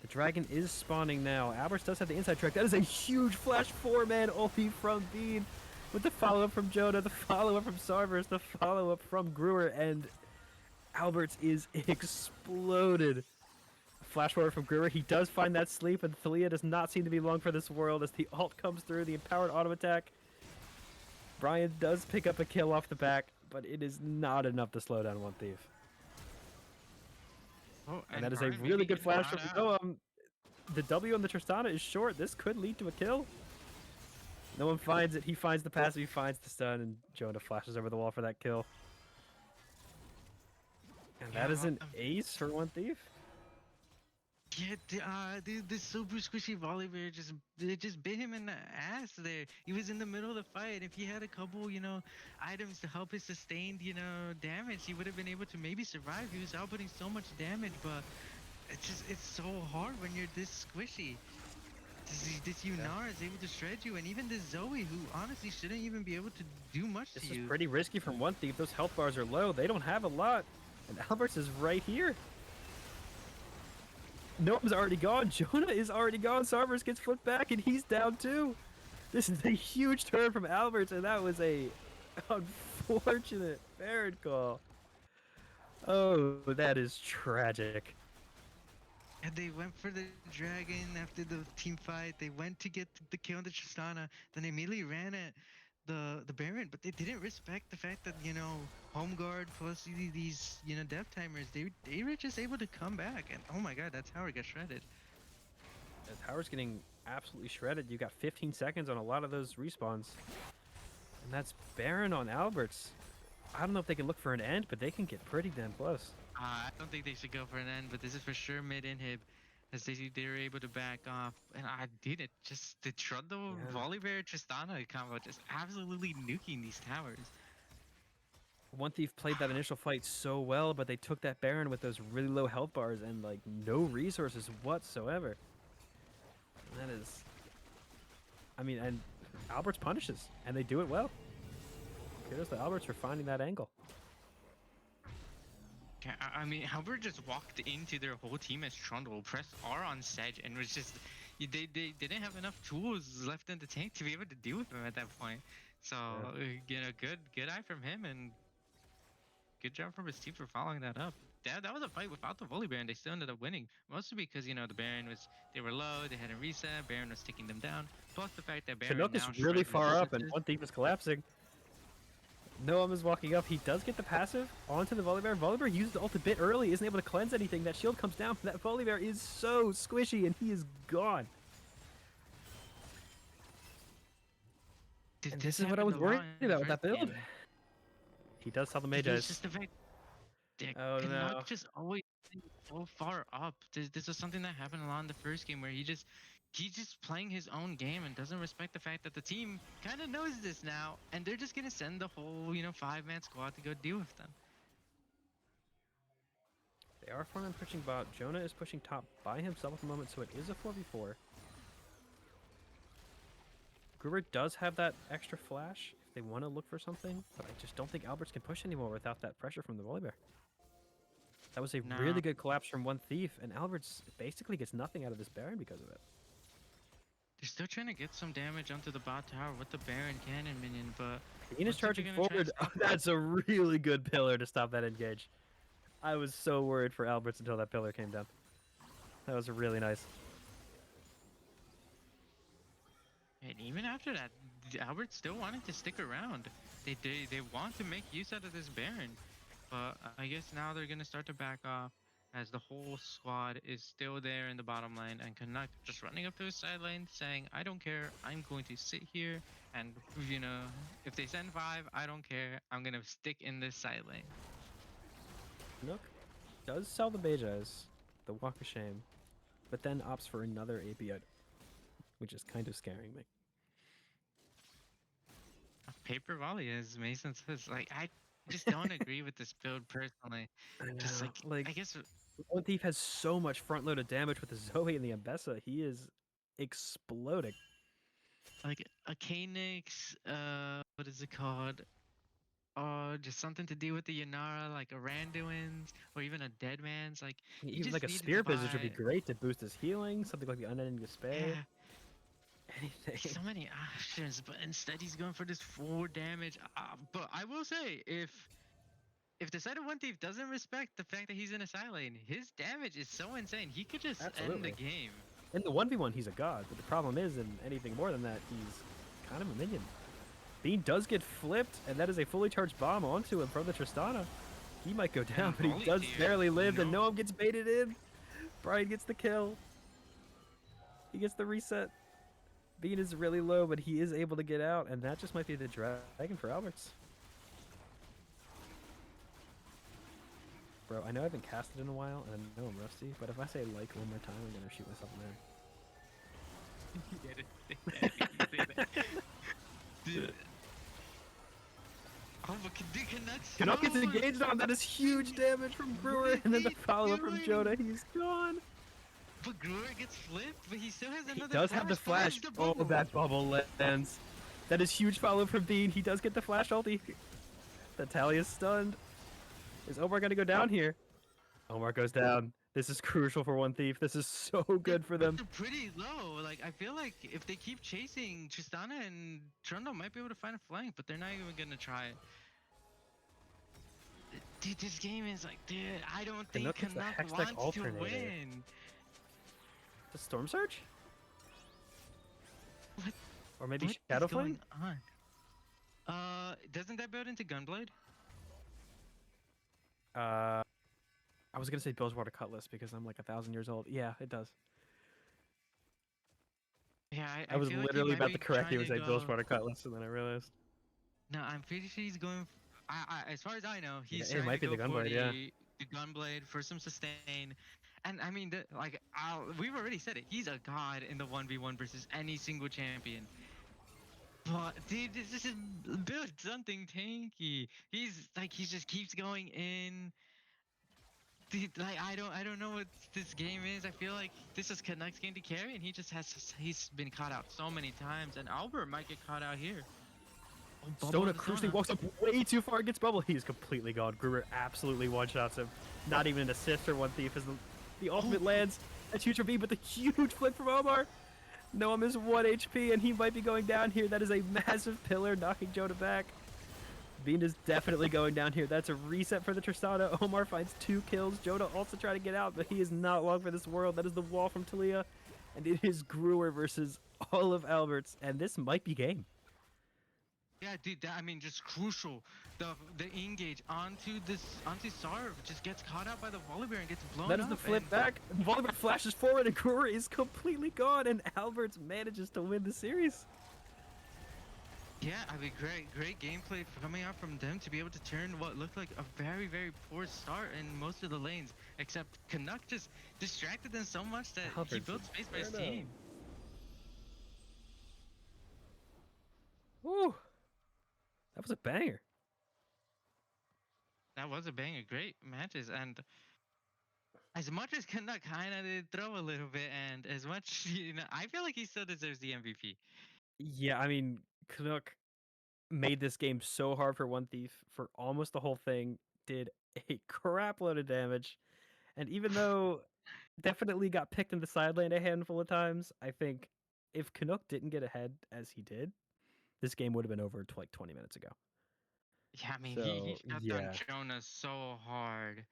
The dragon is spawning now. Albers does have the inside track. That is a huge flash 4-man ulti from Bean. With the follow-up from Jonah, the follow-up from Sarvers, the follow-up from Gruer, and Alberts is exploded. Flash forward from Gruer. He does find that sleep, and Thalia does not seem to be long for this world as the ult comes through, the empowered auto attack. Brian does pick up a kill off the back, but it is not enough to slow down One Thief. Oh, and that is a really good flash from Noam. The W on the Tristana is short. This could lead to a kill. No one finds it. He finds the passive, he finds the stun, and Jonah flashes over the wall for that kill. And that is an ace for One Thief. Yeah, dude, this super squishy Volibear just bit him in the ass there. He was in the middle of the fight. If he had a couple, items to help his sustained, damage, he would have been able to maybe survive. He was outputting so much damage, but it's so hard when you're this squishy. This Yunara is able to shred you, and even this Zoe, who honestly shouldn't even be able to do much This to is you. pretty risky from One Thief. Those health bars are low. They don't have a lot. And Alberts is right here. Noam's already gone. Jonah is already gone. Sarvers gets flipped back, and he's down too. This is a huge turn from Alberts, and that was a unfortunate Baron call. Oh, that is tragic. And they went for the dragon after the team fight. They went to get the kill on the Tristana. Then they immediately ran at the Baron, but they didn't respect the fact that home guard plus these death timers. They were just able to come back, and oh my god, that's how it got shredded. As Howard's getting absolutely shredded. You got 15 seconds on a lot of those respawns, and that's Baron on Alberts. I don't know if they can look for an end, but they can get pretty damn close. I don't think they should go for an end, but this is for sure mid inhib, as they were able to back off. And I did it. Just the Trundle Volibear Tristana combo, just absolutely nuking these towers. One Thief played that initial fight so well, but they took that Baron with those really low health bars and like no resources whatsoever. And that is, I mean, and Alberts punishes, and they do it well. Kudos to Alberts for finding that angle. I mean, Albert just walked into their whole team as Trundle, pressed R on Sedge, and was just they didn't have enough tools left in the tank to be able to deal with him at that point. So good eye from him, and good job from his team for following that up. That was a fight without the Volley Baron. They still ended up winning, mostly because the Baron they were low, they hadn't reset. Baron was taking them down. Plus the fact that Baron Chinook is really far up, and One Thief is collapsing. Noam is walking up. He does get the passive onto the Volibear. Volibear used the ult a bit early, isn't able to cleanse anything. That shield comes down. That Volibear is so squishy, and he is gone. And this is what I was worried about with that build. He does tell the Magi. It's just the fact that Canuck just always so far up. This is something that happened a lot in the first game, where he's just playing his own game and doesn't respect the fact that the team kind of knows this now, and they're just gonna send the whole 5-man squad to go deal with them. They are 4-man pushing bot. Jonah is pushing top by himself at the moment, so it is a 4v4. Gruber does have that extra flash if they want to look for something, but I just don't think Alberts can push anymore without that pressure from the Volibear. That was a really good collapse from One Thief, and Alberts basically gets nothing out of this Baron because of it. They're still trying to get some damage onto the bot tower with the Baron cannon minion, but Ian is charging forward. Oh, that's a really good pillar to stop that engage. I was so worried for Alberts until that pillar came down. That was really nice. And even after that, Albert still wanted to stick around. They want to make use out of this Baron, but I guess now they're gonna start to back off, as the whole squad is still there in the bottom lane, and Canuck just running up to his side lane saying, I don't care, I'm going to sit here, and if they send 5, I don't care, I'm gonna stick in this side lane. Canuck does sell the Bejas, the Walk of Shame, but then opts for another AP item, which is kind of scaring me. Paper volley, as Mason says. I just don't agree with this build personally. I know. Just I guess One Thief has so much front-loaded damage with the Zoe and the Ambessa. He is exploding. like a Kanix, what is it called? Just something to do with the Yanara, like a Randuin's, or even a Deadman's. Like Even like a Spear Visage would be great to boost his healing. Something like the Unending Despair. Yeah. Anything. So many options, but instead he's going for this 4 damage. But I will say, if the side of One Thief doesn't respect the fact that he's in a side lane, his damage is so insane. He could just end the game. In the 1v1, he's a god, but the problem is, in anything more than that, he's kind of a minion. Bean does get flipped, and that is a fully charged bomb onto him from the Tristana. He might go down, but he does barely live, and Noam gets baited in. Brian gets the kill. He gets the reset. Bean is really low, but he is able to get out, and that just might be the dragon for Alberts. Bro, I know I haven't casted in a while, and I know I'm rusty, but if I say like one more time, I'm gonna shoot myself in the head. Dude. Oh, but dude, Canucks. Canuck gets engaged on. That is huge damage from Brewer, and then the follow-up from Jonah. He's gone. But Brewer gets flipped, but he still has He another. does have the flash. Oh, that bubble lands. That is huge follow from Bean. He does get the flash ulti. Natalia is stunned. Is Omar gonna go down here? Omar goes down. This is crucial for One Thief. This is so good for them. They're pretty low. Like, I feel like if they keep chasing, Tristana and Trundle might be able to find a flank, but they're not even gonna try it. Dude, this game is like, dude, I don't think Canuck wants to win. The Storm Surge? What? Or maybe What Shadow is going Flame? on? Doesn't that build into Gunblade? I was gonna say Billswater Cutlass because I'm like 1,000 years old. Yeah, it does. Yeah, I was feel like literally about to correct you and say go... Billswater Cutlass, and then I realized. No, I'm pretty sure he's going. As far as I know, he's Yeah, it trying might to be go the for Gunblade, yeah. the Gunblade for some sustain. And I mean, we've already said it. He's a god in the 1v1 versus any single champion. But dude, this is build something tanky. He's like, he just keeps going in. Dude, like I don't know what this game is. I feel like this is Canuck's game to carry, and he's been caught out so many times, and Albert might get caught out here. Oh, Stona crucially walks up way too far and gets bubble. He's completely gone. Gruber absolutely one-shots him. Not even an assist for One Thief as the ultimate lands. That's huge for B, but the huge flip from Omar. Noam is 1 HP, and he might be going down here. That is a massive pillar knocking Jonah back. Bean is definitely going down here. That's a reset for the Tristana. Omar finds 2 kills. Jonah also trying to get out, but he is not long for this world. That is the wall from Talia. And it is Gruber versus all of Alberts, and this might be game. Yeah, dude. I mean, just crucial. The engage onto Sarv just gets caught out by the Volibear and gets blown up. That is the flip back. Volibear flashes forward, and Gruber is completely gone, and Alberts manages to win the series. Yeah, I mean, great gameplay coming out from them to be able to turn what looked like a very, very poor start in most of the lanes. Except Canuck just distracted them so much that he built space by his team. Woo! That was a banger. That was a banger. Great matches, and as much as Canuck kind of did throw a little bit, and as much, I feel like he still deserves the MVP. Yeah, I mean, Canuck made this game so hard for One Thief for almost the whole thing, did a crap load of damage, and even though definitely got picked in the side lane a handful of times, I think if Canuck didn't get ahead as he did, this game would have been over like 20 minutes ago. Yeah, I mean, So, he shut down Jonah so hard.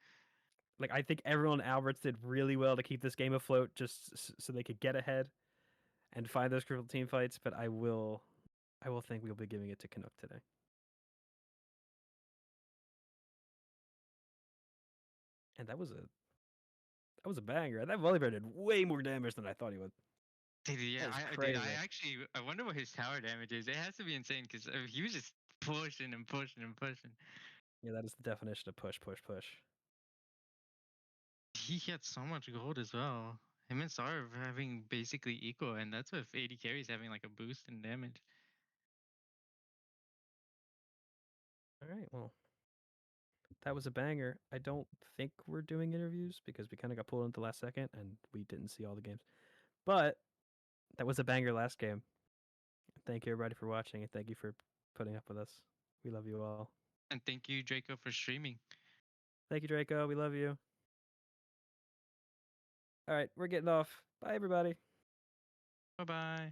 Like, I think everyone Alberts did really well to keep this game afloat just so they could get ahead and find those crucial team fights, but I will think we'll be giving it to Canuck today. And that was a banger. That Volibear did way more damage than I thought he would. Dude, yeah, I wonder what his tower damage is. It has to be insane because he was just pushing and pushing and pushing. Yeah, that is the definition of push, push, push. He had so much gold as well. Him and Sarv having basically equal, and that's with 80 carries having like a boost in damage. All right, well, that was a banger. I don't think we're doing interviews because we kind of got pulled in at the last second and we didn't see all the games. But that was a banger last game. Thank you everybody for watching, and thank you for putting up with us. We love you all. And thank you, Draco, for streaming. Thank you, Draco. We love you. All right, we're getting off. Bye, everybody. Bye-bye.